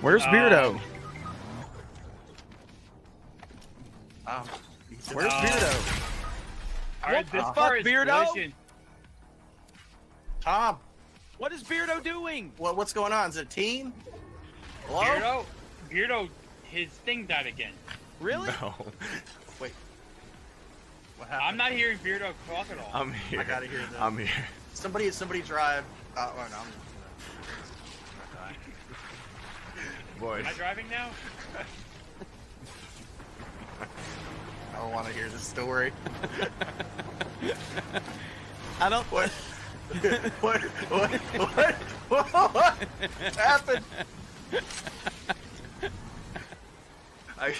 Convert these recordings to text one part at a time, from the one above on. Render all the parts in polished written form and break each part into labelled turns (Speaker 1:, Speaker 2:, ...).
Speaker 1: Where's Beardo?
Speaker 2: Where's Beardo?
Speaker 1: What the fuck, Beardo?
Speaker 2: Tom,
Speaker 1: What is Beardo doing?
Speaker 2: what's going on? Is it a team? Hello?
Speaker 3: Beardo, his thing died again.
Speaker 1: Really?
Speaker 4: No.
Speaker 2: Wait. What happened?
Speaker 3: I'm not hearing Beardo talk at all.
Speaker 4: I'm here.
Speaker 2: I gotta hear this.
Speaker 4: I'm here.
Speaker 2: Somebody drive. Oh no, I'm
Speaker 4: Boys.
Speaker 3: Am I driving now?
Speaker 2: I don't want to hear this story.
Speaker 1: I don't.
Speaker 2: What happened?
Speaker 4: I'm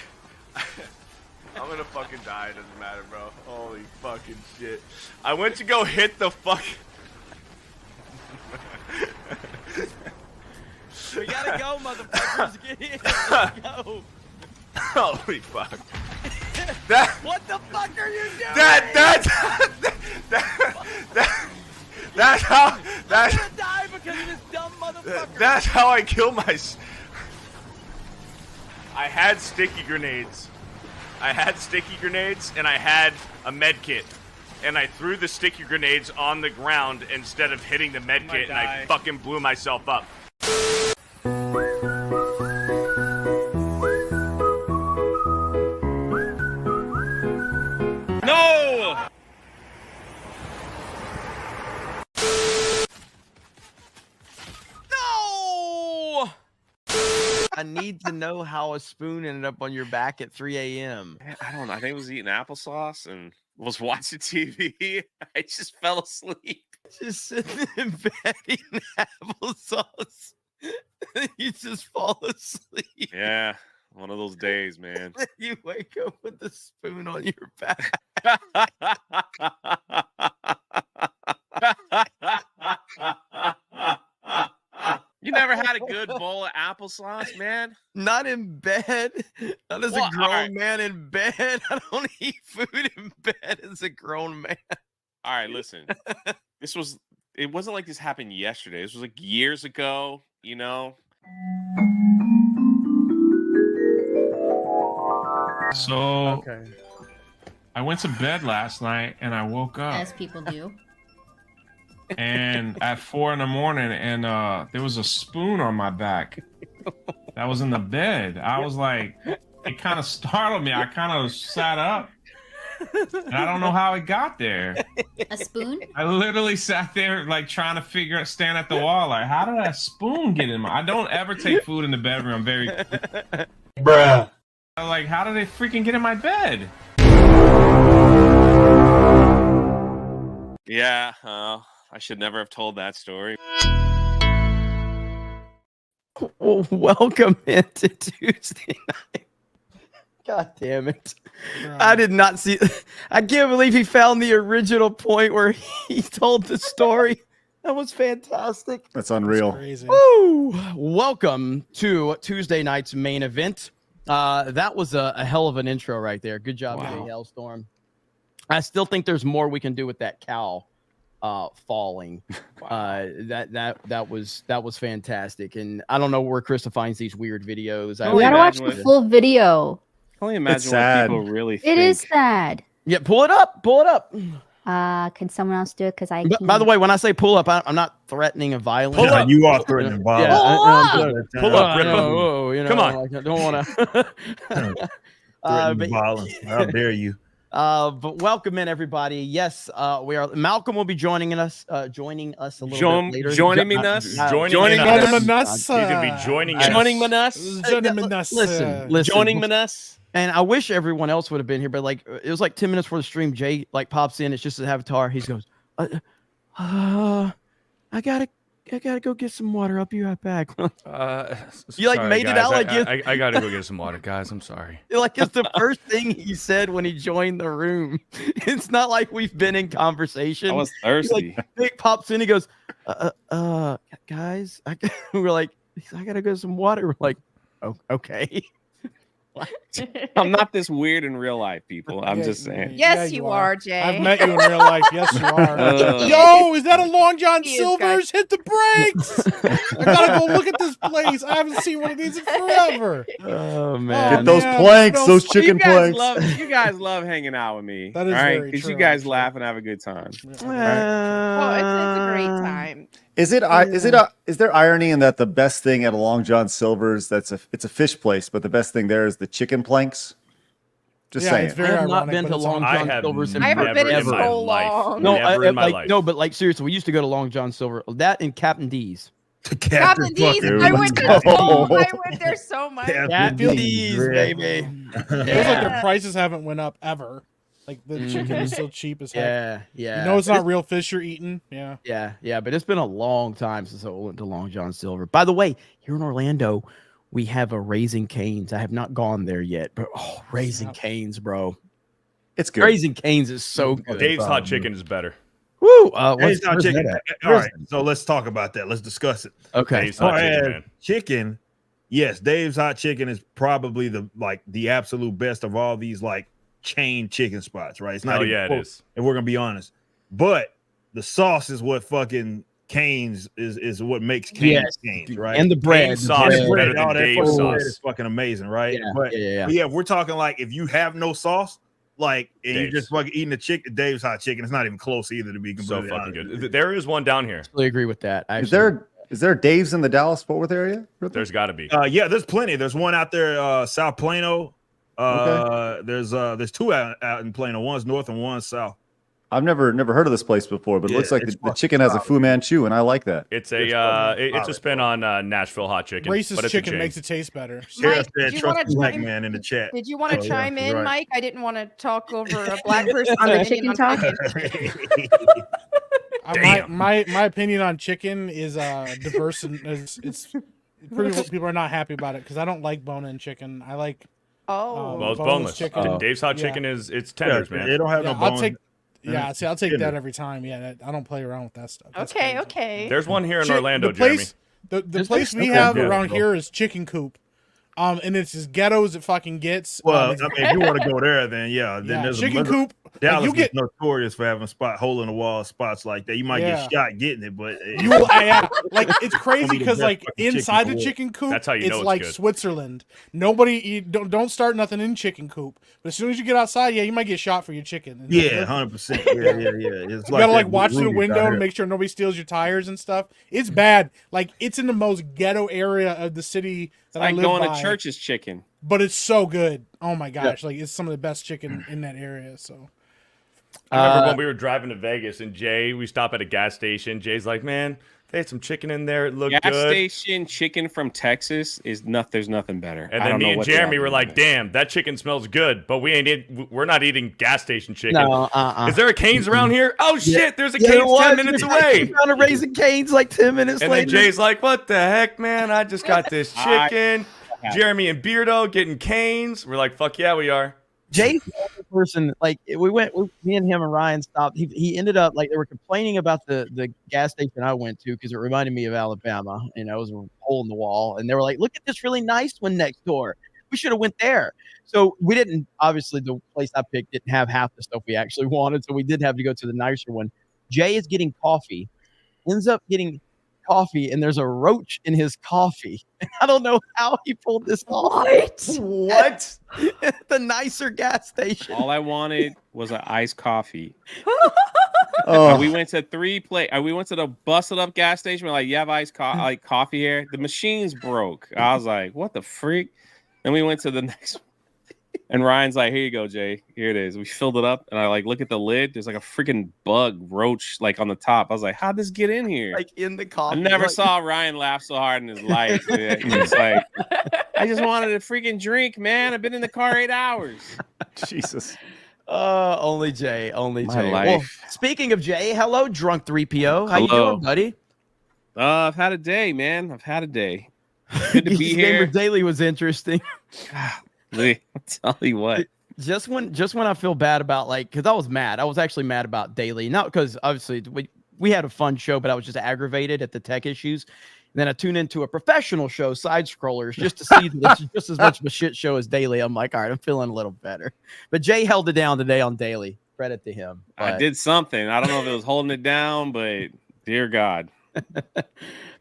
Speaker 4: gonna fucking die. It doesn't matter, bro. Holy fucking shit. I went to go hit the fuck.
Speaker 1: We gotta go, motherfuckers. Get in. Let's go.
Speaker 4: Holy fuck.
Speaker 1: What the fuck are you doing?
Speaker 4: That's how.
Speaker 1: I'm gonna die because of this dumb motherfucker.
Speaker 4: That's how I kill myself. I had sticky grenades. And I had a med kit. And I threw the sticky grenades on the ground instead of hitting the med kit, and I fucking blew myself up.
Speaker 3: No!
Speaker 1: No! I need to know how a spoon ended up on your back at 3 a.m.
Speaker 5: I don't know. I think I was eating applesauce and was watching TV. I just fell asleep.
Speaker 1: Just sitting in bed eating applesauce. You just fall asleep.
Speaker 5: Yeah, one of those days, man.
Speaker 1: You wake up with the spoon on your back.
Speaker 5: You never had a good bowl of applesauce, man?
Speaker 1: Not in bed. Not as a grown man in bed. I don't eat food in bed as a grown man.
Speaker 5: All right, listen. It wasn't like this happened yesterday. This was like years ago, you know?
Speaker 6: So I went to bed last night and I woke up.
Speaker 7: As people do.
Speaker 6: And at 4 a.m, and there was a spoon on my back that was in the bed. I was like, it kind of startled me. I kind of sat up, and I don't know how it got there.
Speaker 7: A spoon?
Speaker 6: I literally sat there like trying to stand at the wall, like, how did that spoon get in my? I don't ever take food in the bedroom. I'm very bruh. I was like, how did it freaking get in my bed?
Speaker 5: Yeah, I should never have told that story.
Speaker 1: Well, welcome into Tuesday night. God damn it. I did not see. I can't believe he found the original point where he told the story. That was fantastic.
Speaker 8: That's unreal.
Speaker 9: That's crazy.
Speaker 1: Woo! Welcome to Tuesday night's main event. That was a hell of an intro right there. Good job, Jay Hellstorm. I still think there's more we can do with that cow falling. That was fantastic. And I don't know where Krista finds these weird videos.
Speaker 7: We gotta watch the full video.
Speaker 5: I can only imagine what people really think.
Speaker 7: It is sad.
Speaker 1: Yeah, pull it up. Pull it up.
Speaker 7: Can someone else do it? Because I.
Speaker 1: By the way, when I say pull up, I'm not threatening and violent.
Speaker 8: Pull up. You are threatening violence.
Speaker 1: Yeah,
Speaker 4: Pull up, Ripper.
Speaker 1: You know,
Speaker 4: Come on.
Speaker 1: Like, I don't want to.
Speaker 8: Threatening violence. How dare you?
Speaker 1: But welcome in, everybody. Yes, we are. Malcolm will be joining us a little bit later.
Speaker 4: Joining us.
Speaker 1: He's
Speaker 4: gonna be joining us.
Speaker 1: Listen. And I wish everyone else would have been here, but like it was like 10 minutes before the stream. Jay like pops in. It's just an avatar. He goes, I gotta go get some water. I'll be right back. You like made it out like
Speaker 4: I gotta go get some water, guys. I'm sorry.
Speaker 1: Like it's the first thing he said when he joined the room. It's not like we've been in conversation.
Speaker 5: I was thirsty.
Speaker 1: Like, Nick pops in. He goes, guys, we're like, I gotta go get some water. We're like, oh, okay.
Speaker 5: I'm not this weird in real life, people. I'm
Speaker 9: Yeah,
Speaker 5: just saying.
Speaker 9: yeah,
Speaker 10: Yes, you are, Jay.
Speaker 9: I've met you in real life. Yes, you are.
Speaker 5: Uh,
Speaker 9: Yo, is that a Long John
Speaker 10: He is,
Speaker 9: Silver's? Hit the brakes! I gotta go look at this place. I haven't seen one of these in forever.
Speaker 1: Oh man.
Speaker 8: Get those
Speaker 9: man,
Speaker 8: planks,
Speaker 9: it
Speaker 8: those
Speaker 9: smells-
Speaker 8: chicken planks.
Speaker 5: You guys love hanging out with me.
Speaker 9: That is
Speaker 5: all right?
Speaker 9: very
Speaker 5: Because you
Speaker 9: true,
Speaker 5: guys
Speaker 9: actually.
Speaker 5: laugh and have a good time.
Speaker 10: Well, it's a great time.
Speaker 8: Is there irony in that the best thing at a Long John Silver's it's a fish place, but the best thing there is the chicken planks? Just
Speaker 9: Yeah,
Speaker 8: saying.
Speaker 9: it's
Speaker 1: I
Speaker 9: very
Speaker 1: have not
Speaker 9: ironic,
Speaker 1: been
Speaker 9: but
Speaker 1: to
Speaker 9: it's
Speaker 1: Long
Speaker 9: on-
Speaker 4: I
Speaker 1: John
Speaker 4: have
Speaker 1: Silver's in
Speaker 10: I haven't been in
Speaker 4: never
Speaker 10: so
Speaker 4: in my life.
Speaker 10: long.
Speaker 1: No,
Speaker 4: Never in my
Speaker 1: like
Speaker 4: life.
Speaker 1: no, but like seriously, we used to go to Long John Silver. That and Captain D's.
Speaker 10: Captain D's.
Speaker 8: Fucker,
Speaker 10: I
Speaker 8: let's
Speaker 10: went there
Speaker 8: go.
Speaker 10: there so much.
Speaker 8: Yeah.
Speaker 1: Captain
Speaker 8: D's,
Speaker 1: D's,
Speaker 8: yeah.
Speaker 1: baby.
Speaker 9: It feels like their prices haven't went up ever. Like the chicken is still cheap as heck.
Speaker 1: Yeah.
Speaker 9: You know it's not real fish you're eating. Yeah.
Speaker 1: Yeah, but it's been a long time since I went to Long John Silver. By the way, here in Orlando, we have a Raising Cane's. I have not gone there yet, but Raising Cane's, bro.
Speaker 8: It's good.
Speaker 1: Raising Cane's is so good.
Speaker 4: Dave's hot chicken is better.
Speaker 1: Woo!
Speaker 8: Where's
Speaker 1: Where's
Speaker 8: chicken.
Speaker 1: that at?
Speaker 8: All right, so let's talk about that. Let's discuss it.
Speaker 1: Okay.
Speaker 4: Dave's hot chicken, man.
Speaker 8: Chicken, yes, Dave's Hot Chicken is probably the absolute best of all these like chain chicken spots, right? It's not
Speaker 4: Hell
Speaker 8: even
Speaker 4: yeah, it
Speaker 8: close,
Speaker 4: is.
Speaker 8: if we're gonna be honest. But the sauce is what fucking Cane's is what makes Cane's Cane's, right?
Speaker 1: And the bread.
Speaker 4: Cane's sauce is better than
Speaker 8: all that
Speaker 4: Dave's
Speaker 8: fucking
Speaker 4: sauce.
Speaker 8: bread is fucking amazing, right?
Speaker 1: Yeah,
Speaker 8: But
Speaker 1: yeah.
Speaker 8: but yeah, if we're talking like if you have no sauce, like and you're
Speaker 4: Dave's.
Speaker 8: just fucking eating the chicken, Dave's Hot Chicken, it's not even close either to be
Speaker 4: So
Speaker 8: completely
Speaker 4: fucking
Speaker 8: honest.
Speaker 4: good. There is one down here.
Speaker 1: Totally agree with that.
Speaker 8: Is there Dave's in the Dallas Fort Worth area?
Speaker 4: There's got to be.
Speaker 8: Yeah, there's plenty. There's one out there, South Plano. There's two out in Plano. One's north and one's south.
Speaker 9: I've never heard of this place before, but it
Speaker 8: Yeah,
Speaker 9: looks like
Speaker 8: it's
Speaker 9: the chicken has a Fu Manchu, and I like that.
Speaker 4: It's
Speaker 8: It's
Speaker 4: a spin on Nashville hot chicken. but
Speaker 11: Racist
Speaker 4: it's a
Speaker 11: chicken
Speaker 4: chain.
Speaker 11: makes it taste better.
Speaker 8: Sarah
Speaker 10: Mike,
Speaker 8: said,
Speaker 10: do you
Speaker 8: trust
Speaker 10: wanna
Speaker 8: the black
Speaker 10: chime-
Speaker 8: man in the chat.
Speaker 10: Did you want to
Speaker 8: Oh, yeah,
Speaker 10: chime in,
Speaker 8: right.
Speaker 10: Mike? I didn't want to talk over a black person
Speaker 7: On the
Speaker 10: opinion
Speaker 7: chicken
Speaker 10: on
Speaker 7: talk?
Speaker 10: chicken.
Speaker 11: My opinion on chicken is diverse and it's pretty. People are not happy about it because I don't like bone-in chicken. I like
Speaker 10: Oh,
Speaker 4: Well, it's
Speaker 11: boneless
Speaker 4: boneless.
Speaker 11: chicken.
Speaker 4: Dave's hot
Speaker 11: Yeah.
Speaker 4: chicken it's tenders,
Speaker 8: Yeah,
Speaker 4: man.
Speaker 8: They don't have
Speaker 11: yeah,
Speaker 8: no
Speaker 11: I'll
Speaker 8: bones.
Speaker 11: take. Yeah, see, I'll take
Speaker 8: Tender.
Speaker 11: that every time. Yeah, I don't play around with that stuff. That's
Speaker 10: okay,
Speaker 11: crazy.
Speaker 10: okay.
Speaker 4: There's one here in
Speaker 11: Chick-
Speaker 4: Orlando,
Speaker 11: the place,
Speaker 4: Jeremy.
Speaker 11: The place we
Speaker 8: okay,
Speaker 11: have
Speaker 8: yeah,
Speaker 11: around
Speaker 8: bro.
Speaker 11: here is Chicken Coop, and it's as ghetto as it fucking gets.
Speaker 8: Well, I
Speaker 11: it's-
Speaker 8: mean, if you want to go there, then yeah. Then
Speaker 11: yeah,
Speaker 8: there's
Speaker 11: Chicken
Speaker 8: a
Speaker 11: Coop.
Speaker 8: Dallas
Speaker 11: you get
Speaker 8: is notorious for having hole in the wall spots like that. You might
Speaker 11: Yeah.
Speaker 8: get shot getting it, but
Speaker 11: You will, yeah, like it's crazy
Speaker 8: Only the
Speaker 11: because
Speaker 8: best
Speaker 11: like
Speaker 8: fucking chicken
Speaker 11: inside
Speaker 8: in
Speaker 11: the
Speaker 8: the world.
Speaker 11: chicken coop,
Speaker 4: That's how you know
Speaker 11: it's
Speaker 4: it's
Speaker 11: like
Speaker 4: good.
Speaker 11: Switzerland. Nobody, you don't start nothing in chicken coop, but as soon as you get outside, yeah, you might get shot for your chicken. And
Speaker 8: yeah, 100%. Yeah. It's
Speaker 11: you gotta like
Speaker 8: that
Speaker 11: watch through the
Speaker 8: Rudy's
Speaker 11: window
Speaker 8: out
Speaker 11: and
Speaker 8: here.
Speaker 11: make sure nobody steals your tires and stuff. It's bad. Like it's in the most ghetto area of the city that I
Speaker 5: Like
Speaker 11: live
Speaker 5: going
Speaker 11: by,
Speaker 5: to church's chicken.
Speaker 11: but it's so good. Oh my gosh, like it's some of the best chicken in that area. So
Speaker 4: I remember when we were driving to Vegas and we stop at a gas station. Jay's like, man, they had some chicken in there. It looked
Speaker 5: Gas
Speaker 4: good.
Speaker 5: station chicken from Texas is there's nothing better.
Speaker 4: And
Speaker 5: I
Speaker 4: then
Speaker 5: don't
Speaker 4: me
Speaker 5: know
Speaker 4: and
Speaker 5: what they
Speaker 4: Jeremy
Speaker 5: have
Speaker 4: were
Speaker 5: in
Speaker 4: like,
Speaker 5: it.
Speaker 4: damn, that chicken smells good, but we're not eating gas station chicken.
Speaker 1: No,
Speaker 4: Is there a Cane's around here? Oh shit, there's a
Speaker 1: Yeah,
Speaker 4: Cane's
Speaker 1: it was.
Speaker 4: 10 minutes away.
Speaker 1: Found a Raising Cane's like 10 minutes
Speaker 4: And then
Speaker 1: later.
Speaker 4: Jay's like, what the heck, man? I just got this
Speaker 5: I-
Speaker 4: chicken. Jeremy and Beardo getting Cane's. We're like, fuck yeah, we are.
Speaker 1: Jay's the only person, like me and him and Ryan stopped. He ended up like they were complaining about the gas station I went to because it reminded me of Alabama. You know, it was a hole in the wall, and they were like, "Look at this really nice one next door. We should have went there." So we didn't. Obviously, the place I picked didn't have half the stuff we actually wanted, so we did have to go to the nicer one. Jay is getting coffee, ends up getting coffee, and there's a roach in his coffee. I don't know how he pulled this off.
Speaker 4: What?
Speaker 1: The nicer gas station.
Speaker 5: All I wanted was an iced coffee.
Speaker 9: oh,
Speaker 5: We went to we went to the busted up gas station. We're like, you have iced coffee here? The machine's broke. I was like, what the freak? Then we went to the next one. And Ryan's like, here you go, Jay. Here it is. We filled it up, and I like look at the lid. There's like a freaking bug roach like on the top. I was like, how'd this get in here?
Speaker 1: Like in the
Speaker 5: I
Speaker 1: coffee.
Speaker 5: never
Speaker 1: Like,
Speaker 5: saw Ryan laugh so hard in his life. It's like, I just wanted a freaking drink, man. I've been in the car 8 hours.
Speaker 8: Jesus.
Speaker 1: Only Jay. Only
Speaker 5: My
Speaker 1: Jay.
Speaker 5: life.
Speaker 1: Well, speaking of Jay, hello, drunk 3PO. How you
Speaker 5: Hello.
Speaker 1: doing, buddy?
Speaker 5: I've had a day, man. I've had a day. Good to be
Speaker 1: Geeks
Speaker 5: here.
Speaker 1: Gamers Daily was interesting.
Speaker 5: Lee, I'll tell you what.
Speaker 1: Just when I feel bad about because I was mad. I was actually mad about Daily, not because obviously we had a fun show, but I was just aggravated at the tech issues. Then I tune into a professional show, Side Scrollers, just to see that it's just as much of a shit show as Daily. I'm like, all right, I'm feeling a little better. But Jay held it down today on Daily. Credit to him.
Speaker 5: I did something. I don't know if it was holding it down, but dear God.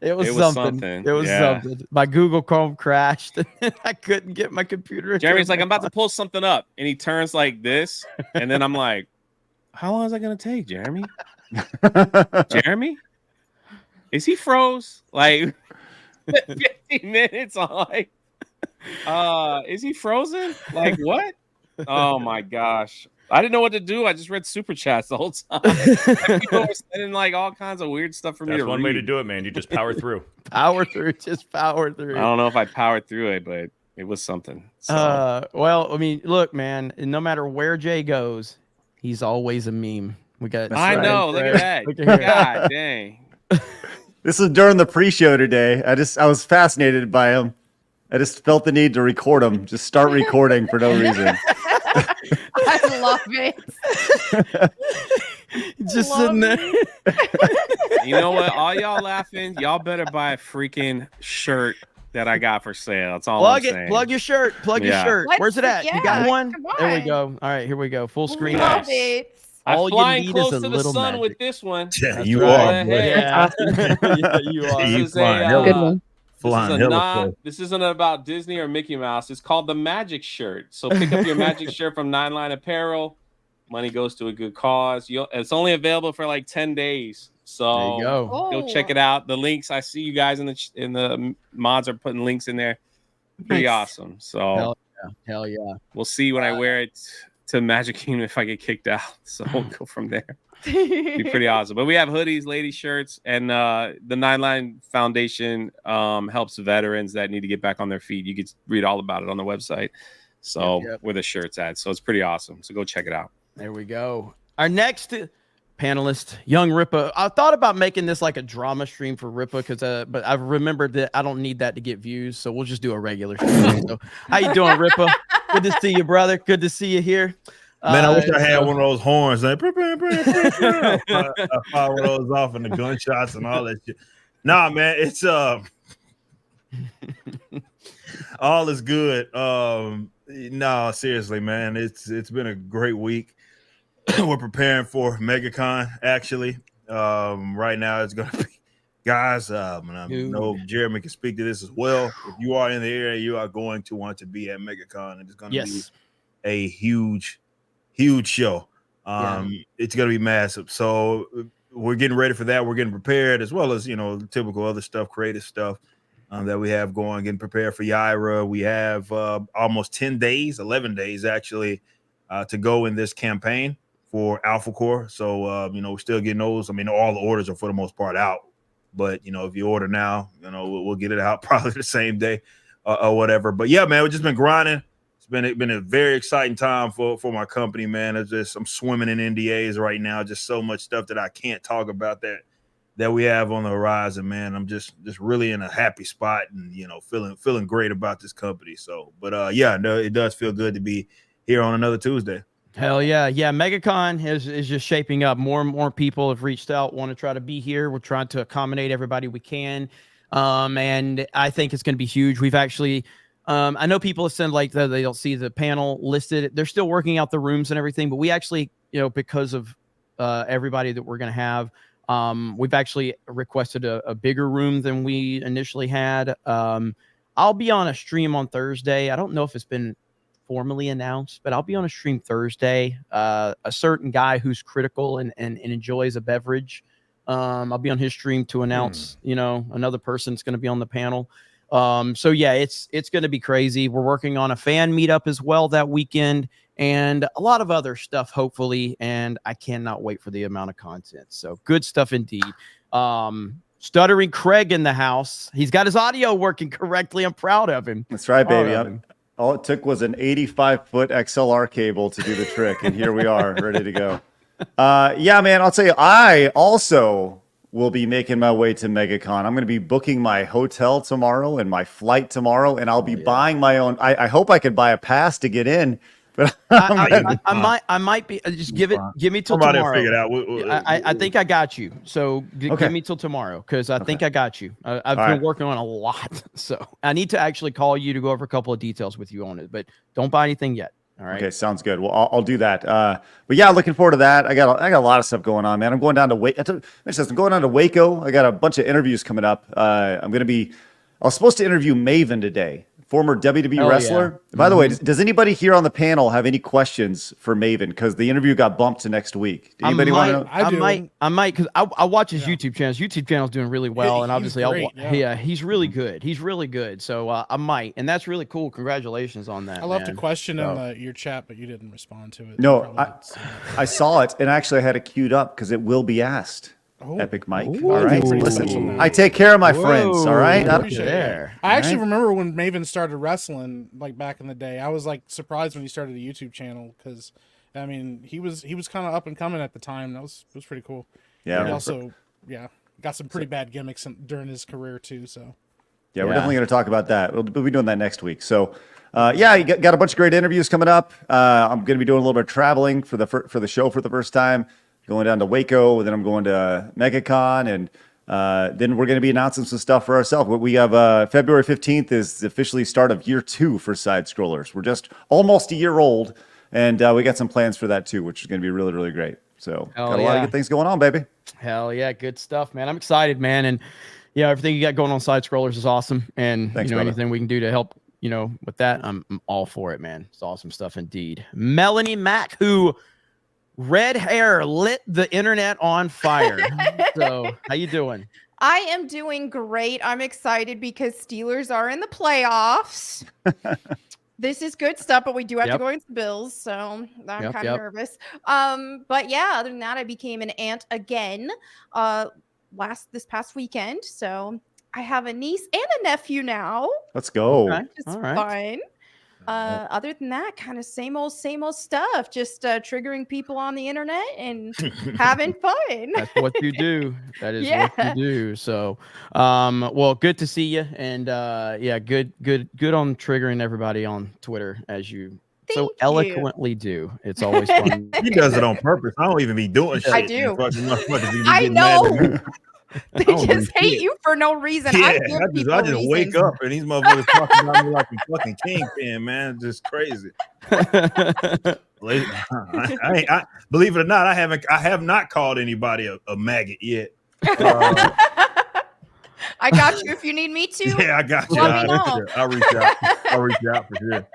Speaker 1: It was something. It was something. My Google Chrome crashed and I couldn't get my computer.
Speaker 5: Jeremy's like, I'm about to pull something up. And he turns like this. And then I'm like, how long is that going to take, Jeremy? Jeremy? Is he froze? Like 15 minutes on like, is he frozen? Like what? Oh my gosh. I didn't know what to do. I just read super chats the whole time. People were sending like all kinds of weird stuff for me to read.
Speaker 4: That's one way to do it, man. You just power through.
Speaker 1: Just power through.
Speaker 5: I don't know if I powered through it, but it was something. So.
Speaker 1: Well, I mean, look, man, no matter where Jay goes, he's always a meme. We got.
Speaker 5: I know. Look at that.
Speaker 1: Look at
Speaker 5: God dang.
Speaker 8: This was during the pre-show today. I was fascinated by him. I just felt the need to record him. Just start recording for no reason.
Speaker 10: I love it.
Speaker 1: Just sitting there.
Speaker 5: You know what? All y'all laughing. Y'all better buy a freaking shirt that I got for sale. That's all I'm saying.
Speaker 1: Plug your shirt. Plug your shirt. Where's it at? You got one? There we go. All right, here we go. Full screen.
Speaker 10: Love it.
Speaker 5: I'm flying close to the sun with this one.
Speaker 9: Yeah, you are.
Speaker 1: Yeah, you are.
Speaker 5: This is
Speaker 7: Good one.
Speaker 5: This isn't about Disney or Mickey Mouse. It's called the Magic Shirt. So pick up your Magic Shirt from 9 Line Apparel. Money goes to a good cause. It's only available for like 10 days. So
Speaker 1: there you go.
Speaker 5: Go check it out. The links, I see you guys in the mods are putting links in there. Pretty awesome. So
Speaker 1: hell yeah.
Speaker 5: We'll see when I wear it to Magic Kingdom if I get kicked out. So we'll go from there. Be pretty awesome. But we have hoodies, lady shirts, and the 9 Line Foundation helps veterans that need to get back on their feet. You can read all about it on the website. So where the shirt's at. So it's pretty awesome. So go check it out.
Speaker 1: There we go. Our next panelist, Young Rippa. I thought about making this like a drama stream for Rippa but I've remembered that I don't need that to get views. So we'll just do a regular stream. So how you doing, Rippa? Good to see you, brother. Good to see you here.
Speaker 9: Man, I wish I had one of those horns. Like, I fire one of those off and the gunshots and all that shit. Nah, man, it's all is good. No, seriously, man, it's been a great week. We're preparing for Megacon. Actually, right now it's gonna be, guys. And I know Jeremy can speak to this as well. If you are in the area, you are going to want to be at Megacon, and it's going to be a huge show. It's going to be massive. So we're getting ready for that. We're getting prepared, as well as typical other stuff, creative stuff that we have going. Getting prepared for Yaira. We have almost 11 days actually to go in this campaign for Alpha Core. So we're still getting those. I mean, all the orders are for the most part out. But if you order now, we'll get it out probably the same day or whatever. But yeah, man, we've just been grinding. It's been a very exciting time for my company, man. I'm swimming in NDAs right now. Just so much stuff that I can't talk about that we have on the horizon, man. I'm just really in a happy spot and feeling great about this company. So, but it does feel good to be here on another Tuesday.
Speaker 1: Hell yeah. Megacon is just shaping up. More and more people have reached out, want to try to be here. We're trying to accommodate everybody we can. And I think it's going to be huge. We've actually, I know people have said like they don't see the panel listed. They're still working out the rooms and everything, but we actually, because of everybody that we're going to have, we've actually requested a bigger room than we initially had. I'll be on a stream on Thursday. I don't know if it's been formally announced, but I'll be on a stream Thursday. A certain guy who's critical and enjoys a beverage. I'll be on his stream to announce, another person's going to be on the panel. So yeah, it's going to be crazy. We're working on a fan meetup as well that weekend and a lot of other stuff, hopefully. And I cannot wait for the amount of content. So good stuff indeed. Stuttering Craig in the house. He's got his audio working correctly. I'm proud of him.
Speaker 8: That's right, baby. All it took was an 85-foot XLR cable to do the trick, and here we are, ready to go. Yeah, man, I'll tell you, I also will be making my way to Megacon. I'm going to be booking my hotel tomorrow and my flight tomorrow, and I'll be buying my own. I hope I can buy a pass to get in. But
Speaker 1: I might be just give me till
Speaker 9: Somebody
Speaker 1: tomorrow.
Speaker 9: figure it out.
Speaker 1: I think I got you. So
Speaker 8: Okay.
Speaker 1: give me till tomorrow because I think I got you. I've been
Speaker 8: right.
Speaker 1: working on a lot, so I need to actually call you to go over a couple of details with you on it. But don't buy anything yet. All right.
Speaker 8: Okay, sounds good. Well, I'll do that. But yeah, looking forward to that. I got a lot of stuff going on, man. I'm going down to I'm going down to Waco. I got a bunch of interviews coming up. I was supposed to interview Maven today, former WWE wrestler.
Speaker 1: Yeah.
Speaker 8: By the way, does anybody here on the panel have any questions for Maven? Because the interview got bumped to next week. Anybody want to know?
Speaker 11: I
Speaker 1: might, because I watch his YouTube channel. His YouTube channel's doing really well, and obviously, he's really good. He's really good. So I might, and that's really cool. Congratulations on that.
Speaker 11: I left a question
Speaker 8: So-
Speaker 11: in your chat, but you didn't respond to it.
Speaker 8: No, I saw it, and actually I had it queued up because it will be asked.
Speaker 11: Oh.
Speaker 8: Epic Mike.
Speaker 11: Ooh.
Speaker 8: All right.
Speaker 11: Pretty
Speaker 8: Listen,
Speaker 11: special.
Speaker 8: I take care of my friends. All right.
Speaker 11: I appreciate
Speaker 1: there.
Speaker 11: it. I actually remember when Maven started wrestling, like back in the day. I was like surprised when he started a YouTube channel because, I mean, he was kind of up and coming at the time. That was pretty cool.
Speaker 8: Yeah.
Speaker 11: He also, got some pretty bad gimmicks during his career too. So.
Speaker 8: Yeah, we're definitely going to talk about that. We'll be doing that next week. So, you got a bunch of great interviews coming up. I'm going to be doing a little bit of traveling for the show for the first time. Going down to Waco, and then I'm going to Megacon, and then we're going to be announcing some stuff for ourselves. We have February 15th is the officially start of year 2 for Side Scrollers. We're just almost a year old, and we got some plans for that too, which is going to be really, really great. So got a lot of good things going on, baby.
Speaker 1: Hell yeah, good stuff, man. I'm excited, man, and everything you got going on Side Scrollers is awesome, and
Speaker 8: Thanks, brother.
Speaker 1: anything we can do to help, with that, I'm all for it, man. It's awesome stuff indeed. Melanie Mack, who red hair lit the internet on fire. So how you doing?
Speaker 10: I am doing great. I'm excited because Steelers are in the playoffs. This is good stuff, but we do have to go against the Bills, so I'm kind of nervous. But yeah, other than that, I became an aunt again this past weekend. So I have a niece and a nephew now.
Speaker 8: Let's go.
Speaker 1: Okay.
Speaker 10: It's
Speaker 1: All right.
Speaker 10: fun. Other than that, kind of same old stuff. Just triggering people on the internet and having fun.
Speaker 1: That's what you do. That is what you do. So, well, good to see you, and good on triggering everybody on Twitter as you so eloquently do. It's always fun.
Speaker 9: He does it on purpose. I don't even be doing shit.
Speaker 10: I do.
Speaker 9: I
Speaker 10: know. They just hate you for no reason.
Speaker 9: Yeah,
Speaker 10: I
Speaker 9: just wake up and these motherfuckers talking about me like a fucking kingpin, man. Just crazy. I believe it or not, I have not called anybody a maggot yet.
Speaker 10: I got you if you need me to.
Speaker 9: Yeah, I got you.
Speaker 10: Let me know.
Speaker 9: I'll reach out. I'll reach out for sure.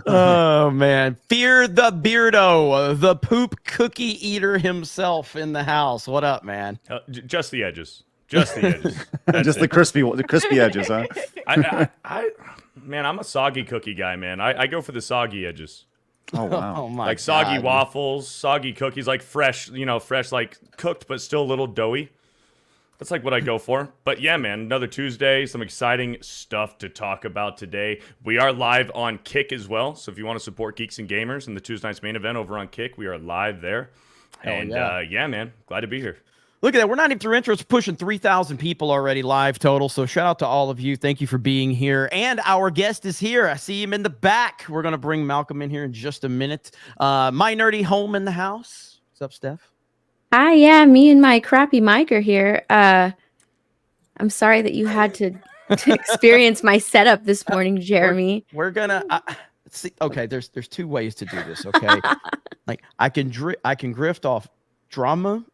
Speaker 1: Oh man, Fear the Beardo, the poop cookie eater himself in the house. What up, man?
Speaker 4: Just the edges. Just the edges.
Speaker 8: Just the crispy edges, huh?
Speaker 4: Man, I'm a soggy cookie guy, man. I go for the soggy edges.
Speaker 8: Oh wow!
Speaker 1: Oh my
Speaker 4: like soggy
Speaker 1: God.
Speaker 4: waffles, soggy cookies, like fresh, like cooked but still a little doughy. That's like what I go for. But yeah, man, another Tuesday, some exciting stuff to talk about today. We are live on Kick as well. So if you want to support Geeks and Gamers and the Tuesday night's main event over on Kick, we are live there. And yeah, man, glad to be here.
Speaker 1: Look at that. We're not even through intros, pushing 3,000 people already live total. So shout out to all of you. Thank you for being here. And our guest is here. I see him in the back. We're going to bring Malcolm in here in just a minute. My nerdy home in the house. What's up, Steph?
Speaker 12: Hi, yeah, me and my crappy mic are here. I'm sorry that you had to experience my setup this morning, Jeremy.
Speaker 1: We're gonna see. Okay, there's 2 ways to do this. Okay, like I can grift off drama.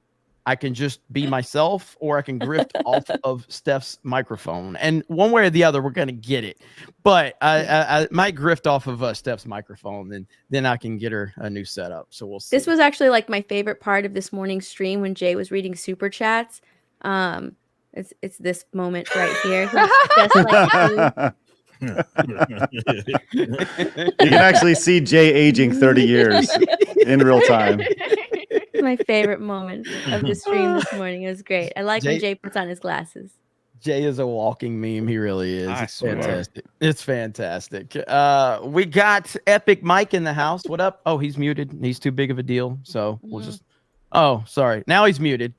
Speaker 1: I can just be myself, or I can grift off of Steph's microphone. And one way or the other, we're going to get it. But I might grift off of Steph's microphone, and then I can get her a new setup. So we'll see.
Speaker 12: This was actually like my favorite part of this morning's stream when Jay was reading super chats. It's this moment right here. Just like
Speaker 8: you can actually see Jay aging 30 years in real time.
Speaker 12: My favorite moment of the stream this morning. It was great. I like when Jay puts on his glasses.
Speaker 1: Jay is a walking meme. He really is. It's
Speaker 5: swear.
Speaker 1: fantastic. It's fantastic. We got Epic Mike in the house. What up? Oh, he's muted. He's too big of a deal. So we'll just. Oh, sorry. Now he's muted.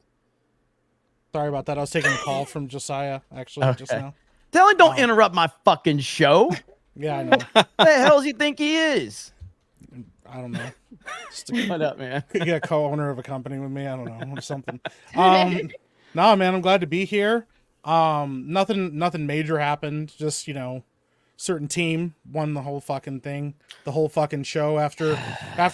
Speaker 11: Sorry about that. I was taking a call from Josiah actually just now.
Speaker 1: Tell him don't interrupt my fucking show.
Speaker 11: Yeah, I know.
Speaker 1: What the hell does he think he is?
Speaker 11: I don't know.
Speaker 1: What up, man?
Speaker 11: Yeah, co-owner of a company with me. I don't know, or something. No, man, I'm glad to be here. Nothing major happened. Just, certain team won the whole fucking thing, the whole fucking show after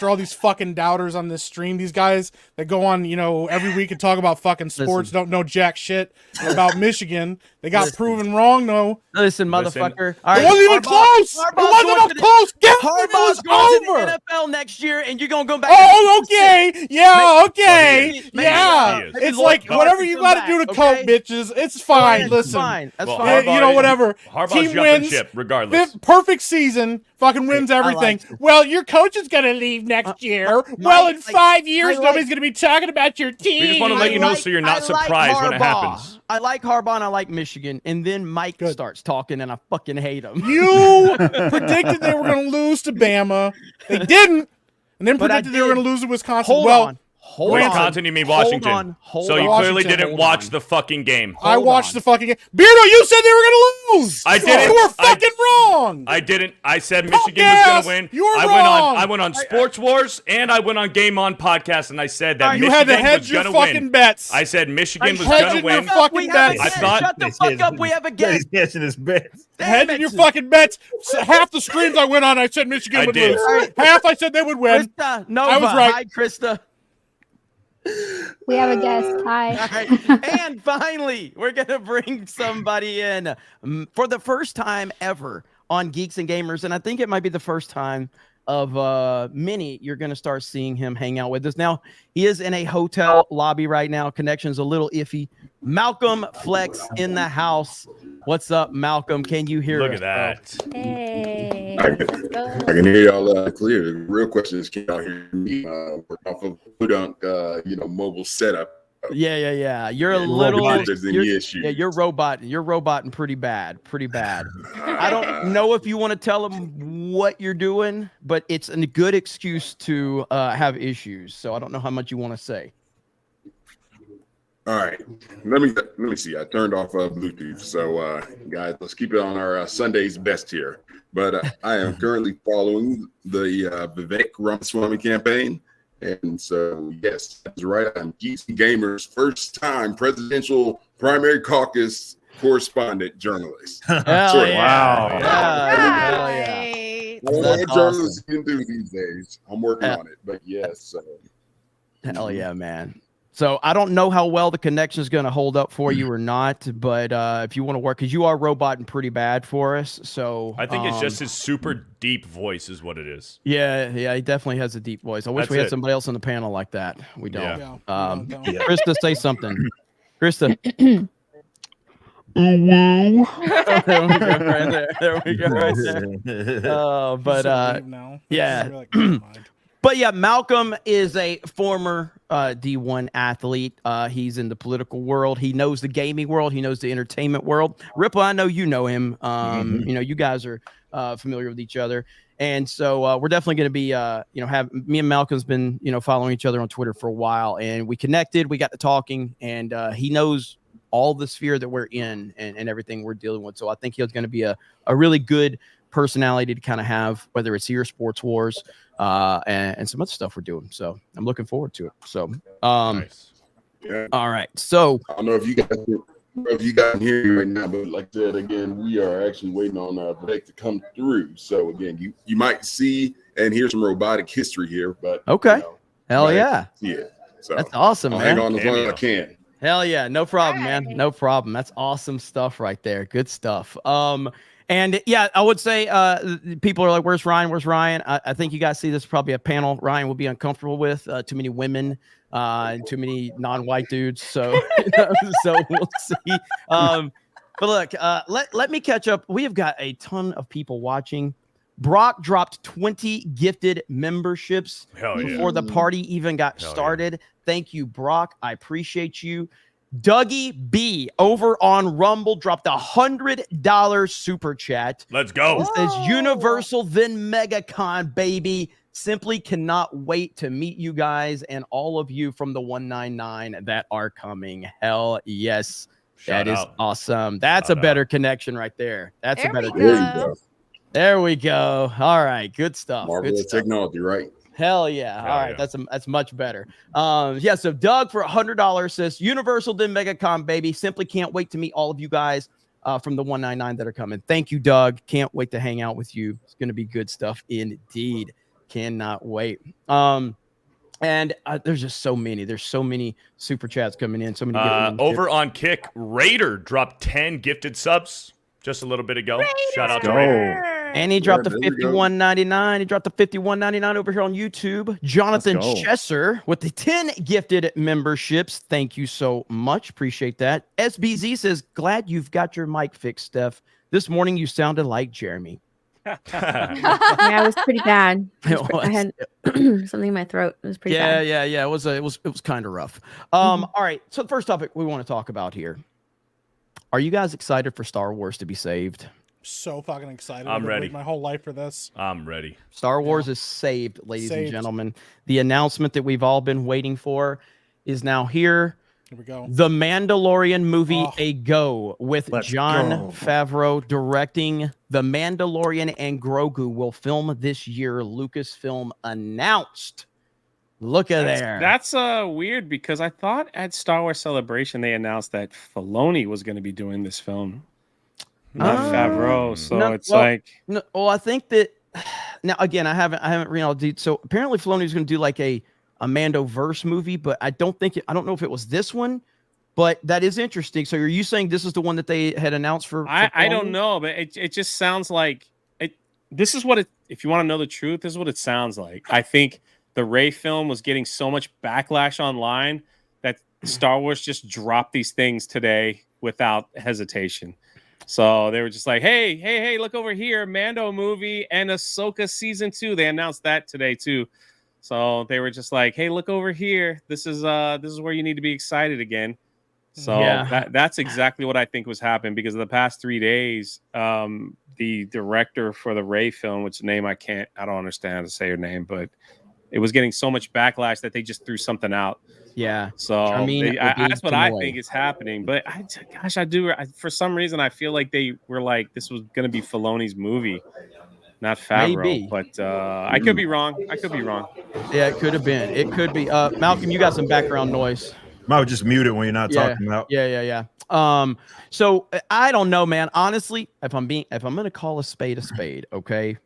Speaker 11: all these fucking doubters on this stream. These guys that go on, every week and talk about fucking sports, don't know jack shit about Michigan. They got proven wrong, though.
Speaker 1: Listen, motherfucker.
Speaker 11: All right, it wasn't even close. It wasn't even close.
Speaker 1: Harbaugh's going to the NFL next year, and you're going to go back.
Speaker 11: Oh, okay. Yeah, okay. Yeah. It's like whatever you got to do to cope, bitches. It's fine. Listen.
Speaker 1: That's fine.
Speaker 11: Whatever.
Speaker 4: Harbaugh's
Speaker 11: Team wins.
Speaker 4: Ship, regardless.
Speaker 11: Perfect season. Fucking wins everything. Well, your coach is going to leave next year. Well, in 5 years, nobody's going to be talking about your team.
Speaker 4: We just want to let you know so you're not surprised when it happens.
Speaker 1: I like Harbaugh and I like Michigan. And then Mike starts talking and I fucking hate him.
Speaker 11: You predicted they were going to lose to Bama. They didn't. And then predicted they were going to lose to Wisconsin.
Speaker 4: Wisconsin, you mean Washington. So you clearly didn't watch the fucking game.
Speaker 11: I watched the fucking game. Beardo, you said they were going to lose.
Speaker 4: I didn't.
Speaker 11: You were fucking wrong.
Speaker 4: I didn't. I said Michigan was going to win.
Speaker 11: You were wrong.
Speaker 4: I went on Sports Wars and I went on Game On podcast and I said that
Speaker 11: you
Speaker 4: Michigan
Speaker 11: had to hedge
Speaker 4: was
Speaker 11: your
Speaker 4: going to win.
Speaker 11: fucking bets.
Speaker 4: I said Michigan was going to win.
Speaker 1: I thought. Shut the fuck up. We have a guess.
Speaker 9: He's hedging his bets.
Speaker 11: Hedging your fucking bets. Half the streams I went on, I said Michigan would lose. Half I said they would win.
Speaker 1: Krista Nova.
Speaker 11: I was right.
Speaker 1: Hi, Krista.
Speaker 7: We have a guest. Hi.
Speaker 1: All right. And finally, we're going to bring somebody in for the first time ever on Geeks and Gamers. And I think it might be the first time of many you're going to start seeing him hang out with us. Now, he is in a hotel lobby right now. Connection's a little iffy. Malcolm Flex in the house. What's up, Malcolm? Can you hear us?
Speaker 4: Look at that.
Speaker 12: Hey.
Speaker 13: I can hear y'all clear. The real question is, can y'all hear me? Work off of Hudunk, mobile setup.
Speaker 1: Yeah. You're a little.
Speaker 13: You're
Speaker 1: robot. You're roboting pretty bad. I don't know if you want to tell them what you're doing, but it's a good excuse to have issues. So I don't know how much you want to say.
Speaker 13: All right, let me see. I turned off Bluetooth, so guys, let's keep it on our Sunday's best here. But I am currently following the Vivek Ramaswamy campaign, and so yes, that's right. I'm Geeks Gamers' first-time presidential primary caucus correspondent journalist.
Speaker 1: Hell yeah!
Speaker 13: Wow!
Speaker 1: Yeah.
Speaker 13: All journalists can do these days. I'm working on it, but yes.
Speaker 1: Hell yeah, man. So I don't know how well the connection is going to hold up for you or not, but if you want to work, because you are roboting pretty bad for us. So
Speaker 4: I think it's just his super deep voice is what it is.
Speaker 1: Yeah, he definitely has a deep voice. I wish we had somebody else on the panel like that. We don't.
Speaker 11: Yeah.
Speaker 1: Krista, say something. Krista. There we go, right there. Oh, but yeah. But yeah, Malcolm is a former D1 athlete. He's in the political world. He knows the gaming world. He knows the entertainment world. Ripple, I know you know him. You guys are familiar with each other. And so we're definitely going to be, have me and Malcolm's been, following each other on Twitter for a while. And we connected. We got to talking. And he knows all the sphere that we're in and everything we're dealing with. So I think he's going to be a really good personality to kind of have, whether it's here, Sports Wars, and some other stuff we're doing. So I'm looking forward to it. So,
Speaker 13: Nice. Yeah.
Speaker 1: All right. So
Speaker 13: I don't know if you guys can hear me right now, but like I said, again, we are actually waiting on Vivek to come through. So again, you might see and hear some robotic history here, but
Speaker 1: okay. Hell yeah.
Speaker 13: Yeah. So
Speaker 1: that's awesome,
Speaker 13: I'll
Speaker 1: man.
Speaker 13: hang on as long as I can.
Speaker 1: Hell yeah. No problem, man. No problem. That's awesome stuff right there. Good stuff. And yeah, I would say people are like, where's Ryan? Where's Ryan? I think you guys see this probably a panel Ryan will be uncomfortable with. Too many women and too many non-white dudes. So, so we'll see. But look, let me catch up. We have got a ton of people watching. Brock dropped 20 gifted memberships before the party even got started. Thank you, Brock. I appreciate you. Dougie B over on Rumble dropped $100 super chat.
Speaker 4: Let's go.
Speaker 1: It says Universal, then Megacon, baby. Simply cannot wait to meet you guys and all of you from the 199 that are coming. Hell yes. That is awesome. That's a better connection right there. That's a better connection. There we go. All right. Good stuff.
Speaker 13: Marvelous technology, right?
Speaker 1: Hell yeah.
Speaker 4: Hell
Speaker 1: All right.
Speaker 4: yeah.
Speaker 1: That's much better. Yeah, so Doug for $100 says Universal then Megacon, baby. Simply can't wait to meet all of you guys from the 199 that are coming. Thank you, Doug. Can't wait to hang out with you. It's gonna be good stuff indeed. Cannot wait. And there's just so many. There's so many super chats coming in. So many.
Speaker 4: Over on Kick, Raider dropped 10 gifted subs just a little bit ago. Shout out to
Speaker 8: Go.
Speaker 4: Raider.
Speaker 1: And he dropped the
Speaker 13: there we go.
Speaker 1: $51.99. He dropped the $51.99 over here on YouTube. Jonathan
Speaker 8: Let's go.
Speaker 1: Chesser with the 10 gifted memberships. Thank you so much. Appreciate that. SBZ says, glad you've got your mic fixed, Steph. This morning you sounded like Jeremy.
Speaker 12: Yeah, it was pretty bad. I had something in my throat. It was pretty bad.
Speaker 1: Yeah. It was kind of rough. All right. So the first topic we want to talk about here. Are you guys excited for Star Wars to be saved?
Speaker 11: So fucking excited.
Speaker 4: I'm
Speaker 11: I've been
Speaker 4: ready.
Speaker 11: waiting my whole life for this.
Speaker 4: I'm ready.
Speaker 1: Star Wars is saved, ladies and
Speaker 11: Saved.
Speaker 1: gentlemen. The announcement that we've all been waiting for is now here.
Speaker 11: Here we go.
Speaker 1: The Mandalorian movie,
Speaker 11: Oh.
Speaker 1: a go with
Speaker 8: Let's
Speaker 1: Jon
Speaker 8: go.
Speaker 1: Favreau directing. The Mandalorian and Grogu will film this year. Lucasfilm announced. Look at there.
Speaker 5: That's weird because I thought at Star Wars Celebration they announced that Filoni was going to be doing this film, not Favreau. So it's like,
Speaker 1: no, well, I think that now again, I haven't read all the details. So apparently Filoni's going to do like a Mando verse movie, but I don't know if it was this one, but that is interesting. So are you saying this is the one that they had announced for
Speaker 5: I don't
Speaker 1: Filoni?
Speaker 5: know, but it just sounds like it. This is what it. If you want to know the truth, this is what it sounds like. I think the Rey film was getting so much backlash online that Star Wars just dropped these things today without hesitation. So they were just like, hey, look over here, Mando movie and Ahsoka season 2. They announced that today too. So they were just like, hey, look over here. This is where you need to be excited again. So
Speaker 1: Yeah.
Speaker 5: that's exactly what I think was happening because of the past 3 days, the director for the Rey film, which name I don't understand how to say her name, but it was getting so much backlash that they just threw something out.
Speaker 1: Yeah.
Speaker 5: So
Speaker 1: I mean,
Speaker 5: that's what I think is happening. But for some reason, I feel like they were like, this was going to be Filoni's movie, not Favreau.
Speaker 1: Maybe.
Speaker 5: But I could be wrong.
Speaker 1: Yeah, it could have been. It could be. Malcolm, you got some background noise.
Speaker 9: I would just mute it when you're not talking about.
Speaker 1: Yeah. So I don't know, man. Honestly, if I'm going to call a spade, okay,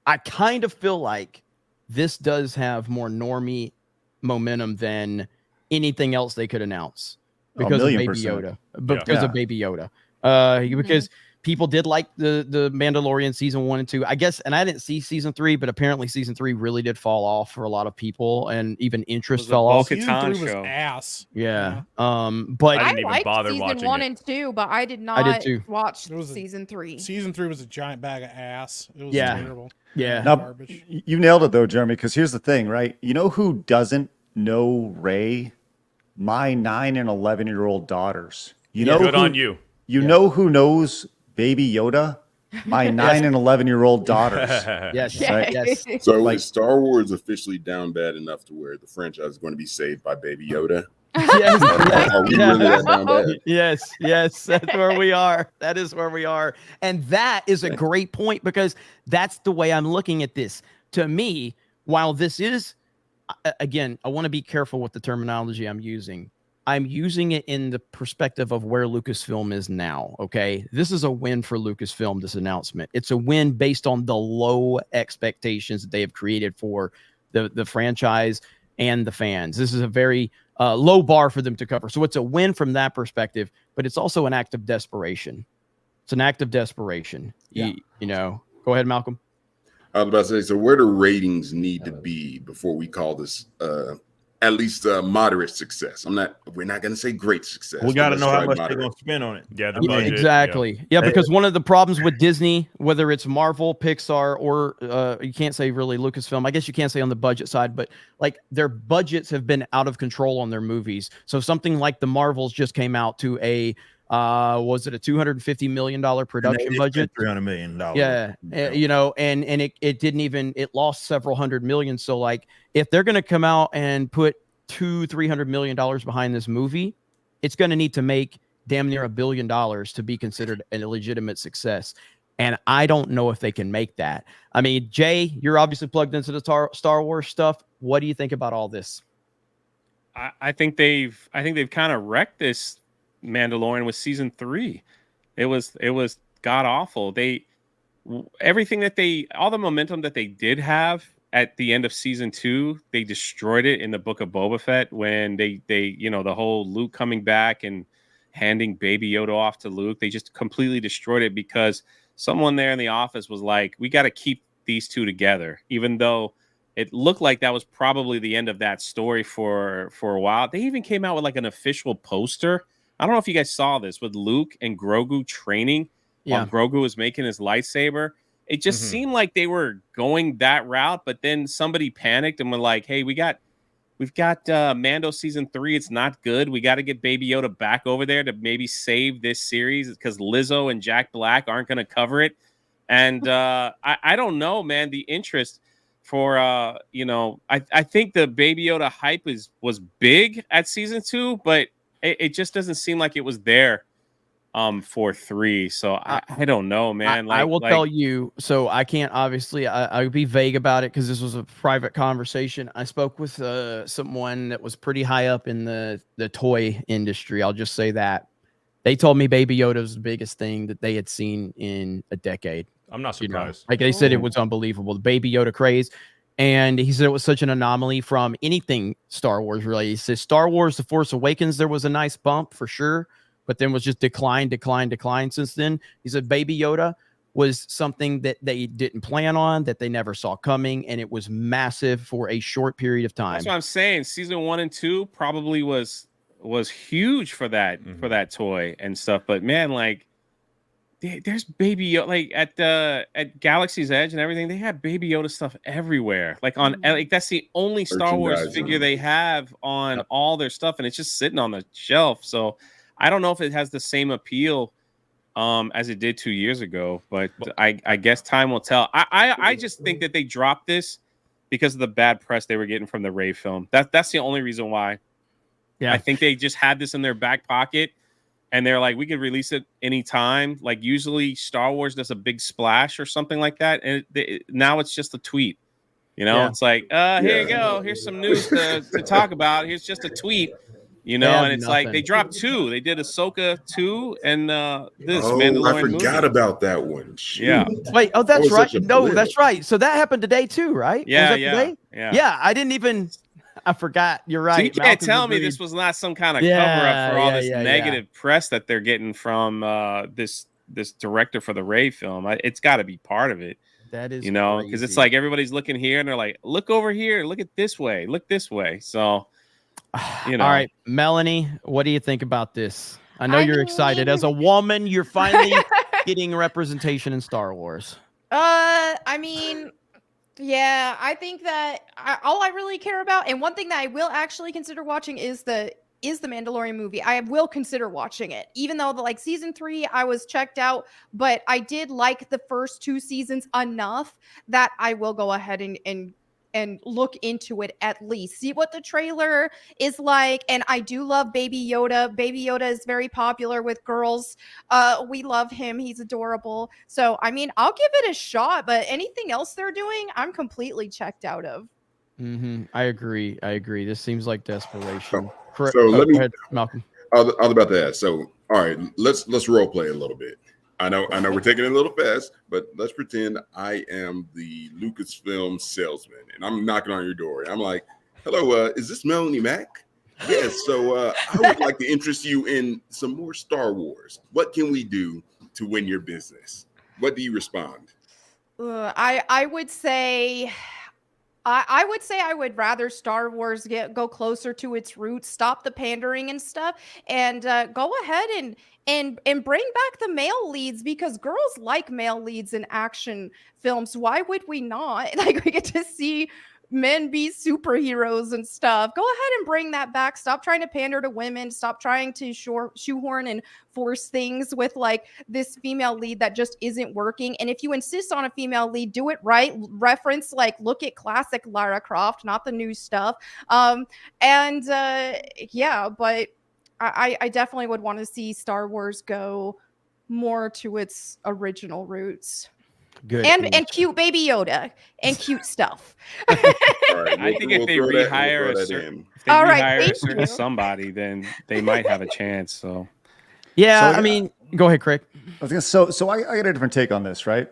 Speaker 1: I kind of feel like this does have more normie momentum than anything else they could announce because of Baby Yoda. Because of Baby Yoda. Because people did like the Mandalorian season 1 and 2, I guess, and I didn't see season 3, but apparently season 3 really did fall off for a lot of people, and even interest fell off.
Speaker 11: Season 3 was ass.
Speaker 1: Yeah. But
Speaker 4: I didn't even
Speaker 10: liked
Speaker 4: bother
Speaker 10: season
Speaker 4: watching
Speaker 10: 1
Speaker 4: it.
Speaker 10: and 2, but I did not
Speaker 1: too.
Speaker 10: watch season 3.
Speaker 11: Season 3 was a giant bag of ass. It was
Speaker 1: Yeah.
Speaker 11: terrible.
Speaker 1: Yeah.
Speaker 8: Now,
Speaker 11: Garbage.
Speaker 8: you nailed it though, Jeremy, because here's the thing, right? You know who doesn't know Ray? My 9 and 11-year-old daughters. You know
Speaker 4: Good
Speaker 8: who,
Speaker 4: on you.
Speaker 8: You know who knows Baby Yoda? My 9 and 11-year-old daughters.
Speaker 1: Yes.
Speaker 8: Right?
Speaker 1: Yes.
Speaker 13: So is Star Wars officially down bad enough to where the franchise is going to be saved by Baby Yoda?
Speaker 1: Yes.
Speaker 13: Are we really that down bad?
Speaker 1: Yes, that's where we are. That is where we are. And that is a great point because that's the way I'm looking at this. To me, while this is, again, I want to be careful with the terminology I'm using. I'm using it in the perspective of where Lucasfilm is now, okay? This is a win for Lucasfilm, this announcement. It's a win based on the low expectations that they have created for the franchise and the fans. This is a very low bar for them to cover. So it's a win from that perspective, but it's also an act of desperation. It's an act of desperation.
Speaker 11: Yeah.
Speaker 1: You know, go ahead, Malcolm.
Speaker 13: I was about to say, so where do ratings need to be before we call this at least moderate success? We're not going to say great success.
Speaker 9: We got to
Speaker 13: but
Speaker 9: know
Speaker 13: let's
Speaker 9: how
Speaker 13: try
Speaker 9: much they're
Speaker 13: moderate.
Speaker 9: going to spend on it.
Speaker 4: Yeah, the
Speaker 1: Yeah,
Speaker 4: budget.
Speaker 1: exactly. Yeah, because one of the problems with Disney, whether it's Marvel, Pixar, or you can't say really Lucasfilm, I guess you can't say on the budget side, but like their budgets have been out of control on their movies. So something like the Marvels just came out to a was it a $250 million production budget?
Speaker 9: $300 million.
Speaker 1: Yeah, you know, and it didn't even, it lost several hundred million. So like if they're going to come out and put $200-300 million behind this movie, it's going to need to make damn near $1 billion to be considered a legitimate success. And I don't know if they can make that. I mean, Jay, you're obviously plugged into the Star Wars stuff. What do you think about all this?
Speaker 5: I think they've kind of wrecked this Mandalorian with season 3. It was god awful. All the momentum that they did have at the end of season 2, they destroyed it in the Book of Boba Fett when they the whole Luke coming back and handing Baby Yoda off to Luke. They just completely destroyed it because someone there in the office was like, we got to keep these two together, even though it looked like that was probably the end of that story for a while. They even came out with like an official poster. I don't know if you guys saw this with Luke and Grogu training while Grogu was making his lightsaber. It just seemed like they were going that route, but then somebody panicked and were like, hey, we've got Mando season 3. It's not good. We got to get Baby Yoda back over there to maybe save this series because Lizzo and Jack Black aren't going to cover it. And I don't know, man, the interest for I think the Baby Yoda hype was big at season 2, but it just doesn't seem like it was there for 3. So I don't know, man.
Speaker 1: I will tell you, so I can't obviously I would be vague about it because this was a private conversation. I spoke with someone that was pretty high up in the toy industry. I'll just say that. They told me Baby Yoda was the biggest thing that they had seen in a decade.
Speaker 4: I'm not surprised.
Speaker 1: Like they said, it was unbelievable. The Baby Yoda craze. And he said it was such an anomaly from anything Star Wars related. He says Star Wars The Force Awakens, there was a nice bump for sure, but then was just decline since then. He said Baby Yoda was something that they didn't plan on, that they never saw coming, and it was massive for a short period of time.
Speaker 5: That's what I'm saying. Season 1 and 2 probably was huge for that toy and stuff. But man, like there's Baby Yoda, like at Galaxy's Edge and everything. They have Baby Yoda stuff everywhere. Like that's the only Star Wars figure they have on all their stuff, and it's just sitting on the shelf. So I don't know if it has the same appeal as it did 2 years ago, but I guess time will tell. I just think that they dropped this because of the bad press they were getting from the Rey film. That's the only reason why. Yeah, I think they just had this in their back pocket. And they're like, we could release it anytime. Like usually Star Wars does a big splash or something like that. And now it's just a tweet. It's like, here you go. Here's some news to talk about. Here's just a tweet. And it's like they dropped 2. They did Ahsoka 2 and this Mandalorian
Speaker 13: I forgot about that one. Shoot.
Speaker 5: Yeah.
Speaker 1: Wait, that's right. No, that's right. So that happened today too, right?
Speaker 5: Yeah,
Speaker 1: today? Yeah. I didn't even... I forgot. You're right.
Speaker 5: So you can't tell me this was not some kind of cover up for all this negative press that they're getting from this director for the Rey film. It's got to be part of it.
Speaker 1: That is,
Speaker 5: because it's like everybody's looking here and they're like, look over here, look at this way, look this way. So,
Speaker 1: All right, Melanie, what do you think about this? I know you're excited as a woman. You're finally getting representation in Star Wars.
Speaker 10: I mean. Yeah, I think that all I really care about, and one thing that I will actually consider watching is the Mandalorian movie. I will consider watching it, even though season 3 I was checked out, but I did like the first 2 seasons enough that I will go ahead and look into it, at least see what the trailer is like. And I do love Baby Yoda. Baby Yoda is very popular with girls. We love him. He's adorable. So, I mean, I'll give it a shot, but anything else they're doing, I'm completely checked out of.
Speaker 1: I agree. This seems like desperation.
Speaker 13: So let me,
Speaker 1: go ahead, Malcolm.
Speaker 13: I was about to ask. So, all right, let's role play a little bit. I know we're taking it a little fast, but let's pretend I am the Lucasfilm salesman and I'm knocking on your door. I'm like, hello, is this Melanie Mack? Yes. So I would like to interest you in some more Star Wars. What can we do to win your business? What do you respond?
Speaker 10: I would say I would rather Star Wars go closer to its roots, stop the pandering and stuff, and go ahead and bring back the male leads, because girls like male leads in action films. Why would we not? Like, we get to see men be superheroes and stuff. Go ahead and bring that back. Stop trying to pander to women. Stop trying to shoehorn and force things with this female lead that just isn't working. And if you insist on a female lead, do it right. Reference, look at classic Lara Croft, not the new stuff. Yeah, but I definitely would want to see Star Wars go more to its original roots.
Speaker 1: Good.
Speaker 10: And cute baby Yoda and cute stuff.
Speaker 13: All right,
Speaker 5: I think if they rehire a certain somebody, then they might have a chance. So,
Speaker 1: yeah,
Speaker 8: So,
Speaker 1: I mean, go ahead, Craig.
Speaker 8: I was gonna, so I got a different take on this, right?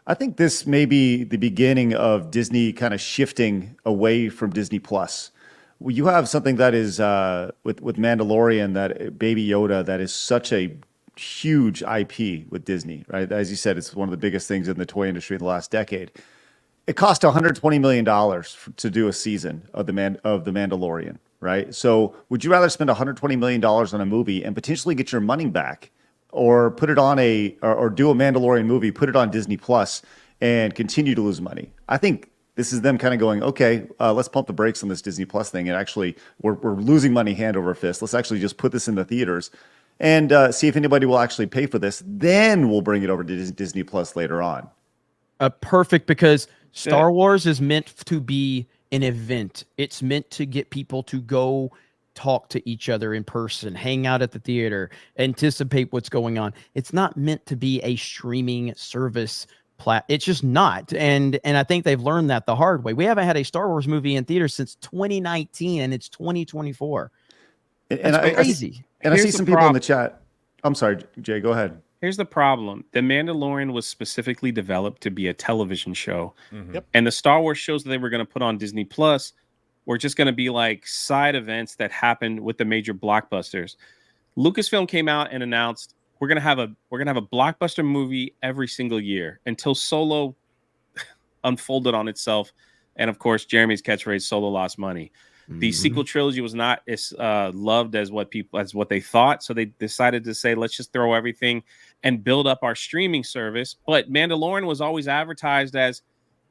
Speaker 8: I think this may be the beginning of Disney kind of shifting away from Disney Plus. Well, you have something that is with Mandalorian, that Baby Yoda, that is such a huge IP with Disney, right? As you said, it's one of the biggest things in the toy industry in the last decade. It cost $120 million to do a season of the Mandalorian, right? So would you rather spend $120 million on a movie and potentially get your money back, or put it on or do a Mandalorian movie, put it on Disney Plus, and continue to lose money? I think this is them kind of going, okay, let's pump the brakes on this Disney Plus thing, and actually we're losing money hand over fist. Let's actually just put this in the theaters and see if anybody will actually pay for this. Then we'll bring it over to Disney Plus later on.
Speaker 1: Perfect, because Star Wars is meant to be an event. It's meant to get people to go talk to each other in person, hang out at the theater, anticipate what's going on. It's not meant to be a streaming service. It's just not. And I think they've learned that the hard way. We haven't had a Star Wars movie in theaters since 2019, and it's 2024. That's crazy.
Speaker 8: And I see some people in the chat. I'm sorry, Jay, go ahead.
Speaker 5: Here's the problem. The Mandalorian was specifically developed to be a television show.
Speaker 6: Mm-hmm. Yep.
Speaker 5: And the Star Wars shows that they were going to put on Disney Plus were just going to be like side events that happened with the major blockbusters. Lucasfilm came out and announced we're going to have a blockbuster movie every single year until Solo unfolded on itself. And of course, Jeremy's catchphrase, Solo lost money. The sequel trilogy was not as loved as what they thought. So they decided to say, let's just throw everything and build up our streaming service. But Mandalorian was always advertised as,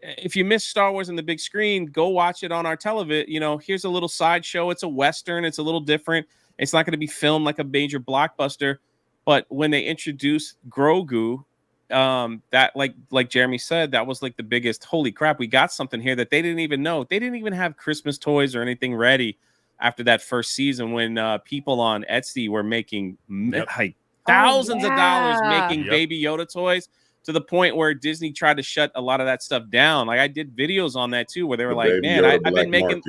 Speaker 5: if you miss Star Wars on the big screen, go watch it on our television. You know, here's a little sideshow. It's a Western. It's a little different. It's not going to be filmed like a major blockbuster. But when they introduced Grogu, that like Jeremy said, that was like the biggest, holy crap, we got something here that they didn't even know. They didn't even have Christmas toys or anything ready after that first season, when people on Etsy were making like thousands of dollars making Baby Yoda toys, to the point where Disney tried to shut a lot of that stuff down. Like I did videos on that too, where they were like, man, I've been making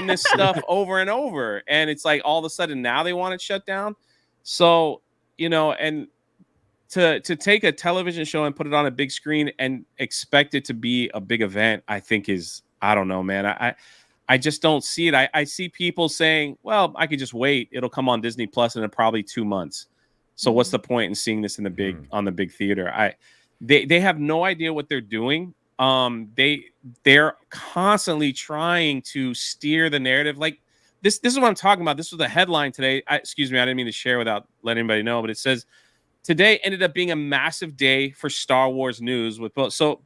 Speaker 5: this stuff over and over. And it's like, all of a sudden now they want it shut down. So, you know, and to take a television show and put it on a big screen and expect it to be a big event, I think is, I don't know, man. I just don't see it. I see people saying, well, I could just wait. It'll come on Disney Plus in probably 2 months. So what's the point in seeing this in the big on the big theater? They have no idea what they're doing. They're constantly trying to steer the narrative. Like this is what I'm talking about. This was the headline today. Excuse me, I didn't mean to share without letting anybody know, but it says today ended up being a massive day for Star Wars news. So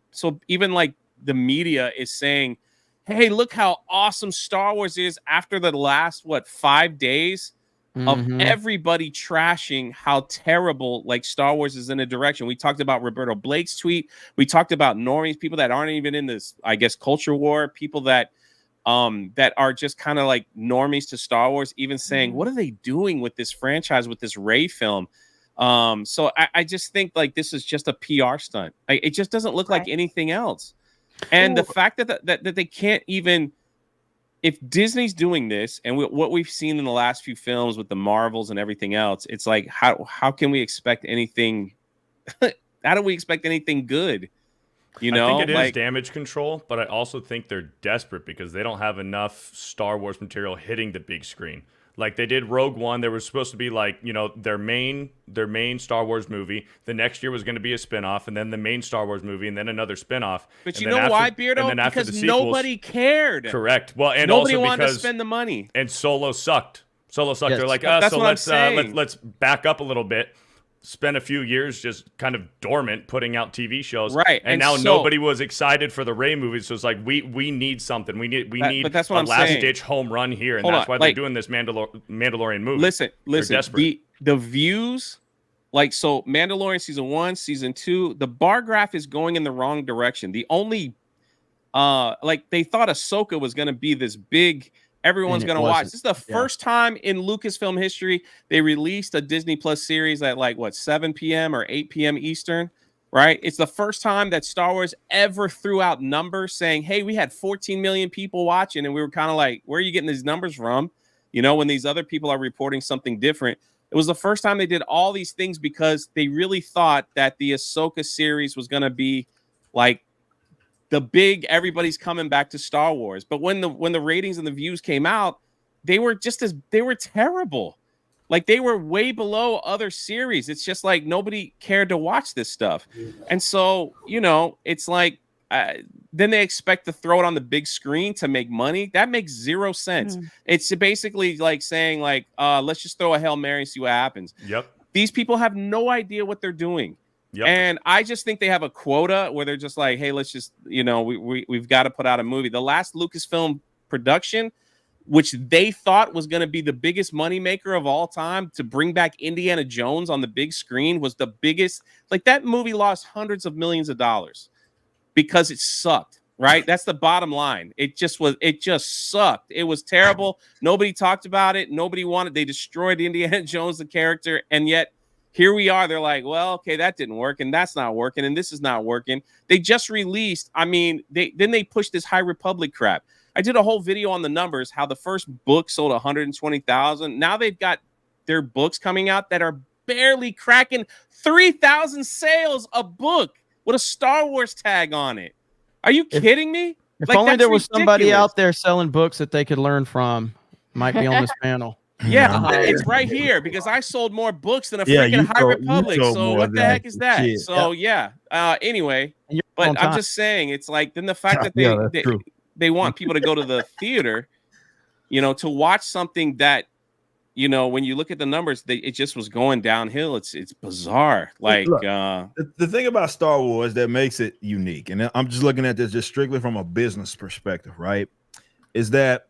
Speaker 5: even like the media is saying, hey, look how awesome Star Wars is after the last 5 days of everybody trashing how terrible like Star Wars is in a direction. We talked about Roberto Blake's tweet. We talked about normies, people that aren't even in this, I guess, culture war, people that are just kind of like normies to Star Wars, even saying, what are they doing with this franchise, with this Rey film? So I just think like this is just a PR stunt. It just doesn't look like anything else. And the fact that they can't even, if Disney's doing this, and what we've seen in the last few films with the Marvels and everything else, it's like, how can we expect anything? How do we expect anything good? You know,
Speaker 4: I think it is damage control, but I also think they're desperate because they don't have enough Star Wars material hitting the big screen. Like they did Rogue One, there was supposed to be like, you know, their main Star Wars movie. The next year was going to be a spinoff, and then the main Star Wars movie, and then another spinoff.
Speaker 5: But you know why, Beardo? Because nobody cared.
Speaker 4: Correct. Well, and
Speaker 5: nobody
Speaker 4: also
Speaker 5: wanted to spend the money.
Speaker 4: And Solo sucked. Yes. They're like,
Speaker 5: so
Speaker 4: let's back up a little bit. Spent a few years just kind of dormant putting out TV shows,
Speaker 5: right?
Speaker 4: And now nobody was excited for the Rey movies, so it's like we need something. We need
Speaker 5: that's what
Speaker 4: a last ditch home run here, and that's why they're doing this Mandalorian movie.
Speaker 5: Listen, the views, like, so Mandalorian season 1, season 2, the bar graph is going in the wrong direction. The only like they thought Ahsoka was going to be this big everyone's
Speaker 1: And it
Speaker 5: going to watch.
Speaker 1: wasn't.
Speaker 5: This is the first time in Lucasfilm history they released a Disney Plus series at like, what, 7 p.m. or 8 p.m. Eastern, right? It's the first time that Star Wars ever threw out numbers saying, hey, we had 14 million people watching, and we were kind of like, where are you getting these numbers from? You know, when these other people are reporting something different. It was the first time they did all these things because they really thought that the Ahsoka series was going to be like the big, everybody's coming back to Star Wars. But when the ratings and the views came out, they were terrible. Like, they were way below other series. It's just like nobody cared to watch this stuff. And so, you know, it's like, then they expect to throw it on the big screen to make money. That makes zero sense. It's basically like saying, like, let's just throw a Hail Mary and see what happens.
Speaker 4: Yep.
Speaker 5: These people have no idea what they're doing.
Speaker 4: Yep.
Speaker 5: And I just think they have a quota where they're just like, hey, let's just, you know, we've got to put out a movie. The last Lucasfilm production, which they thought was going to be the biggest moneymaker of all time, to bring back Indiana Jones on the big screen, was the biggest. Like, that movie lost hundreds of millions of dollars because it sucked, right? That's the bottom line. It just sucked. It was terrible. Nobody talked about it. Nobody wanted. They destroyed Indiana Jones, the character, and yet here we are. They're like, well, okay, that didn't work, and that's not working, and this is not working. They just released. I mean, they pushed this High Republic crap. I did a whole video on the numbers, how the first book sold 120,000. Now they've got their books coming out that are barely cracking 3,000 sales a book with a Star Wars tag on it. Are you kidding me?
Speaker 1: If
Speaker 5: Like,
Speaker 1: only
Speaker 5: that's
Speaker 1: there was somebody
Speaker 5: ridiculous.
Speaker 1: out there selling books that they could learn from. Might be on this panel.
Speaker 5: Yeah, it's right here because I sold more books than a freaking
Speaker 9: you
Speaker 5: High
Speaker 9: sold- you
Speaker 5: Republic.
Speaker 9: sold
Speaker 5: So
Speaker 9: more
Speaker 5: what the
Speaker 9: than
Speaker 5: heck is that?
Speaker 9: shit.
Speaker 5: So yeah. Anyway,
Speaker 1: And you're
Speaker 5: but
Speaker 1: on
Speaker 5: I'm
Speaker 1: time.
Speaker 5: just saying, it's like, then the fact that
Speaker 9: Yeah, that's true.
Speaker 5: they want people to go to the theater, you know, to watch something that, you know, when you look at the numbers, it just was going downhill. It's bizarre. Like,
Speaker 9: Look, the thing about Star Wars that makes it unique, and I'm just looking at this just strictly from a business perspective, right, is that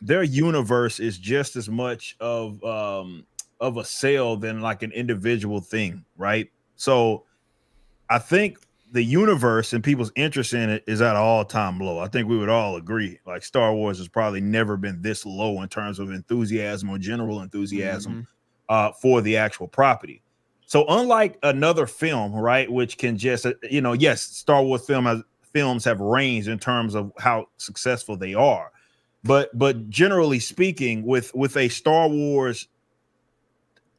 Speaker 9: their universe is just as much of a sale than like an individual thing, right? So I think the universe and people's interest in it is at an all-time low. I think we would all agree. Like, Star Wars has probably never been this low in terms of enthusiasm or general enthusiasm for the actual property. So unlike another film, right, which can just, you know, yes, Star Wars films have range in terms of how successful they are. But generally speaking, with a Star Wars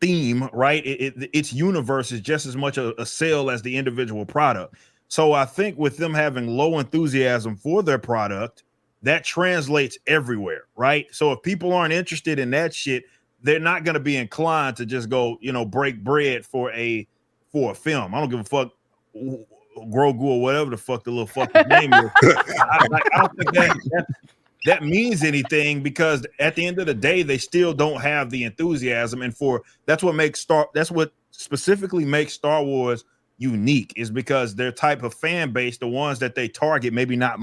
Speaker 9: theme, right, its universe is just as much a sale as the individual product. So I think with them having low enthusiasm for their product, that translates everywhere, right? So if people aren't interested in that shit, they're not going to be inclined to just go, you know, break bread for a film. I don't give a fuck, Grogu or whatever the fuck the little fucking name is. I don't think that means anything, because at the end of the day, they still don't have the enthusiasm. And that's what specifically makes Star Wars unique, is because their type of fan base, the ones that they target, maybe not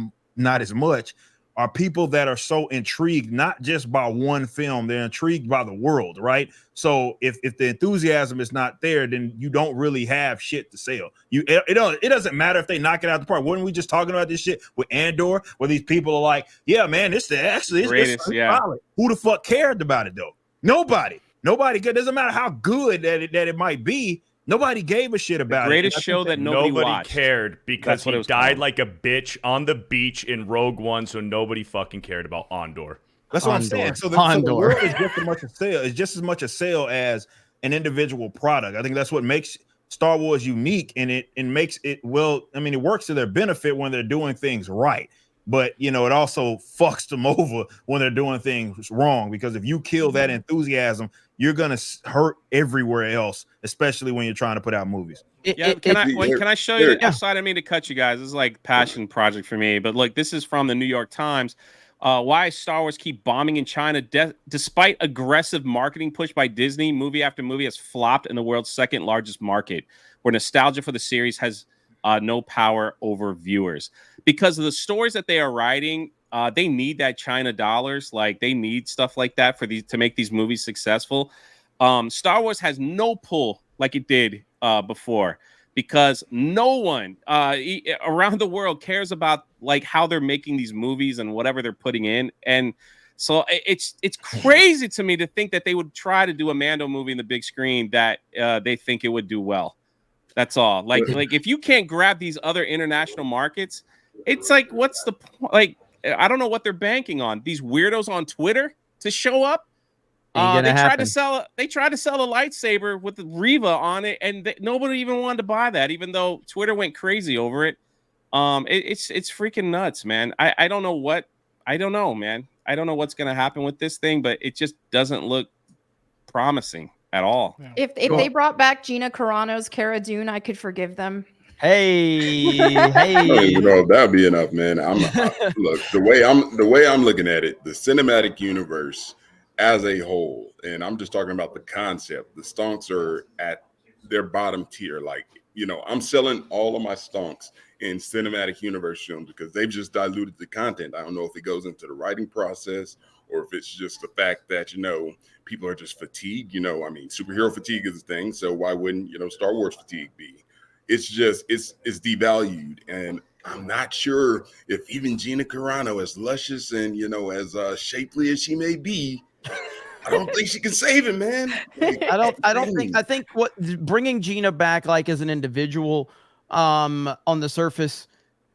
Speaker 9: as much, are people that are so intrigued, not just by one film, they're intrigued by the world, right? So if the enthusiasm is not there, then you don't really have shit to sell. It doesn't matter if they knock it out the park. Weren't we just talking about this shit with Andor, where these people are like, yeah, man, it's solid. Who the fuck cared about it though? Nobody. It doesn't matter how good that it might be. Nobody gave a shit about
Speaker 5: the greatest show that nobody watched.
Speaker 4: cared, because
Speaker 5: That's what it
Speaker 4: he
Speaker 5: was
Speaker 4: died
Speaker 5: called.
Speaker 4: like a bitch on the beach in Rogue One, so nobody fucking cared about Andor.
Speaker 9: That's what I'm saying. So the world is just as much a sale. It's just as much a sale as an individual product. I think that's what makes Star Wars unique, and it makes it, well, I mean, it works to their benefit when they're doing things right. But, you know, it also fucks them over when they're doing things wrong, because if you kill that enthusiasm, you're going to hurt everywhere else, especially when you're trying to put out movies.
Speaker 5: Can I show you the side? I mean to cut you guys. This is like passion project for me. But look, this is from the New York Times. Why Star Wars keep bombing in China despite aggressive marketing push by Disney. Movie after movie has flopped in the world's second largest market, where nostalgia for the series has no power over viewers. Because of the stories that they are writing, they need that China dollars. Like, they need stuff like that to make these movies successful. Star Wars has no pull like it did before, because no one around the world cares about like how they're making these movies and whatever they're putting in. And So it's crazy to me to think that they would try to do a Mando movie in the big screen that they think it would do well. That's all. Like if you can't grab these other international markets, it's like, what's the point? Like, I don't know what they're banking on. These weirdos on Twitter to show up. They tried to sell a lightsaber with the Reva on it, and nobody even wanted to buy that, even though Twitter went crazy over it. It's freaking nuts, man. I don't know, man. I don't know what's gonna happen with this thing, but it just doesn't look promising at all.
Speaker 10: If they brought back Gina Carano's Cara Dune, I could forgive them.
Speaker 13: I don't even know if that'd be enough, man. Look, the way I'm looking at it, the cinematic universe as a whole, and I'm just talking about the concept. The stonks are at their bottom tier. Like, I'm selling all of my stonks in cinematic universe films because they've just diluted the content. I don't know if it goes into the writing process or if it's just the fact that, people are just fatigued. Superhero fatigue is a thing. So why wouldn't, Star Wars fatigue be? It's just, it's devalued. And I'm not sure if even Gina Carano, as luscious and, as shapely as she may be, I don't think she can save him, man.
Speaker 1: I think what bringing Gina back, like as an individual, on the surface,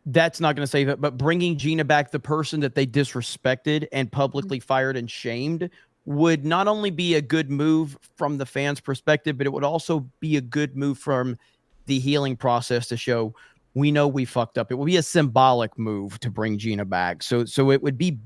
Speaker 1: that's not going to save it. But bringing Gina back, the person that they disrespected and publicly fired and shamed, would not only be a good move from the fans' perspective, but it would also be a good move from the healing process to show we know we fucked up. It would be a symbolic move to bring Gina back. So it would be,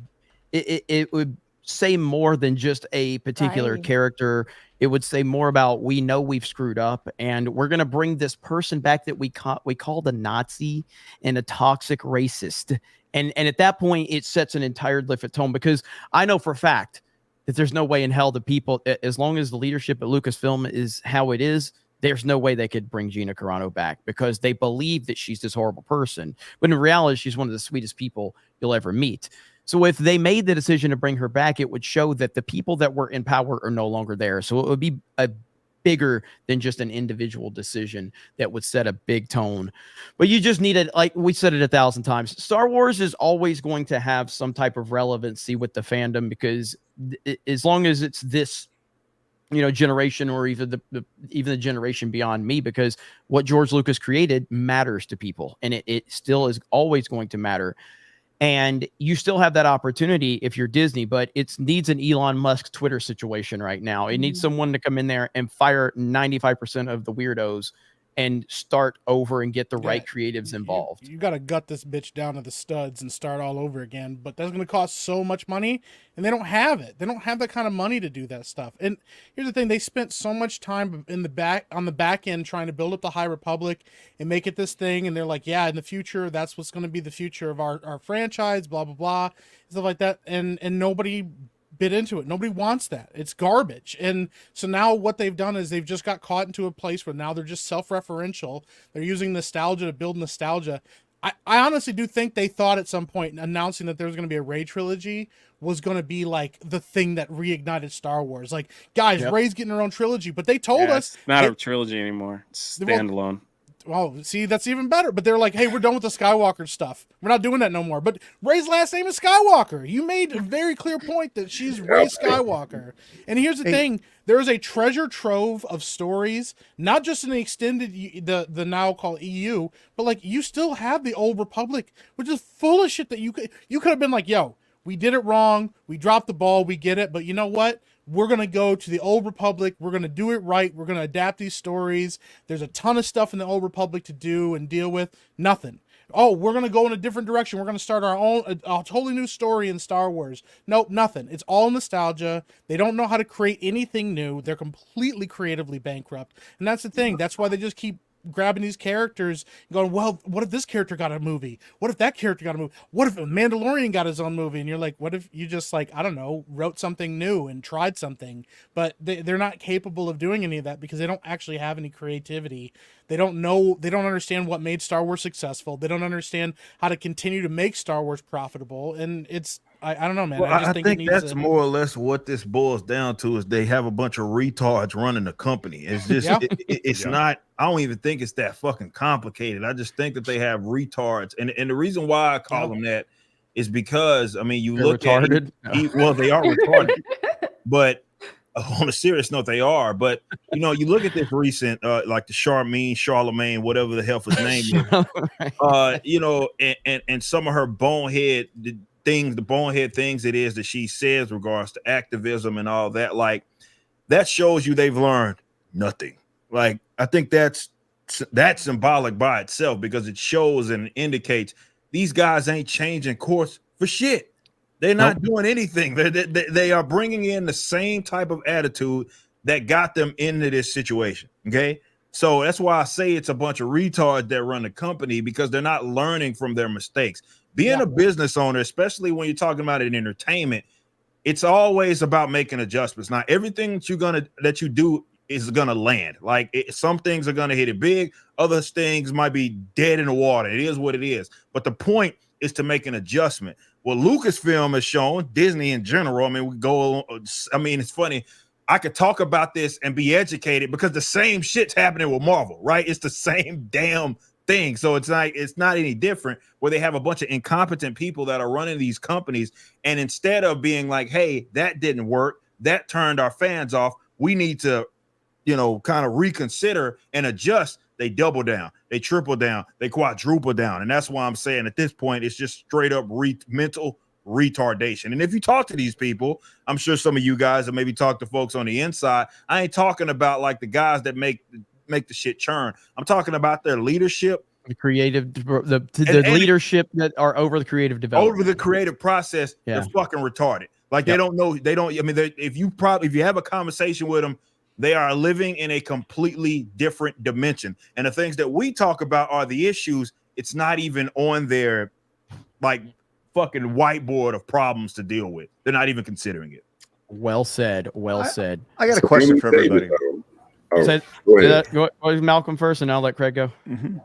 Speaker 1: it would say more than just a particular character. It would say more about, we know we've screwed up and we're going to bring this person back that we called a Nazi and a toxic racist. And at that point, it sets an entire different tone, because I know for a fact that there's no way in hell the people, as long as the leadership at Lucasfilm is how it is, there's no way they could bring Gina Carano back, because they believe that she's this horrible person. But in reality, she's one of the sweetest people you'll ever meet. So if they made the decision to bring her back, it would show that the people that were in power are no longer there. So it would be a bigger than just an individual decision that would set a big tone. But you just needed, like we said it 1,000 times, Star Wars is always going to have some type of relevancy with the fandom, because as long as it's this, generation, or even the generation beyond me, because what George Lucas created matters to people, and it still is always going to matter. And you still have that opportunity if you're Disney, but it needs an Elon Musk Twitter situation right now. It needs someone to come in there and fire 95% of the weirdos and start over and get the right creatives involved.
Speaker 11: You got to gut this bitch down to the studs and start all over again. But that's going to cost so much money, and they don't have it. They don't have that kind of money to do that stuff. And here's the thing: they spent so much time on the back end trying to build up the High Republic and make it this thing. And they're like, yeah, in the future, that's what's going to be the future of our franchise, blah blah blah, stuff like that. And nobody bit into it. Nobody wants that. It's garbage. And so now what they've done is they've just got caught into a place where now they're just self-referential. They're using nostalgia to build nostalgia. I honestly do think they thought at some point announcing that there was going to be a Rey trilogy was going to be like the thing that reignited Star Wars. Like, guys, Rey's getting her own trilogy, but they told us
Speaker 5: it's not a trilogy anymore. It's standalone.
Speaker 11: Well, see, that's even better. But they're like, hey, we're done with the Skywalker stuff. We're not doing that no more. But Rey's last name is Skywalker. You made a very clear point that she's Rey Skywalker. And here's the thing. There is a treasure trove of stories, not just in the extended, the now called EU, but like you still have the Old Republic, which is full of shit that you could have been like, yo, we did it wrong. We dropped the ball. We get it. But you know what? We're going to go to the Old Republic. We're going to do it right. We're going to adapt these stories. There's a ton of stuff in the Old Republic to do and deal with. Nothing. Oh, we're going to go in a different direction. We're going to start our own, a totally new story in Star Wars. Nope, nothing. It's all nostalgia. They don't know how to create anything new. They're completely creatively bankrupt. And that's the thing. That's why they just keep grabbing these characters and going, well, what if this character got a movie? What if that character got a movie? What if a Mandalorian got his own movie? And you're like, what if you just like, I don't know, wrote something new and tried something? But they're not capable of doing any of that because they don't actually have any creativity. They don't know, they don't understand what made Star Wars successful. They don't understand how to continue to make Star Wars profitable. And it's, I don't know, man.
Speaker 9: Well,
Speaker 11: I just think
Speaker 9: that's more or less what this boils down to is they have a bunch of retards running the company. It's just, it's not, I don't even think it's that fucking complicated. I just think that they have retards. And the reason why I call them that is because I mean,
Speaker 1: They're retarded.
Speaker 9: Well, they are retarded, but on a serious note, they are. But you know, you look at this recent, like the Charlemagne, whatever the hell his name is, you know, and some of her bonehead things it is that she says regards to activism and all that, like that shows you they've learned nothing. Like I think that's symbolic by itself because it shows and indicates these guys ain't changing course for shit. They're not doing anything. They are bringing in the same type of attitude that got them into this situation. Okay. So that's why I say it's a bunch of retards that run the company because they're not learning from their mistakes. Being a business owner, especially when you're talking about it in entertainment, it's always about making adjustments. Not everything that you do is gonna land. Like some things are gonna hit it big, other things might be dead in the water. It is what it is. But the point is to make an adjustment. Well, Lucasfilm has shown, Disney in general. I mean, it's funny. I could talk about this and be educated because the same shit's happening with Marvel, right? It's the same damn thing. So it's not any different where they have a bunch of incompetent people that are running these companies. And instead of being like, hey, that didn't work, that turned our fans off, we need to, you know, kind of reconsider and adjust. They double down, they triple down, they quadruple down. And that's why I'm saying at this point, it's just straight up mental retardation. And if you talk to these people, I'm sure some of you guys have maybe talked to folks on the inside. I ain't talking about like the guys that make the shit churn. I'm talking about their leadership,
Speaker 1: the creative, the leadership that are over the creative development,
Speaker 9: over the creative process. They're fucking retarded. Like they don't know. They don't. I mean, if you have a conversation with them, they are living in a completely different dimension. And the things that we talk about are the issues. It's not even on their like fucking whiteboard of problems to deal with. They're not even considering it.
Speaker 1: Well said. Well said.
Speaker 8: I got a question for everybody.
Speaker 1: Go Malcolm first, and I'll let Craig go.
Speaker 8: Mm-hmm.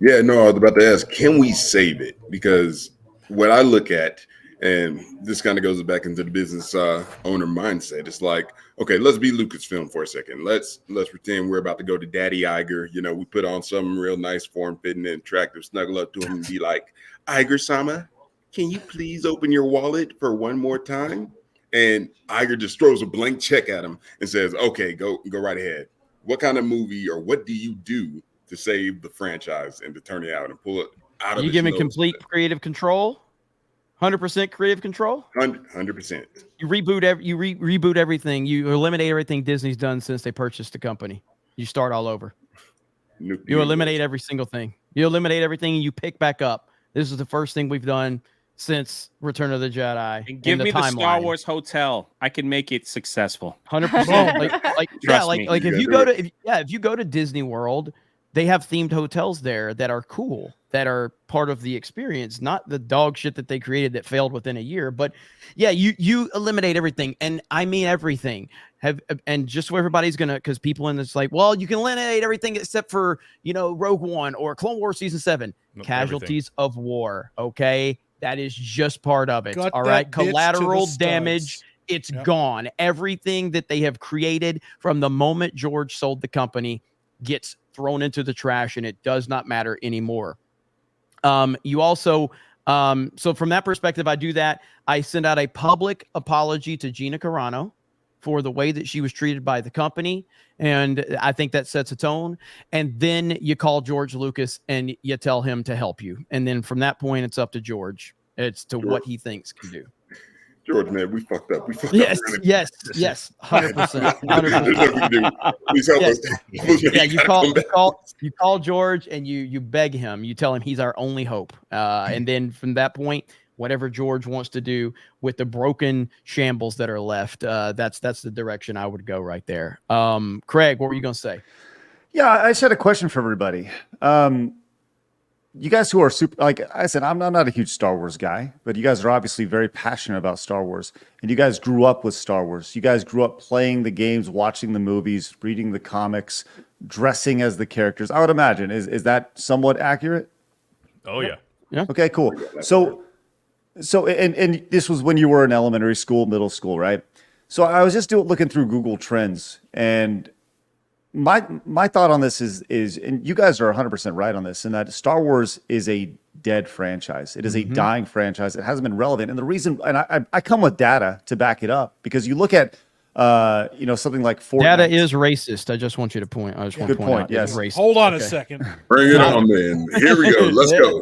Speaker 13: Yeah, no, I was about to ask, can we save it? Because what I look at, and this kind of goes back into the business owner mindset. It's like, okay, let's be Lucasfilm for a second. Let's pretend we're about to go to Daddy Iger. You know, we put on something real nice, form-fitting, and attractive, snuggle up to him and be like, Iger-sama, can you please open your wallet for one more time? And Iger just throws a blank check at him and says, okay, go right ahead. What kind of movie or what do you do to save the franchise and to turn it out and pull it out of
Speaker 1: you give me complete creative control? 100% creative control?
Speaker 13: 100%.
Speaker 1: You reboot everything. You eliminate everything Disney's done since they purchased the company. You start all over. You eliminate every single thing. You eliminate everything and you pick back up. This is the first thing we've done since Return of the Jedi.
Speaker 5: And give me the Star Wars hotel. I can make it successful.
Speaker 1: 100%. If you go to Disney World, they have themed hotels there that are cool, that are part of the experience, not the dog shit that they created that failed within a year. But yeah, you eliminate everything, and I mean everything. And just so everybody's gonna, because people in this like, well, you can eliminate everything except for Rogue One or Clone Wars Season 7. Casualties of war. Okay, that is just part of it. All right, collateral damage. It's gone. Everything that they have created from the moment George sold the company gets thrown into the trash, and it does not matter anymore. You also, so from that perspective, I do that. I send out a public apology to Gina Carano for the way that she was treated by the company. And I think that sets a tone. And then you call George Lucas and you tell him to help you. And then from that point, it's up to George. It's to what he thinks can do.
Speaker 13: George, man, we fucked up.
Speaker 1: Yes, 100%. 100%.
Speaker 13: Please help us.
Speaker 1: Yeah, you call George and you beg him. You tell him he's our only hope. And then from that point, whatever George wants to do with the broken shambles that are left, that's the direction I would go right there. Craig, what were you going to say?
Speaker 8: Yeah, I just had a question for everybody. You guys who are super, like I said, I'm not a huge Star Wars guy, but you guys are obviously very passionate about Star Wars, and you guys grew up with Star Wars. You guys grew up playing the games, watching the movies, reading the comics, dressing as the characters. I would imagine. Is that somewhat accurate?
Speaker 14: Oh yeah.
Speaker 1: Yeah.
Speaker 8: Okay, cool. So and this was when you were in elementary school, middle school, right? So I was just looking through Google Trends, and my thought on this is, and you guys are 100% right on this, in that Star Wars is a dead franchise. It is a dying franchise. It hasn't been relevant, and the reason, and I come with data to back it up, because you look at something like Fortnite.
Speaker 1: Data is racist. I just want you to point. I just want
Speaker 8: Good
Speaker 1: to point
Speaker 8: point.
Speaker 1: out
Speaker 8: Yes.
Speaker 1: it's racist.
Speaker 11: Hold on a second.
Speaker 13: Bring it on, then. Here we go. Let's go.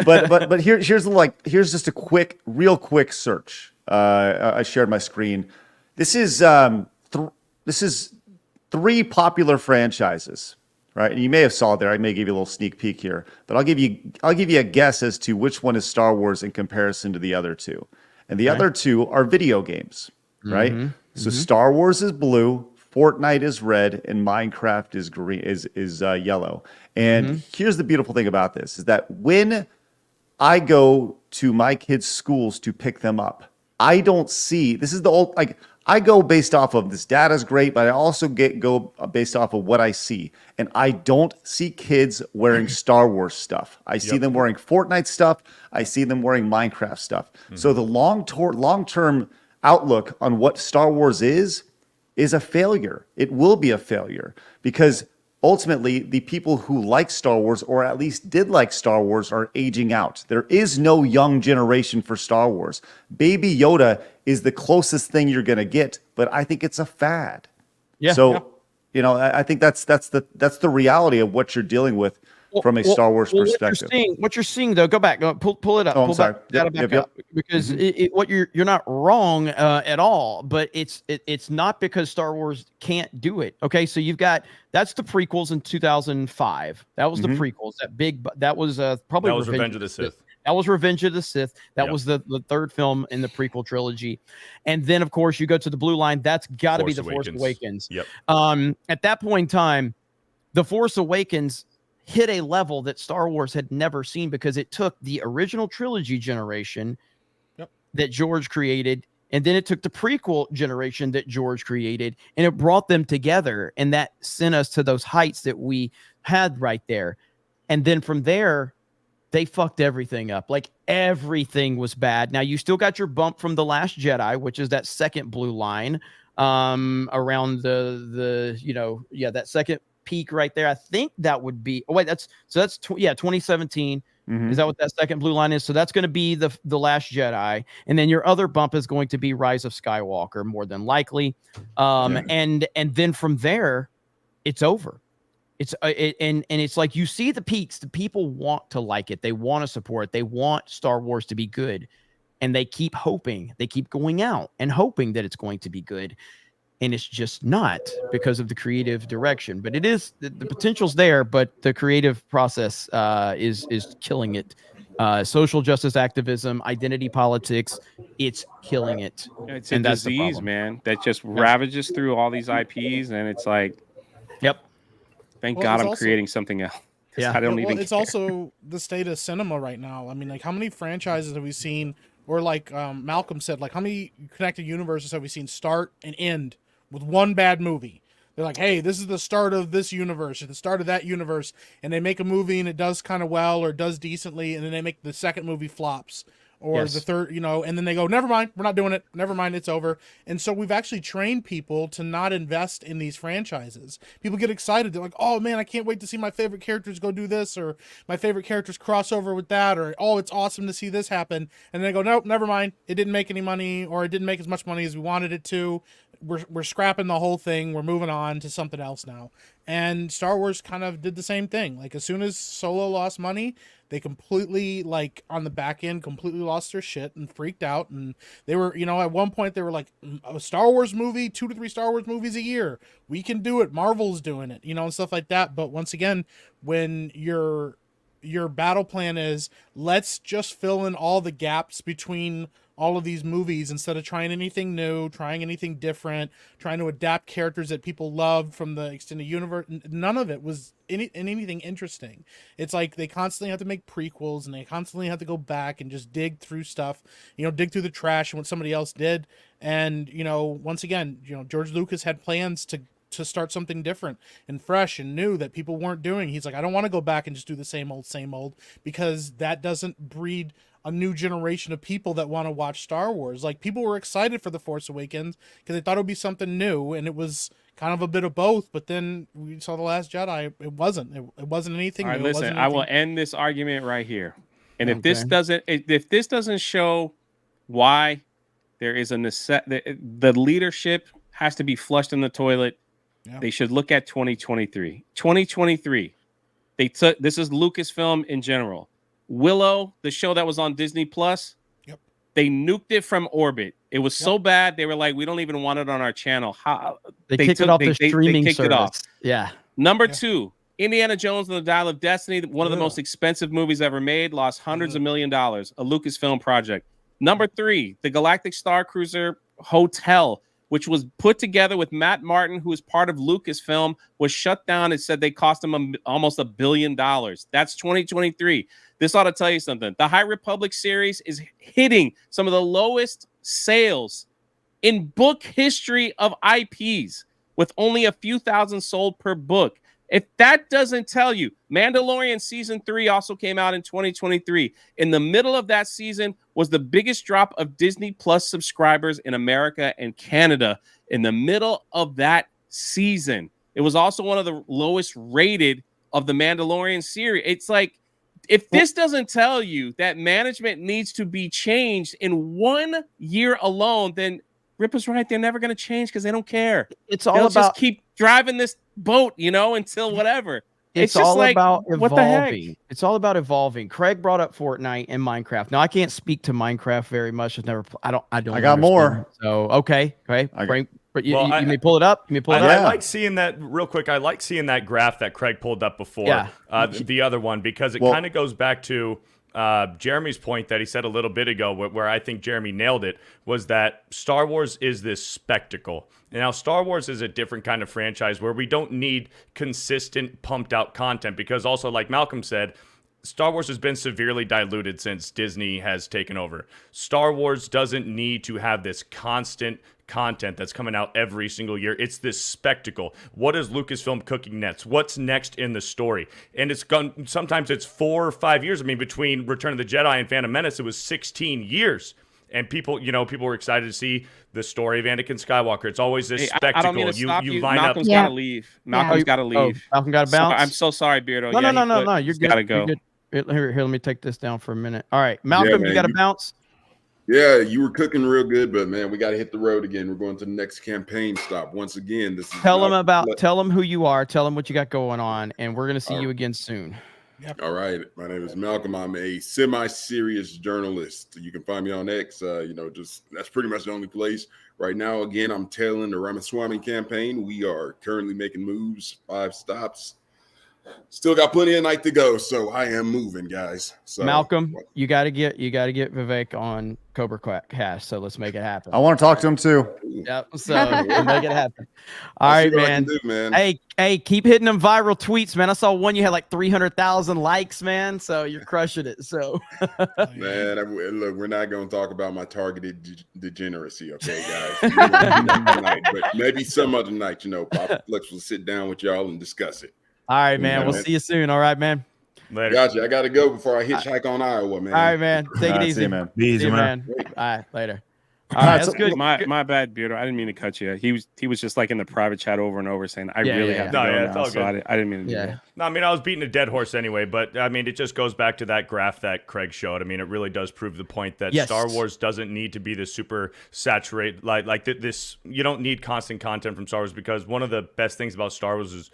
Speaker 8: But here's just a real quick search. I shared my screen. This is three popular franchises, right? And you may have saw it there. I may give you a little sneak peek here, but I'll give you a guess as to which one is Star Wars in comparison to the other two. And the other two are video games, right? So Star Wars is blue, Fortnite is red, and Minecraft is green, is yellow. And here's the beautiful thing about this, is that when I go to my kids' schools to pick them up, I don't see, this is the old, like, I go based off of this data is great, but I also go based off of what I see. And I don't see kids wearing Star Wars stuff. I see them wearing Fortnite stuff. I see them wearing Minecraft stuff. So the long-term outlook on what Star Wars is a failure. It will be a failure, because ultimately the people who like Star Wars, or at least did like Star Wars, are aging out. There is no young generation for Star Wars. Baby Yoda is the closest thing you're going to get, but I think it's a fad.
Speaker 1: Yeah.
Speaker 8: So, I think that's the reality of what you're dealing with from a Star Wars perspective.
Speaker 1: What you're seeing, though, go back, pull it up.
Speaker 8: Oh, I'm sorry.
Speaker 1: Back up, because what you're not wrong at all, but it's not because Star Wars can't do it. Okay, so that's the prequels in 2005. That was the prequels. That was probably
Speaker 4: Revenge of the Sith.
Speaker 1: That was Revenge of the Sith. That was the third film in the prequel trilogy. And then, of course, you go to the blue line. That's got to be the Force Awakens.
Speaker 4: Yep.
Speaker 1: At that point in time, the Force Awakens hit a level that Star Wars had never seen, because it took the original trilogy generation that George created, and then it took the prequel generation that George created, and it brought them together, and that sent us to those heights that we had right there. And then from there, they fucked everything up. Like, everything was bad. Now, you still got your bump from The Last Jedi, which is that second blue line around that second peak right there. I think that would be 2017. Is that what that second blue line is? So that's going to be the Last Jedi, and then your other bump is going to be Rise of Skywalker, more than likely. And then from there, it's over. And it's like, you see the peaks. The people want to like it. They want to support it. They want Star Wars to be good, and they keep hoping. They keep going out and hoping that it's going to be good. And it's just not, because of the creative direction. But it is, the potential's there, but the creative process is killing it. Social justice activism, identity politics, it's killing it.
Speaker 5: It's a disease, man, that just ravages through all these IPs, and it's like, thank God I'm creating something else. I don't even care.
Speaker 11: It's also the state of cinema right now. I mean, like, how many franchises have we seen, or like Malcolm said, like, how many connected universes have we seen start and end with one bad movie? They're like, hey, this is the start of this universe, or the start of that universe, and they make a movie and it does kind of well, or does decently, and then they make the second movie flops, or the third, and then they go, never mind, we're not doing it, never mind, it's over. And so we've actually trained people to not invest in these franchises. People get excited, they're like, oh man, I can't wait to see my favorite characters go do this, or my favorite characters cross over with that, or oh, it's awesome to see this happen. And then they go, nope, never mind, it didn't make any money, or it didn't make as much money as we wanted it to. We're scrapping the whole thing. We're moving on to something else now. And Star Wars kind of did the same thing. Like, as soon as Solo lost money, they completely, like, on the back end, completely lost their shit and freaked out. And they were, at one point they were like, a Star Wars movie, 2 to 3 Star Wars movies a year. We can do it. Marvel's doing it, and stuff like that. But once again, when your battle plan is, let's just fill in all the gaps between all of these movies instead of trying anything new, trying anything different, trying to adapt characters that people loved from the extended universe. None of it was anything interesting. It's like they constantly have to make prequels, and they constantly have to go back and just dig through stuff, dig through the trash and what somebody else did. And, once again, George Lucas had plans to start something different and fresh and new that people weren't doing. He's like, I don't want to go back and just do the same old, because that doesn't breed a new generation of people that want to watch Star Wars. Like, people were excited for The Force Awakens because they thought it would be something new, and it was kind of a bit of both. But then we saw The Last Jedi. It wasn't. It wasn't anything
Speaker 5: All right,
Speaker 11: new.
Speaker 5: listen, I will end this argument right here. And if this doesn't show why there is the leadership has to be flushed in the toilet, they should look at 2023. 2023. This is Lucasfilm in general. Willow, the show that was on Disney Plus, they nuked it from orbit. It was so bad they were like, we don't even want it on our channel.
Speaker 1: They kicked it off the streaming service.
Speaker 5: It off.
Speaker 1: Yeah.
Speaker 5: Number 2, Indiana Jones and the Dial of Destiny, one of the most expensive movies ever made, lost hundreds of $1 million, a Lucasfilm project. Number 3, the Galactic Star Cruiser Hotel, which was put together with Matt Martin, who is part of Lucasfilm, was shut down. It said they cost him almost $1 billion. That's 2023. This ought to tell you something. The High Republic series is hitting some of the lowest sales in book history of IPs, with only a few thousand sold per book. If that doesn't tell you, Mandalorian season 3 also came out in 2023. In the middle of that season was the biggest drop of Disney Plus subscribers in America and Canada. In the middle of that season, it was also one of the lowest rated of the Mandalorian series. It's like, if this doesn't tell you that management needs to be changed in 1 year alone, then Rip is right. They're never going to change because they don't care.
Speaker 1: It's all
Speaker 5: They'll
Speaker 1: about
Speaker 5: just keep driving this boat, until whatever.
Speaker 1: It's
Speaker 5: just
Speaker 1: all
Speaker 5: like,
Speaker 1: about
Speaker 5: what the heck?
Speaker 1: evolving. It's all about evolving. Craig brought up Fortnite and Minecraft. Now I can't speak to Minecraft very much. I've never. I don't.
Speaker 8: I got
Speaker 1: understand.
Speaker 8: more.
Speaker 1: So okay. But you may pull it up. You may pull it
Speaker 4: I
Speaker 1: up.
Speaker 4: like seeing that real quick. I like seeing that graph that Craig pulled up before.
Speaker 1: Yeah.
Speaker 4: The other one, because it kind of goes back to Jeremy's point that he said a little bit ago, where I think Jeremy nailed it, was that Star Wars is this spectacle. Now, Star Wars is a different kind of franchise where we don't need consistent pumped out content, because also, like Malcolm said, Star Wars has been severely diluted since Disney has taken over. Star Wars doesn't need to have this constant content that's coming out every single year. It's this spectacle. What is Lucasfilm cooking next? What's next in the story? And it's gone. Sometimes it's 4 or 5 years. I mean, between Return of the Jedi and Phantom Menace, it was 16 years. And people were excited to see the story of Anakin Skywalker. It's always this spectacle.
Speaker 5: I don't mean to stop you.
Speaker 4: line
Speaker 5: Malcolm's
Speaker 4: up.
Speaker 5: got to leave. Malcolm's got to leave.
Speaker 1: Malcolm got to bounce.
Speaker 5: I'm so sorry, Beardo.
Speaker 1: No. You're good.
Speaker 5: Gotta go.
Speaker 1: You're good. Here, let me take this down for a minute. All right, Malcolm, you got to bounce.
Speaker 13: Yeah, you were cooking real good, but man, we got to hit the road again. We're going to the next campaign stop once again. Tell
Speaker 1: them who you are. Tell them what you got going on, and we're gonna see you again soon.
Speaker 13: Yep. All right, my name is Malcolm. I'm a semi-serious journalist. You can find me on X. That's pretty much the only place right now. Again, I'm tailing the Ramaswamy campaign. We are currently making moves, 5 stops. Still got plenty of night to go, so I am moving, guys. So
Speaker 1: Malcolm, you got to get Vivek on Cobra Cast. So let's make it happen.
Speaker 8: I want to talk to him too.
Speaker 1: Yep. So we'll make it happen. All right, man. Hey, keep hitting them viral tweets, man. I saw one you had like 300,000 likes, man. So you're crushing it. So
Speaker 13: man, look, we're not going to talk about my targeted degeneracy, okay, guys? But maybe some other night, Papa Flex will sit down with y'all and discuss it.
Speaker 1: All right, man. We'll see you soon. All right, man.
Speaker 4: Later.
Speaker 13: Gotcha. I got to go before I hitchhike on Iowa, man.
Speaker 1: All right, man. Take it easy.
Speaker 8: See you, man.
Speaker 9: Be easy, man.
Speaker 1: All right, later. All right, that's good.
Speaker 5: My bad, Beardo. I didn't mean to cut you. He was just like in the private chat over and over saying, "I really have to go now."
Speaker 4: All
Speaker 5: so
Speaker 4: good.
Speaker 5: I didn't mean to do that.
Speaker 4: No, I mean, I was beating a dead horse anyway, but I mean, it just goes back to that graph that Craig showed. I mean, it really does prove the point that Star Wars doesn't need to be this super saturated, like this. You don't need constant content from Star Wars, because one of the best things about Star Wars is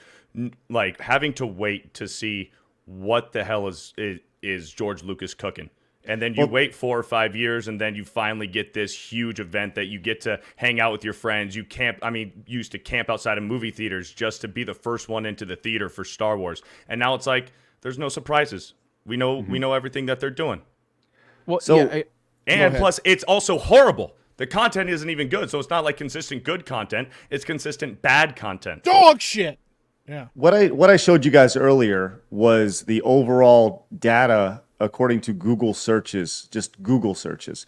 Speaker 4: like having to wait to see what the hell is George Lucas cooking. And then you wait 4 or 5 years, and then you finally get this huge event that you get to hang out with your friends. You used to camp outside of movie theaters just to be the first one into the theater for Star Wars. And now it's like, there's no surprises. We know everything that they're doing.
Speaker 1: Well,
Speaker 4: and plus, it's also horrible. The content isn't even good. So it's not like consistent good content. It's consistent bad content.
Speaker 11: Dog shit. Yeah.
Speaker 8: What I showed you guys earlier was the overall data according to Google searches, just Google searches.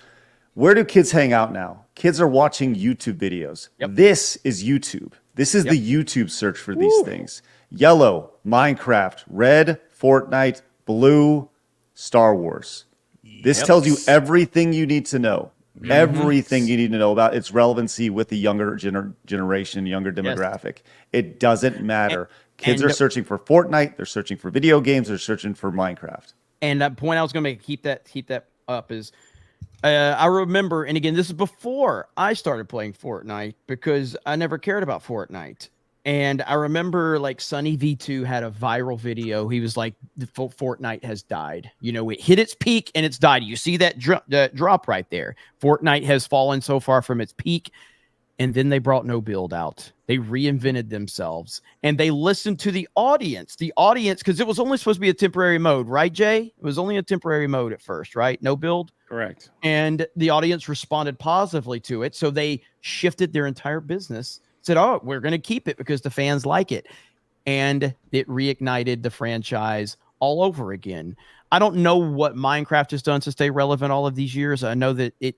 Speaker 8: Where do kids hang out now? Kids are watching YouTube videos. Yep. This is YouTube. This is the YouTube search for these things. Yellow, Minecraft, red, Fortnite, blue, Star Wars. This tells you everything you need to know. Everything you need to know about its relevancy with the younger generation, younger demographic. It doesn't matter. Kids are searching for Fortnite. They're searching for video games. They're searching for Minecraft.
Speaker 1: And that point I was going to make, keep that up, is I remember, and again, this is before I started playing Fortnite because I never cared about Fortnite. And I remember like Sunny V2 had a viral video. He was like, Fortnite has died. You know, it hit its peak and it's died. You see that drop right there. Fortnite has fallen so far from its peak. And then they brought No Build out. They reinvented themselves and they listened to the audience. The audience, because it was only supposed to be a temporary mode, right, Jay? It was only a temporary mode at first, right? No Build?
Speaker 5: Correct.
Speaker 1: And the audience responded positively to it. So they shifted their entire business, said, oh, we're going to keep it because the fans like it. And it reignited the franchise all over again. I don't know what Minecraft has done to stay relevant all of these years. I know that it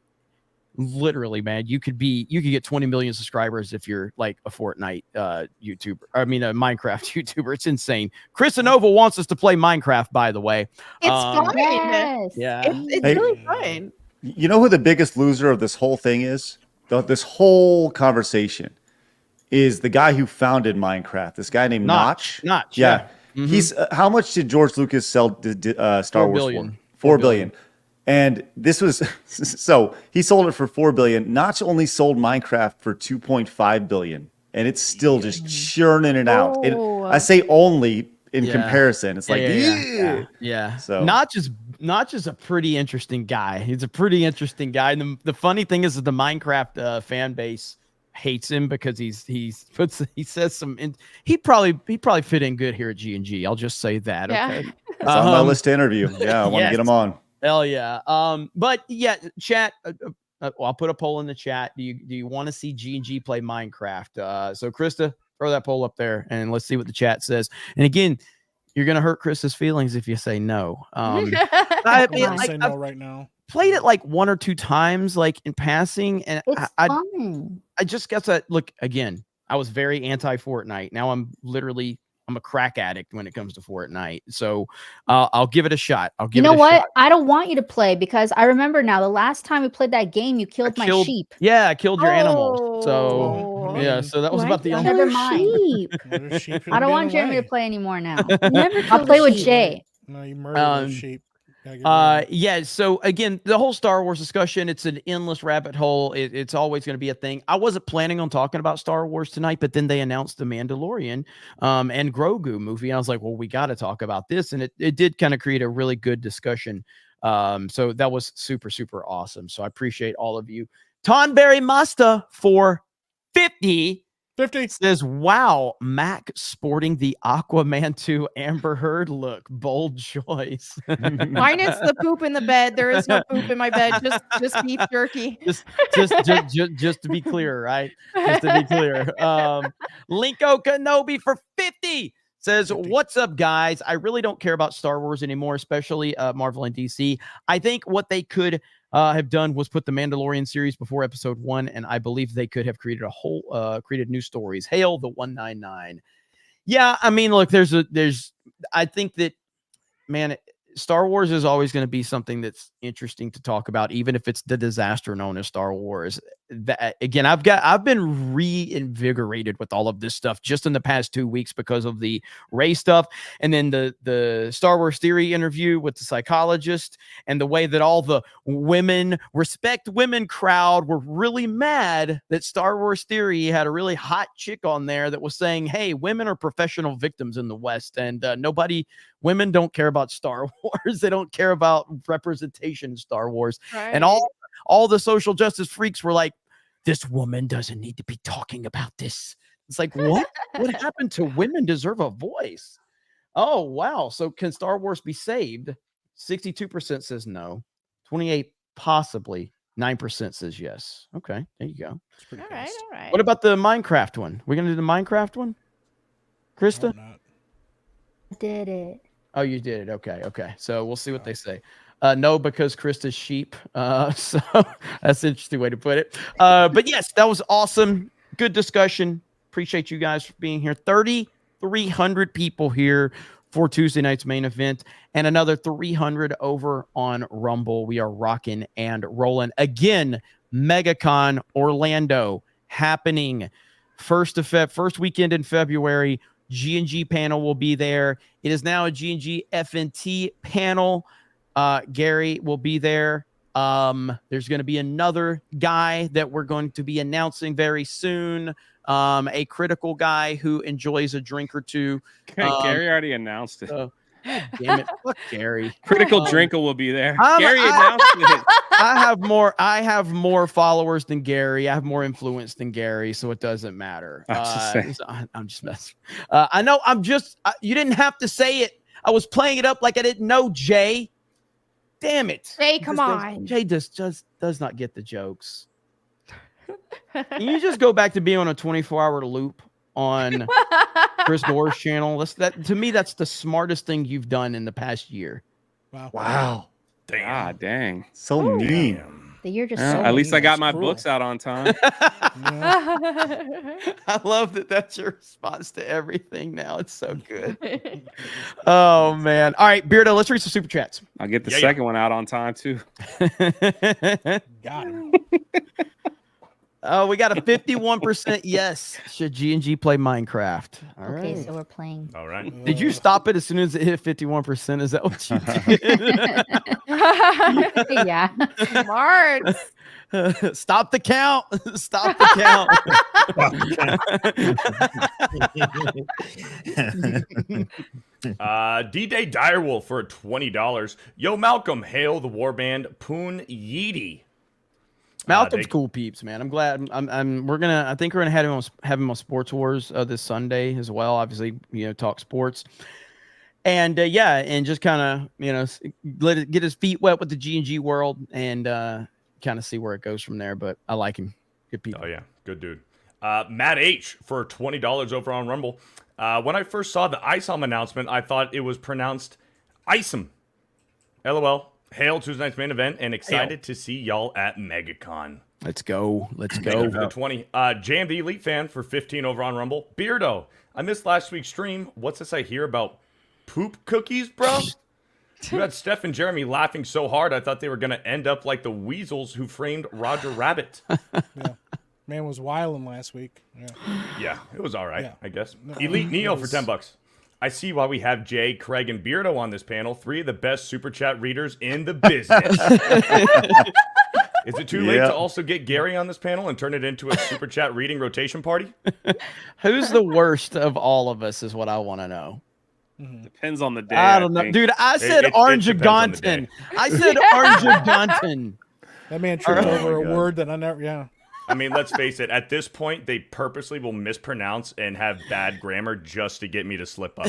Speaker 1: literally, man, you could get 20 million subscribers if you're like a Fortnite YouTuber. I mean, a Minecraft YouTuber. It's insane. Chris Anova wants us to play Minecraft, by the way.
Speaker 10: It's fun.
Speaker 7: Yes.
Speaker 1: Yeah.
Speaker 10: It's really fun.
Speaker 8: You know who the biggest loser of this whole thing is? This whole conversation is the guy who founded Minecraft. This guy named Notch.
Speaker 1: Notch.
Speaker 8: Yeah. He's how much did George Lucas sell Star Wars for? $4 billion. And this was so he sold it for $4 billion. Notch only sold Minecraft for $2.5 billion, and it's still just churning it out. I say only in comparison. It's like
Speaker 1: yeah.
Speaker 8: So
Speaker 1: Notch is a pretty interesting guy. He's a pretty interesting guy. And the funny thing is that the Minecraft fan base hates him because he says some. He'd probably fit in good here at G&G. I'll just say that. Okay.
Speaker 8: It's on my list to interview. Yeah, I want to get him on.
Speaker 1: Hell yeah. But yeah, chat. I'll put a poll in the chat. Do you want to see G&G play Minecraft? So Krista, throw that poll up there and let's see what the chat says. And again, you're gonna hurt Krista's feelings if you say no.
Speaker 11: I mean, say no right now.
Speaker 1: Played it like 1 or 2 times, like in passing, and
Speaker 7: It's fun.
Speaker 1: I just got to look again. I was very anti Fortnite. Now I'm a crack addict when it comes to Fortnite. So I'll give it a shot.
Speaker 7: You know what? I don't want you to play because I remember now the last time we played that game, you killed my sheep.
Speaker 1: Yeah, I killed your animals. So yeah, so that was about the only.
Speaker 7: Never mind. I don't want Jeremy to play anymore now. I'll play with Jay.
Speaker 11: No, you murdered the sheep.
Speaker 1: Yeah, so again, the whole Star Wars discussion, it's an endless rabbit hole. It's always going to be a thing. I wasn't planning on talking about Star Wars tonight, but then they announced the Mandalorian and Grogu movie. And I was like, well, we got to talk about this. And it did kind of create a really good discussion. So that was super, super awesome. So I appreciate all of you. Tonberry Masta for 50 says, wow, Mac sporting the Aquaman 2 Amber Heard look. Bold choice.
Speaker 10: Minus the poop in the bed. There is no poop in my bed. Just beef jerky.
Speaker 1: Just to be clear, right? Just to be clear. Linko Kenobi for 50 says, what's up, guys? I really don't care about Star Wars anymore, especially Marvel and DC. I think what they could have done was put the Mandalorian series before episode 1, and I believe they could have created created new stories. Hail the 199. Yeah, I mean, look, I think that, man, Star Wars is always going to be something that's interesting to talk about, even if it's the disaster known as Star Wars. Again, I've been reinvigorated with all of this stuff just in the past 2 weeks because of the Rey stuff, and then the Star Wars Theory interview with the psychologist, and the way that all the respect women crowd were really mad that Star Wars Theory had a really hot chick on there that was saying, hey, women are professional victims in the West, and women don't care about Star Wars. They don't care about representation in Star Wars. Right. And all the social justice freaks were like, this woman doesn't need to be talking about this. It's like, what? What happened to women deserve a voice? Oh, wow. So can Star Wars be saved? 62% says no. 28% possibly. 9% says yes. Okay, there you go.
Speaker 10: All right.
Speaker 1: What about the Minecraft one? We're going to do the Minecraft one? Krista?
Speaker 7: I did it.
Speaker 1: Oh, you did it. Okay. So we'll see what they say. No, because Krista's sheep. So that's an interesting way to put it. But yes, that was awesome. Good discussion. Appreciate you guys for being here. 3,300 people here for Tuesday night's main event, and another 300 over on Rumble. We are rocking and rolling. Again, Megacon Orlando happening first weekend in February. G&G panel will be there. It is now a G&G FNT panel. Gary will be there. There's going to be another guy that we're going to be announcing very soon. A critical guy who enjoys a drink or two.
Speaker 5: Gary already announced it.
Speaker 1: Damn it. Fuck Gary.
Speaker 5: Critical Drinker will be there. Gary
Speaker 1: I
Speaker 5: announced it.
Speaker 1: I have more followers than Gary. I have more influence than Gary, so it doesn't matter. I'm just messing. I know. You didn't have to say it. I was playing it up like I didn't know, Jay. Damn it.
Speaker 10: Jay, come on.
Speaker 1: Jay just does not get the jokes. Can you just go back to being on a 24-hour loop on Chris Gore's channel? To me, that's the smartest thing you've done in the past year.
Speaker 8: Wow.
Speaker 5: Damn. God dang.
Speaker 8: So mean.
Speaker 7: The year just
Speaker 5: at least I got my books out on time.
Speaker 1: I love that that's your response to everything now. It's so good. Oh, man. All right, Beardo, let's read some super chats.
Speaker 5: I'll get the second one out on time, too.
Speaker 11: Got him.
Speaker 1: Oh, we got a 51% yes. Should G&G play Minecraft? All
Speaker 7: Okay,
Speaker 1: right.
Speaker 7: so we're playing.
Speaker 4: All right.
Speaker 1: Did you stop it as soon as it hit 51%? Is that what you did?
Speaker 7: Yeah.
Speaker 10: Smart.
Speaker 1: Stop the count. Stop the
Speaker 4: count. D-Day Direwolf for $20. Yo, Malcolm, hail the warband Poon Yeety.
Speaker 1: Malcolm's cool peeps, man. I'm glad. I think we're gonna have him on Sports Wars this Sunday as well. Obviously, talk sports, and and just kind of get his feet wet with the G&G world and kind of see where it goes from there. But I like him. Good people.
Speaker 4: Oh yeah, good dude. Matt H for $20 over on Rumble. When I first saw the ISOM announcement, I thought it was pronounced ISOM. LOL. Hail Tuesday night's main event, and excited to see y'all at Megacon.
Speaker 1: Let's go.
Speaker 4: Thank you for the 20. JMD Elite fan for 15 over on Rumble. Beardo, I missed last week's stream. What's this I hear about poop cookies, bro? You had Steph and Jeremy laughing so hard, I thought they were going to end up like the weasels who framed Roger Rabbit.
Speaker 11: Yeah. Man was wilding last week.
Speaker 4: Yeah, it was all right,
Speaker 11: Yeah.
Speaker 4: I guess. Elite Neo for $10. I see why we have Jay, Craig, and Beardo on this panel. 3 of the best super chat readers in the business. Is it too late to also get Gary on this panel and turn it into a super chat reading rotation party?
Speaker 1: Who's the worst of all of us is what I want to know.
Speaker 5: Depends on the day.
Speaker 1: I don't know. Dude, I said Orange Gonton. I said Orange Gonton.
Speaker 11: That man tripped over a word that I never,
Speaker 4: I mean, let's face it. At this point, they purposely will mispronounce and have bad grammar just to get me to slip up.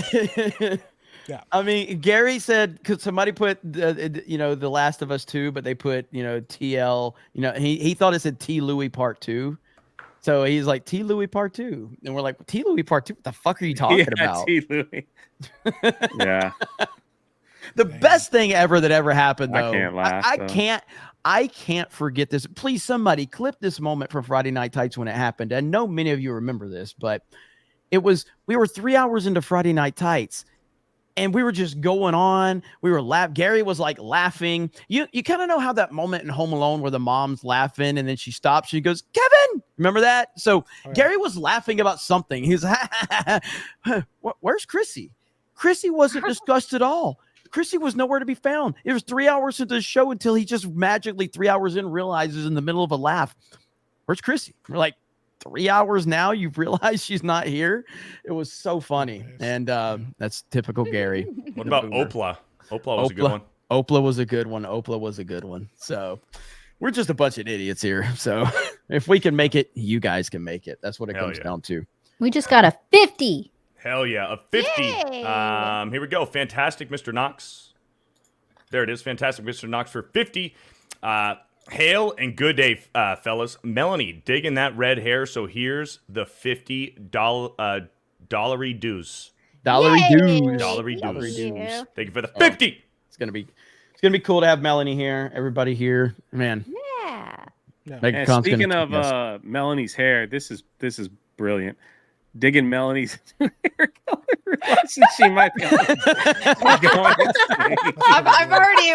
Speaker 11: Yeah.
Speaker 1: I mean, Gary said, because somebody put, The Last of Us 2, but they put, TL, he thought it said T. Louis Part 2. So he's like, T. Louis Part 2. And we're like, T. Louis Part 2? What the fuck are you talking about?
Speaker 5: T. Louis. Yeah.
Speaker 1: The best thing ever that ever happened, though.
Speaker 5: I can't laugh.
Speaker 1: I can't forget this. Please, somebody clip this moment from Friday Night Tights when it happened. I know many of you remember this, but we were 3 hours into Friday Night Tights and we were just going on. We were Gary was like laughing. You kind of know how that moment in Home Alone where the mom's laughing and then she stops. She goes, Kevin, remember that? So Gary was laughing about something. He's where's Chrissy? Chrissy wasn't discussed at all. Chrissy was nowhere to be found. It was 3 hours into the show until he just magically 3 hours in realizes in the middle of a laugh, where's Chrissy? We're like, 3 hours now? You've realized she's not here? It was so funny. And that's typical Gary.
Speaker 4: What about Opla? Opla was a good one.
Speaker 1: Opla was a good one. Opla was a good one. So we're just a bunch of idiots here. So if we can make it, you guys can make it. That's what it comes down to.
Speaker 7: We just got a 50.
Speaker 4: Hell yeah, a 50.
Speaker 10: Yay.
Speaker 4: Here we go. Fantastic Mr. Knox. There it is. Fantastic Mr. Knox for 50. Hail and good day, fellas. Melanie, digging that red hair, so here's the $50 dollary dues.
Speaker 1: Dollary dues.
Speaker 4: Dollary
Speaker 10: Thank
Speaker 4: dues.
Speaker 10: you.
Speaker 4: Thank you for the 50.
Speaker 1: It's gonna be cool to have Melanie here. Everybody here, man.
Speaker 10: Yeah.
Speaker 5: And speaking of Melanie's hair, this is brilliant. digging Melanie's hair color, realizing she might be going insane.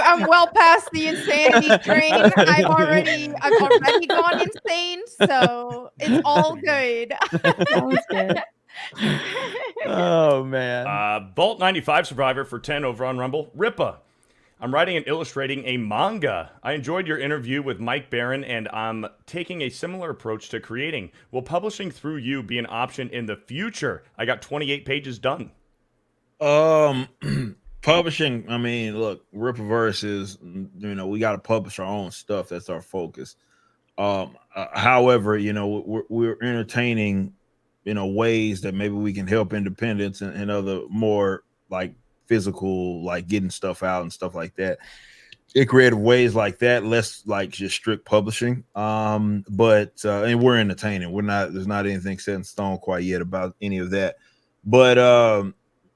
Speaker 10: I'm well past the insanity train. I've already gone insane, so it's all good.
Speaker 12: That was good.
Speaker 1: Oh man.
Speaker 4: Bolt 95 survivor for 10 over on Rumble. Rippa. I'm writing and illustrating a manga. I enjoyed your interview with Mike Barron, and I'm taking a similar approach to creating. Will publishing through you be an option in the future? I got 28 pages done.
Speaker 9: Publishing, I mean, look, Rippaverse is, we got to publish our own stuff. That's our focus. However, we're entertaining, ways that maybe we can help independents and other more like physical, like getting stuff out and stuff like that. In creative ways like that, less like just strict publishing. But and we're entertaining. There's not anything set in stone quite yet about any of that. But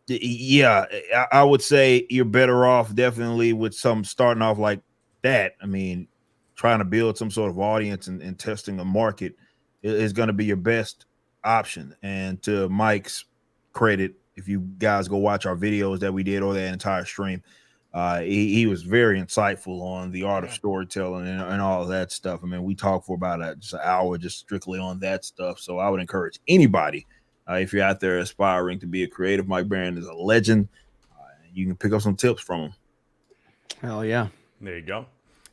Speaker 9: yeah, I would say you're better off definitely with some starting off like that. I mean, trying to build some sort of audience and testing a market is going to be your best option. And to Mike's credit, if you guys go watch our videos that we did or that entire stream, he was very insightful on the art of storytelling and all of that stuff. I mean, we talked for about just an hour just strictly on that stuff. So I would encourage anybody, if you're out there aspiring to be a creative, Mike Barron is a legend. You can pick up some tips from him.
Speaker 1: Hell yeah.
Speaker 4: There you go.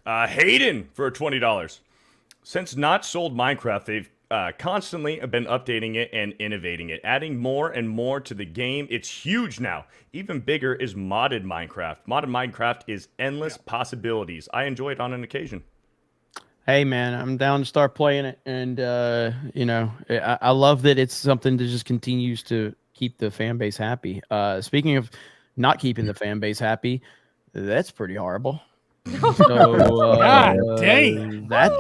Speaker 4: Hayden for $20. Since not sold Minecraft, they've constantly been updating it and innovating it, adding more and more to the game. It's huge now. Even bigger is modded Minecraft. Modded Minecraft is endless possibilities. I enjoy it on an occasion.
Speaker 1: Hey man, I'm down to start playing it, and I love that it's something that just continues to keep the fan base happy. Speaking of not keeping the fan base happy, that's pretty horrible. So,
Speaker 11: God dang.
Speaker 1: That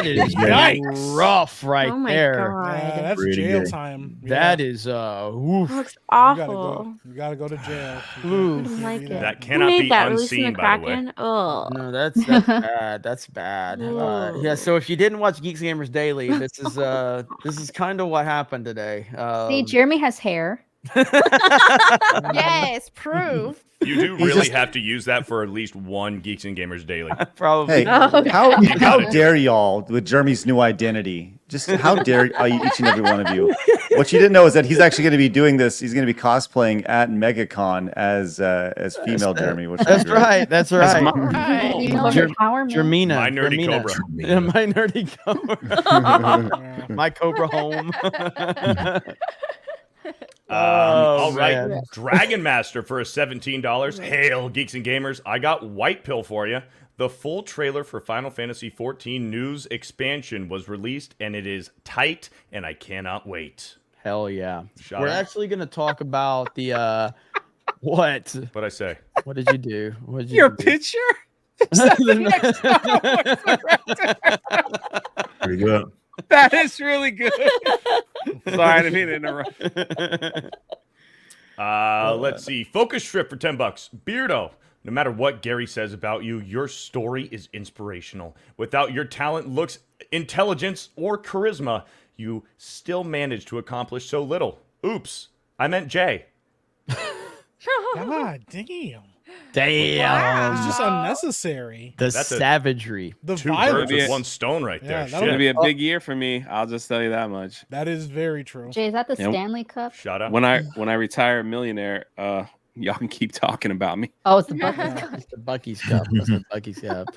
Speaker 1: is rough right there.
Speaker 11: Yeah, that's
Speaker 9: Pretty
Speaker 11: jail
Speaker 9: good.
Speaker 11: time.
Speaker 1: That is oof.
Speaker 12: Looks
Speaker 11: You
Speaker 12: awful.
Speaker 11: gotta go to jail.
Speaker 12: I
Speaker 1: Oof.
Speaker 12: don't like it.
Speaker 4: That
Speaker 12: Who
Speaker 4: cannot
Speaker 12: made
Speaker 4: be
Speaker 12: that? Releasing
Speaker 4: unseen,
Speaker 12: the
Speaker 4: by the way.
Speaker 12: Kraken? Oh.
Speaker 1: No, that's bad. That's bad. Yeah. So if you didn't watch Geeks Gamers Daily, this is kind of what happened today.
Speaker 7: See, Jeremy has hair.
Speaker 10: Yes, proof.
Speaker 4: You do really have to use that for at least one Geeks and Gamers Daily.
Speaker 1: Probably.
Speaker 8: Hey,
Speaker 12: Oh,
Speaker 8: how dare y'all with Jeremy's new identity? Just how dare each and every one of you? What you didn't know is that he's actually going to be doing this. He's going to be cosplaying at Megacon as female Jeremy. Which
Speaker 1: That's right. That's right.
Speaker 7: Female empowerment.
Speaker 1: Jermina.
Speaker 4: My nerdy
Speaker 1: Jermina.
Speaker 4: Cobra.
Speaker 1: Yeah, my nerdy Cobra. My Cobra home.
Speaker 4: All right,
Speaker 1: man.
Speaker 4: Dragon Master for a $17. Hail, Geeks and Gamers. I got White Pill for you. The full trailer for Final Fantasy XIV News Expansion was released, and it is tight, and I cannot wait.
Speaker 1: Hell yeah.
Speaker 4: Shout
Speaker 1: We're
Speaker 4: out.
Speaker 1: actually going to talk about the what?
Speaker 4: What'd I say?
Speaker 1: What did you do? What did you
Speaker 5: Your
Speaker 1: do?
Speaker 5: picture? Is that the next
Speaker 9: Pretty good.
Speaker 5: That is really good. Sorry, I didn't mean to interrupt.
Speaker 4: Let's see. Focus Strip for $10. Beardo. No matter what Gary says about you, your story is inspirational. Without your talent, looks, intelligence, or charisma, you still manage to accomplish so little. Oops. I meant Jay.
Speaker 11: God damn.
Speaker 1: Damn.
Speaker 11: It's just unnecessary.
Speaker 1: The
Speaker 4: That's
Speaker 1: savagery.
Speaker 11: The
Speaker 4: Two
Speaker 11: violence.
Speaker 4: birds with one stone right
Speaker 11: Yeah,
Speaker 4: there.
Speaker 11: that'll
Speaker 5: It's gonna
Speaker 4: Shit.
Speaker 5: be a big year for me. I'll just tell you that much.
Speaker 11: That is very true.
Speaker 7: Jay, is that the
Speaker 5: Yep.
Speaker 7: Stanley Cup?
Speaker 4: Shout out.
Speaker 5: When I retire a millionaire, y'all can keep talking about me.
Speaker 7: Oh, it's the Bucky's Cup.
Speaker 1: It's the Bucky's Cup. It's the Bucky's Cup.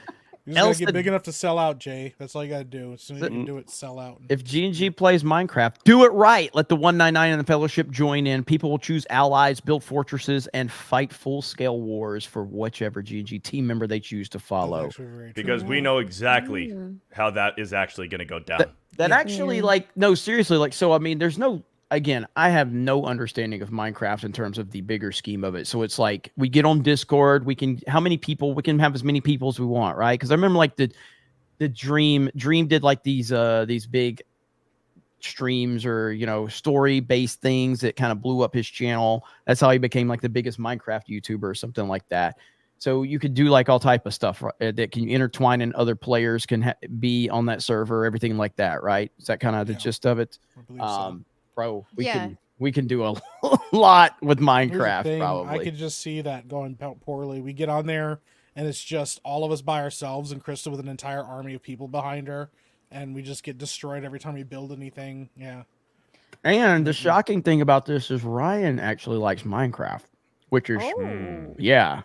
Speaker 11: You just gotta
Speaker 1: Elsa-
Speaker 11: get big enough to sell out, Jay. That's all you gotta do. As soon as you can do it, sell out.
Speaker 1: If G&G plays Minecraft, do it right. Let the 199 and the Fellowship join in. People will choose allies, build fortresses, and fight full-scale wars for whichever G&G team member they choose to
Speaker 11: That's
Speaker 1: follow.
Speaker 11: actually very true.
Speaker 4: Because we know exactly how that is actually going to go down.
Speaker 1: That actually, no, seriously, so, I mean, there's no, again, I have no understanding of Minecraft in terms of the bigger scheme of it. So it's like, we get on Discord, we can have as many people as we want, right? Because I remember, like, the Dream did, like, these big streams or, story-based things that kind of blew up his channel. That's how he became, like, the biggest Minecraft YouTuber or something like that. So you could do like all type of stuff that can intertwine and other players can be on that server, everything like that, right? Is that kind of the gist of it?
Speaker 11: I believe so.
Speaker 1: pro. We can do a lot with Minecraft.
Speaker 11: Thing,
Speaker 1: probably.
Speaker 11: I could just see that going poorly. We get on there and it's just all of us by ourselves, and Krista with an entire army of people behind her, and we just get destroyed every time we build anything. Yeah.
Speaker 1: And the shocking thing about this is Ryan actually likes Minecraft, which is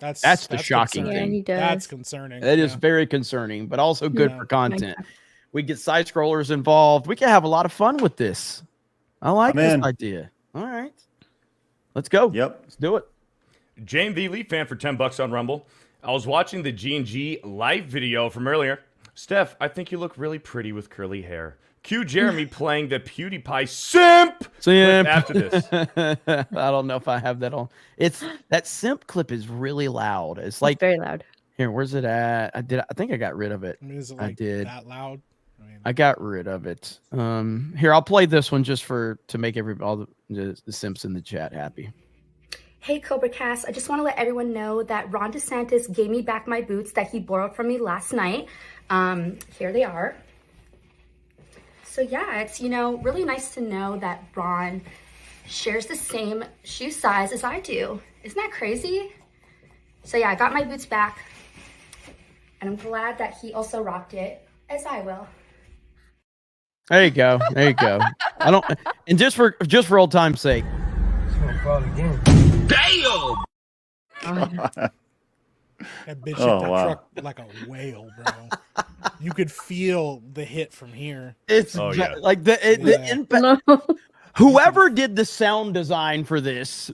Speaker 1: that's the shocking
Speaker 11: concerning.
Speaker 1: thing.
Speaker 12: He does.
Speaker 11: That's concerning.
Speaker 1: It is very concerning, but also good for content.
Speaker 12: Minecraft.
Speaker 1: We get side scrollers involved. We can have a lot of fun with this. I like this idea. All right. Let's go.
Speaker 8: Yep.
Speaker 1: Let's do it.
Speaker 4: James V. Lee fan for $10 on Rumble. I was watching the G&G live video from earlier. Steph, I think you look really pretty with curly hair. Cue Jeremy playing the PewDiePie simp clip after this.
Speaker 1: I don't know if I have that on. It's that simp clip is really loud. It's like
Speaker 12: very loud.
Speaker 1: Here, where's it at? I think I got rid of it.
Speaker 11: I mean, is it
Speaker 1: I
Speaker 11: like
Speaker 1: did.
Speaker 11: that loud?
Speaker 1: I got rid of it. Here, I'll play this one just to make all the simps in the chat happy.
Speaker 14: Hey, Cobra Cast, I just want to let everyone know that Ron DeSantis gave me back my boots that he borrowed from me last night. Here they are. So yeah, it's, really nice to know that Ron shares the same shoe size as I do. Isn't that crazy? So yeah, I got my boots back, and I'm glad that he also rocked it, as I will.
Speaker 1: There you go. There you go. And just for old time's sake.
Speaker 11: Damn! That bitch hit that truck like a whale, bro. You could feel the hit from here.
Speaker 1: It's like the impact. Whoever did the sound design for this,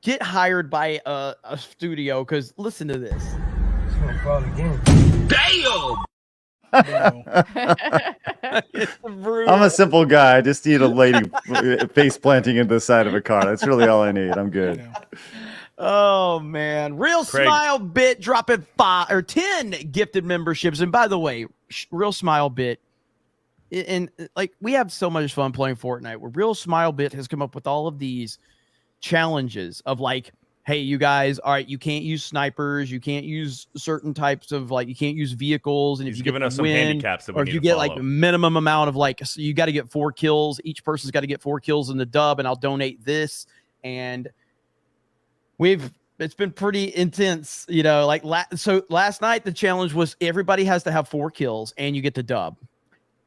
Speaker 1: get hired by a studio, because listen to this. Damn!
Speaker 8: I'm a simple guy. I just need a lady face planting into the side of a car. That's really all I need. I'm good.
Speaker 1: Oh man, Real
Speaker 4: Craig.
Speaker 1: Smile Bit dropping 10 gifted memberships. And by the way, Real Smile Bit, and like we have so much fun playing Fortnite. Where Real Smile Bit has come up with all of these challenges of like, hey, you guys, all right, you can't use snipers, you can't use certain types of you can't use vehicles, and if
Speaker 4: He's
Speaker 1: you
Speaker 4: giving us some handicaps that we
Speaker 1: or if
Speaker 4: need
Speaker 1: you
Speaker 4: to
Speaker 1: get
Speaker 4: follow.
Speaker 1: like minimum amount of so you got to get 4 kills. Each person's got to get 4 kills in the dub, and I'll donate this. And it's been pretty intense, so last night the challenge was everybody has to have 4 kills and you get the dub.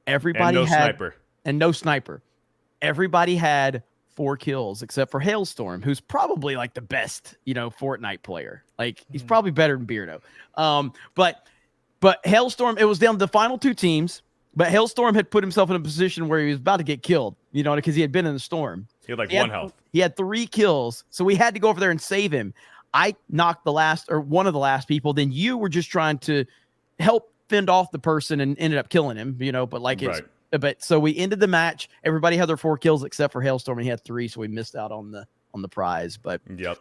Speaker 1: Everybody
Speaker 4: and no
Speaker 1: had
Speaker 4: sniper.
Speaker 1: And no sniper. Everybody had 4 kills except for Hailstorm, who's probably like the best, Fortnite player. Like he's probably better than Beardo. But Hailstorm, it was down to the final 2 teams, but Hailstorm had put himself in a position where he was about to get killed, because he had been in the storm.
Speaker 4: He had 1 health.
Speaker 1: He had 3 kills, so we had to go over there and save him. I knocked one of the last people. Then you were just trying to help fend off the person and ended up killing him, but so we ended the match. Everybody had their 4 kills except for Hailstorm, and he had 3, so we missed out on the prize. But
Speaker 4: yep,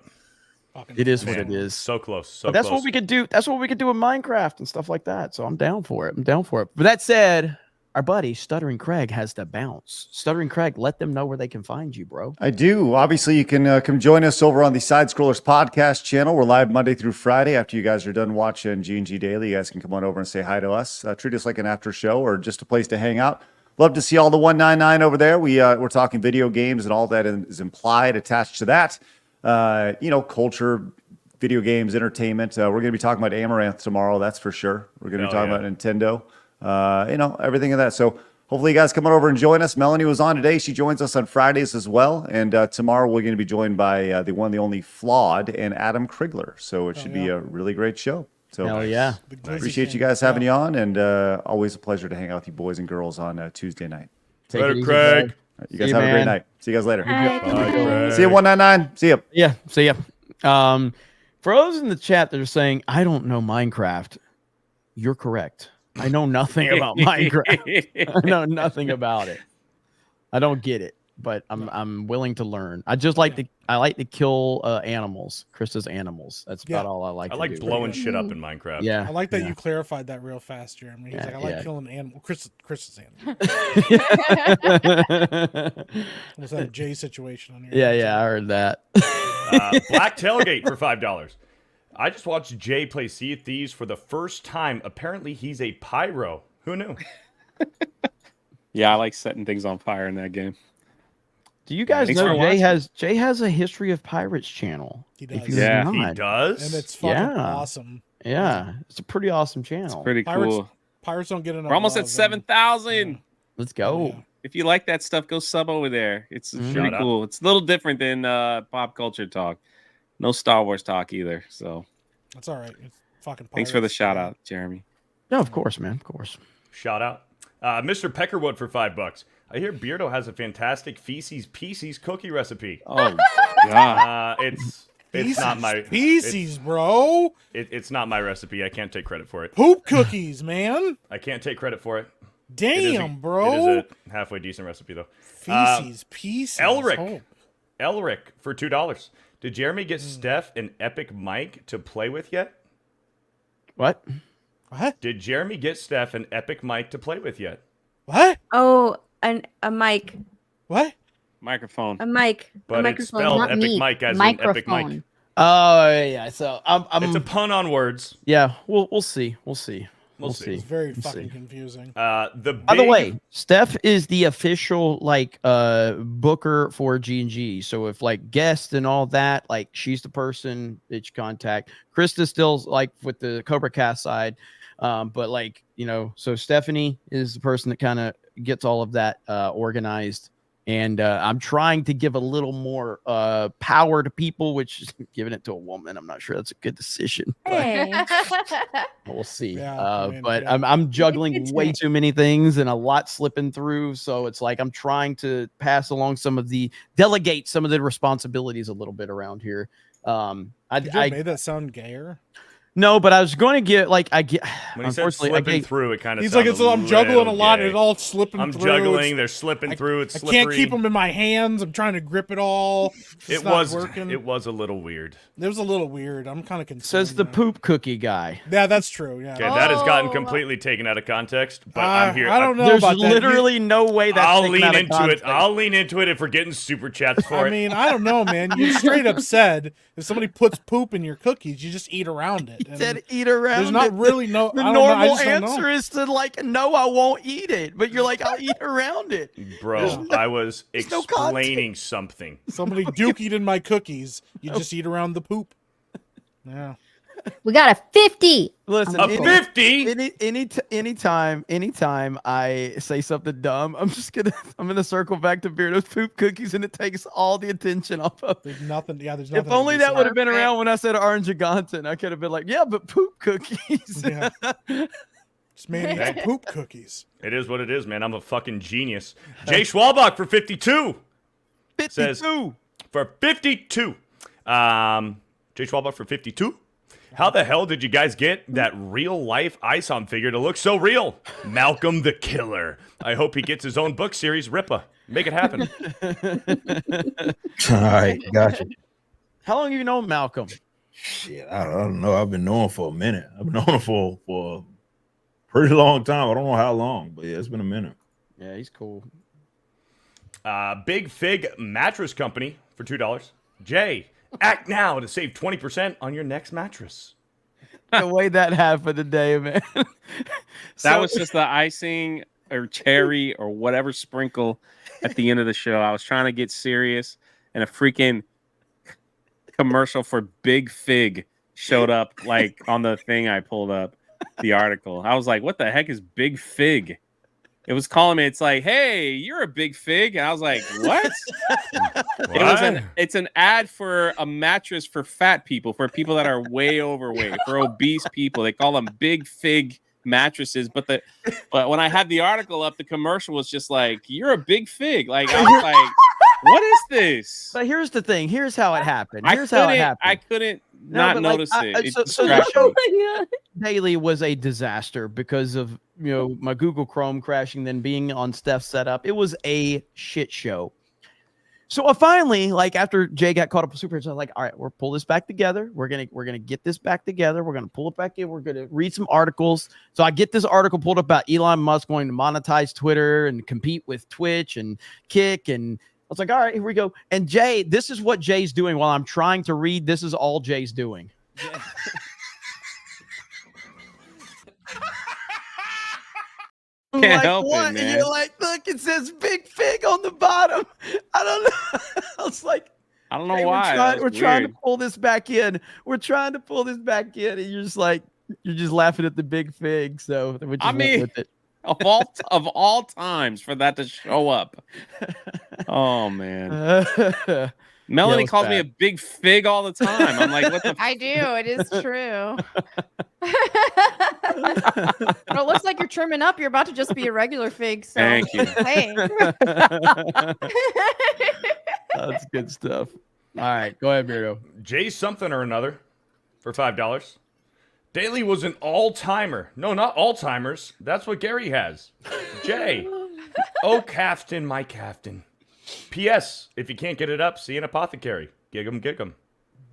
Speaker 1: it is what it is.
Speaker 4: So close.
Speaker 1: But that's what we could do. That's what we could do with Minecraft and stuff like that. So I'm down for it. But that said, our buddy Stuttering Craig has to bounce. Stuttering Craig, let them know where they can find you, bro.
Speaker 8: I do. Obviously, you can come join us over on the Side Scrollers podcast channel. We're live Monday through Friday. After you guys are done watching G&G Daily, you guys can come on over and say hi to us. Treat us like an after show or just a place to hang out. Love to see all the 199 over there. We're talking video games and all that is implied attached to that. Culture, video games, entertainment. We're going to be talking about Amaranth tomorrow. That's for sure. We're going to be talking about Nintendo. Everything of that. So hopefully you guys come on over and join us. Melanie was on today. She joins us on Fridays as well. And tomorrow we're going to be joined by the one, the only Flawed and Adam Krigler. So it should be a really great show. So
Speaker 1: hell yeah.
Speaker 8: Appreciate you guys having you on, and always a pleasure to hang out with you boys and girls on Tuesday night.
Speaker 1: Take it easy,
Speaker 4: Craig.
Speaker 8: You guys have a great night. See you guys later.
Speaker 4: Bye,
Speaker 8: See you 199. See you.
Speaker 1: Yeah, see ya. For those in the chat that are saying, I don't know Minecraft, you're correct. I know nothing about Minecraft. I know nothing about it. I don't get it, but I'm willing to learn. I like to kill animals, Krista's animals. That's about all I like.
Speaker 4: I like blowing shit up in Minecraft.
Speaker 1: Yeah,
Speaker 11: I like that you clarified that real fast, Jeremy. He's like, I like killing animals. Krista's animal. Was that a Jay situation on here?
Speaker 1: Yeah, I heard that.
Speaker 4: Black Tailgate for $5. I just watched Jay play Sea of Thieves for the first time. Apparently, he's a pyro. Who knew?
Speaker 5: Yeah, I like setting things on fire in that game.
Speaker 1: Do you guys know Jay has a History of Pirates channel?
Speaker 11: He does.
Speaker 4: He does,
Speaker 11: and it's fucking awesome.
Speaker 1: Yeah, it's a pretty awesome channel.
Speaker 5: It's pretty cool.
Speaker 11: Pirates don't get enough.
Speaker 5: We're almost at 7,000.
Speaker 1: Let's go.
Speaker 11: Yeah.
Speaker 5: If you like that stuff, go sub over there. It's pretty cool. It's a little different than pop culture talk. No Star Wars talk either. So
Speaker 11: that's all right. It's fucking.
Speaker 5: Thanks for the shout out, Jeremy.
Speaker 1: No, of course, man. Of course.
Speaker 4: Shout out, Mr. Peckerwood for $5. I hear Beardo has a fantastic feces pieces cookie recipe.
Speaker 5: Oh God,
Speaker 4: it's not my
Speaker 11: feces, bro.
Speaker 4: It's not my recipe. I can't take credit for it.
Speaker 11: Poop cookies, man.
Speaker 4: I can't take credit for it.
Speaker 11: Damn, bro.
Speaker 4: It is a halfway decent recipe though.
Speaker 11: Feces pieces.
Speaker 4: Elric for $2. Did Jeremy get Steph an epic mic to play with yet?
Speaker 1: What?
Speaker 4: Did Jeremy get Steph an epic mic to play with yet?
Speaker 11: What?
Speaker 12: Oh, a mic.
Speaker 11: What?
Speaker 5: Microphone.
Speaker 12: A mic.
Speaker 4: But it's spelled epic mic as in epic mic.
Speaker 1: Oh yeah. So
Speaker 4: it's a pun on words.
Speaker 1: Yeah, we'll see. We'll see.
Speaker 11: It's very fucking confusing.
Speaker 1: By the way, Steph is the official booker for G&G. So if guests and all that, she's the person that you contact. Krista's still with the Cobra Cast side. But so Stephanie is the person that kind of gets all of that organized. And I'm trying to give a little more power to people, which is giving it to a woman. I'm not sure that's a good decision. But we'll see. I'm juggling way too many things and a lot slipping through. So it's I'm trying to pass along delegate some of the responsibilities a little bit around here.
Speaker 11: I made that sound gayer.
Speaker 1: No, but I was going to get
Speaker 4: when he said slipping through, it kind of.
Speaker 11: He's I'm juggling a lot, and it's all slipping through.
Speaker 4: I'm juggling. They're slipping through. It's slippery.
Speaker 11: I can't keep them in my hands. I'm trying to grip it all.
Speaker 4: It was working. It was a little weird.
Speaker 11: It was a little weird. I'm kind of concerned.
Speaker 1: Says the poop cookie guy.
Speaker 11: Yeah, that's true. Yeah.
Speaker 4: Okay, that has gotten completely taken out of context. But I'm here.
Speaker 11: I don't know.
Speaker 1: There's
Speaker 11: about
Speaker 1: literally no way that's.
Speaker 4: I'll lean into it. I'll lean into it if we're getting super chats for it.
Speaker 11: I mean, I don't know, man. You straight up said if somebody puts poop in your cookies, you just eat around it.
Speaker 1: He said eat around.
Speaker 11: There's not really no.
Speaker 1: The normal answer is to no, I won't eat it. But you're I'll eat around it,
Speaker 4: bro. I was explaining something.
Speaker 11: Somebody dookied in my cookies. You just eat around the poop. Yeah.
Speaker 7: We got a 50.
Speaker 1: Listen,
Speaker 4: a 50.
Speaker 1: Anytime I say something dumb, I'm gonna circle back to Beardo's poop cookies, and it takes all the attention off of.
Speaker 11: There's nothing. Yeah, there's nothing.
Speaker 1: If only that would have been around when I said Orange Gonton, I could have been yeah, but poop cookies.
Speaker 11: Yeah. This man eats poop cookies.
Speaker 4: It is what it is, man. I'm a fucking genius. Jay Schwalbach for 52.
Speaker 1: 52
Speaker 4: says for 52. Jay Schwalbach for 52. How the hell did you guys get that real life ISOM figure to look so real? Malcolm the Killer. I hope he gets his own book series, Rippa. Make it happen.
Speaker 9: All right, gotcha.
Speaker 1: How long have you known Malcolm?
Speaker 9: Shit, I don't know. I've been knowing for a minute. I've been knowing for a pretty long time. I don't know how long, but yeah, it's been a minute.
Speaker 1: Yeah, he's cool.
Speaker 4: Big Fig Mattress Company for $2. Jay, act now to save 20% on your next mattress.
Speaker 1: The way that happened today, man.
Speaker 5: That was just the icing or cherry or whatever sprinkle at the end of the show. I was trying to get serious, and a freaking commercial for Big Fig showed up on the thing I pulled up, the article. I was like, what the heck is Big Fig? It was calling me. It's hey, you're a big fig. And I was like, what? It's an ad for a mattress for fat people, for people that are way overweight, for obese people. They call them Big Fig mattresses. But when I had the article up, the commercial was just you're a big fig. I was like, what is this?
Speaker 1: But here's the thing. Here's how it happened.
Speaker 5: I couldn't notice it.
Speaker 1: So the show daily was a disaster because of my Google Chrome crashing, then being on Steph's setup. It was a shit show. So I finally, after Jay got caught up with Super, I was like, all right, we'll pull this back together. We're gonna get this back together. We're gonna pull it back in. We're gonna read some articles. So I get this article pulled up about Elon Musk going to monetize Twitter and compete with Twitch and Kick, and I was like, all right, here we go. And Jay, this is what Jay's doing while I'm trying to read. This is all Jay's doing. Yeah.
Speaker 5: can't
Speaker 1: like,
Speaker 5: help
Speaker 1: what?
Speaker 5: it,
Speaker 1: And
Speaker 5: man.
Speaker 1: you're like, look, it says Big Fig on the bottom. I don't know. I was like,
Speaker 5: I don't know
Speaker 1: hey,
Speaker 5: why.
Speaker 1: we're trying to pull this back in. We're trying to pull this back in, and you're just like, you're just laughing at the Big Fig. So we just went with it.
Speaker 5: of all times for that to show up. Oh man. Melanie calls me a big fig all the time. I'm like, what the?
Speaker 10: I do. It is true. But it looks like you're trimming up. You're about to just be a regular fig. So.
Speaker 5: Thank you.
Speaker 10: Hey.
Speaker 1: That's good stuff. All right, go ahead, Beardo.
Speaker 4: Jay something or another for $5. Daly was an all-timer. No, not all-timers. That's what Gary has. Jay. Oh, Cafton, my Cafton. P.S. If you can't get it up, see an apothecary. Gig 'em, gig 'em.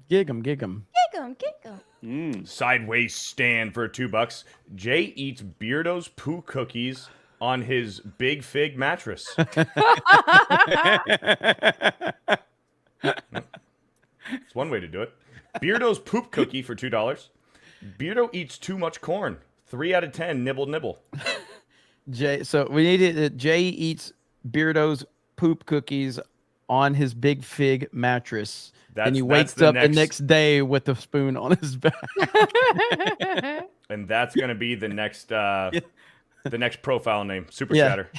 Speaker 1: Gig 'em, gig 'em.
Speaker 10: Gig 'em, gig 'em.
Speaker 4: Sideways stand for $2. Jay eats Beardo's poo cookies on his Big Fig mattress. It's one way to do it. Beardo's poop cookie for $2. Beardo eats too much corn. 3 out of 10. Nibble, nibble.
Speaker 1: Jay, so we need it. Jay eats Beardo's poop cookies on his Big Fig mattress, and he wakes up the next day with a spoon on his back.
Speaker 4: And that's gonna be the next profile name. Super Chatter.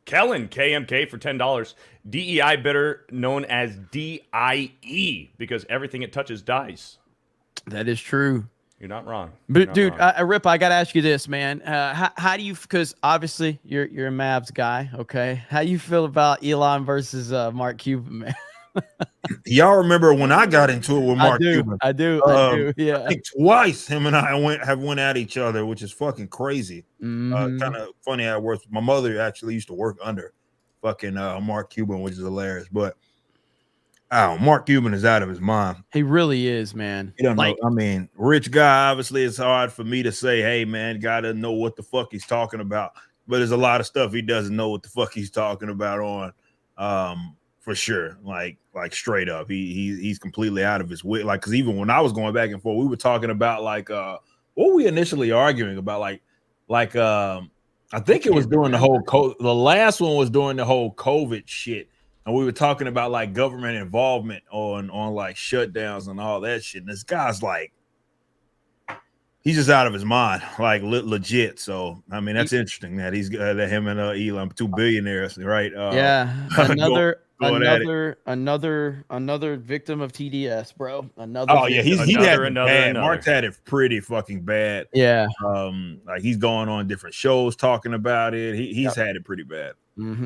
Speaker 4: Kellen, KMK for $10. DEI bidder known as DIE because everything it touches dies.
Speaker 1: That is true.
Speaker 4: You're not wrong.
Speaker 1: But dude, Rip, I gotta ask you this, man. How do you? Because obviously you're a Mavs guy, okay? How do you feel about Elon versus Mark Cuban, man?
Speaker 9: Y'all remember when I got into it with Mark Cuban?
Speaker 1: I do. Yeah,
Speaker 9: I think twice him and I went at each other, which is fucking crazy. Kind of funny how it works. My mother actually used to work under fucking Mark Cuban, which is hilarious. But Mark Cuban is out of his mind.
Speaker 1: He really is, man.
Speaker 9: You don't know. I mean, rich guy. Obviously, it's hard for me to say, "Hey, man, guy doesn't know what the fuck he's talking about." But there's a lot of stuff he doesn't know what the fuck he's talking about on. For sure, like straight up, he's completely out of his wit. Like, because even when I was going back and forth, we were talking about like what were we initially arguing about? Like I think it was during the whole the last one was during the whole COVID shit, and we were talking about like government involvement on like shutdowns and all that shit. And this guy's like, he's just out of his mind, like legit. So I mean, that's interesting that he's that him and Elon, 2 billionaires, right?
Speaker 1: Yeah, another victim of TDS, bro. Another.
Speaker 9: Oh yeah, he had it bad. Mark's had it pretty fucking bad.
Speaker 1: Yeah.
Speaker 9: Like he's going on different shows talking about it. He's had it pretty bad.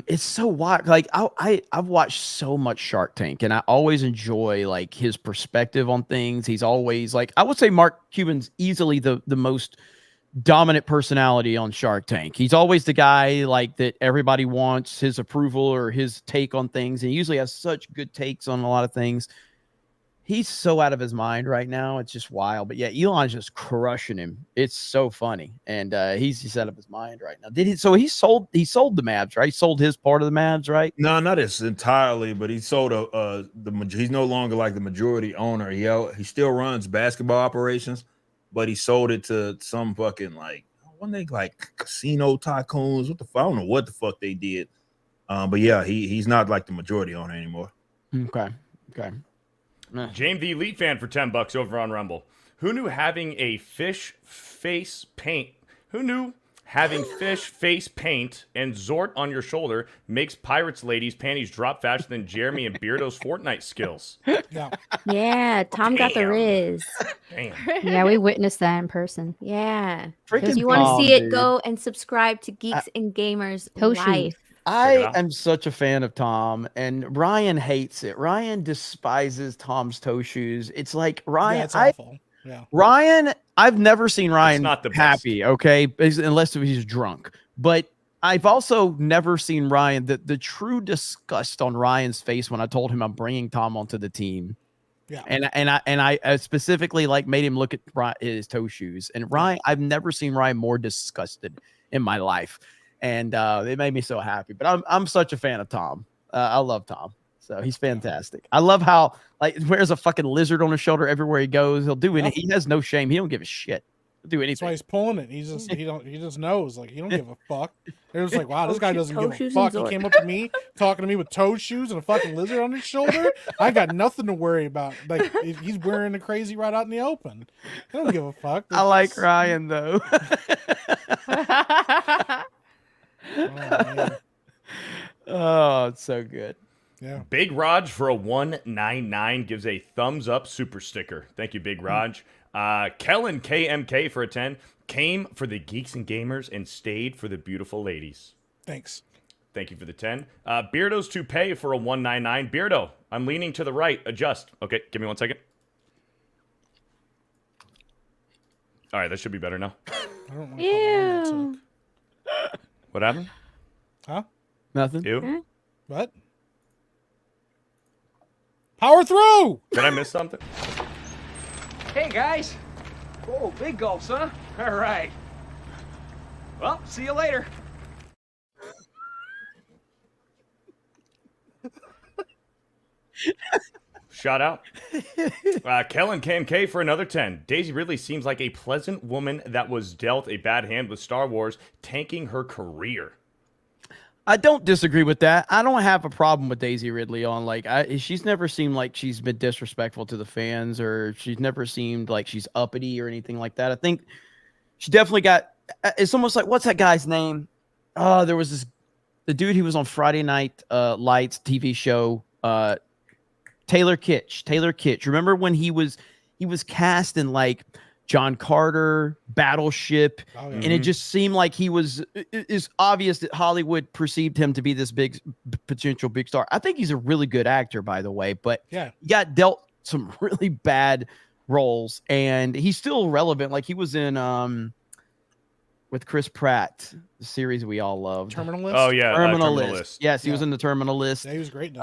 Speaker 1: It's so wild. Like I've watched so much Shark Tank, and I always enjoy like his perspective on things. He's always like, I would say Mark Cuban's easily the most dominant personality on Shark Tank. He's always the guy like that everybody wants his approval or his take on things, and he usually has such good takes on a lot of things. He's so out of his mind right now. It's just wild. But yeah, Elon's just crushing him. It's so funny. And he's out of his mind right now. So he sold the Mavs, right? He sold his part of the Mavs, right?
Speaker 9: No, not his entirely, but he sold he's no longer like the majority owner. He still runs basketball operations, but he sold it to some fucking like casino tycoons. What the fuck? I don't know what the fuck they did. But yeah, he's not like the majority owner anymore.
Speaker 1: Okay.
Speaker 4: James the Elite fan for $10 over on Rumble. Who knew having fish face paint and Zort on your shoulder makes Pirates ladies' panties drop faster than Jeremy and Beardo's Fortnite skills?
Speaker 12: Yeah, Tom got the Riz.
Speaker 4: Damn.
Speaker 7: Yeah, we witnessed that in person.
Speaker 12: Yeah.
Speaker 1: Freaking
Speaker 12: If you want
Speaker 1: Tom,
Speaker 12: to see it,
Speaker 1: dude.
Speaker 12: go and subscribe to Geeks and Gamers Life.
Speaker 1: I am such a fan of Tom, and Ryan hates it. Ryan despises Tom's toe shoes. It's like Ryan.
Speaker 11: Yeah, it's awful. Yeah.
Speaker 1: Ryan, I've never seen Ryan
Speaker 4: not the best.
Speaker 1: happy, okay, unless he's drunk. But I've also never seen Ryan, the true disgust on Ryan's face when I told him I'm bringing Tom onto the team.
Speaker 11: Yeah.
Speaker 1: And I specifically like made him look at his toe shoes. And Ryan, I've never seen Ryan more disgusted in my life. And it made me so happy. But I'm such a fan of Tom. I love Tom. So he's fantastic. I love how like wears a fucking lizard on his shoulder everywhere he goes. He'll do it. He has no shame. He don't give a shit. do
Speaker 11: That's why
Speaker 1: anything.
Speaker 11: he's pulling it. He just knows. Like he don't give a fuck. It was like, wow, this guy doesn't
Speaker 12: toe
Speaker 11: give a
Speaker 12: shoes
Speaker 11: fuck.
Speaker 12: and
Speaker 11: He came up to me talking to me with toe shoes and a fucking lizard on his shoulder. I got nothing to worry about. Like if he's wearing the crazy right out in the open. I don't give a fuck.
Speaker 1: I like Ryan though. Oh, it's so good.
Speaker 11: Yeah.
Speaker 4: Big Raj for a 199 gives a thumbs up super sticker. Thank you, Big Raj. Kellen KMK for a 10 came for the Geeks and Gamers and stayed for the beautiful ladies.
Speaker 11: Thanks.
Speaker 4: Thank you for the 10. Beardo's Toupee for a 199. Beardo, I'm leaning to the right. Adjust. Okay, give me 1 second. All right, that should be better now.
Speaker 11: I don't know
Speaker 12: Ew.
Speaker 4: What happened?
Speaker 11: Huh?
Speaker 1: Nothing.
Speaker 4: You?
Speaker 11: What? Power through!
Speaker 4: Did I miss something?
Speaker 15: Hey, guys. Oh, big gulps, huh? All right. Well, see you later.
Speaker 4: Shout out. Kellen KMK for another 10. Daisy Ridley seems like a pleasant woman that was dealt a bad hand with Star Wars, tanking her career.
Speaker 1: I don't disagree with that. I don't have a problem with Daisy Ridley on she's never seemed like she's been disrespectful to the fans, or she's never seemed like she's uppity or anything like that. I think she definitely got. It's almost like, what's that guy's name? There was the dude who was on Friday Night Lights TV show. Taylor Kitsch. Remember when he was cast in like John Carter, Battleship, and it just seemed like it's obvious that Hollywood perceived him to be this potential big star. I think he's a really good actor, by the way, but
Speaker 11: yeah,
Speaker 1: he got dealt some really bad roles, and he's still relevant. Like he was in with Chris Pratt, the series we all loved.
Speaker 11: Terminal List?
Speaker 4: Oh yeah,
Speaker 1: Terminal List. Yes, he was in the Terminal List.
Speaker 11: Yeah, he was great.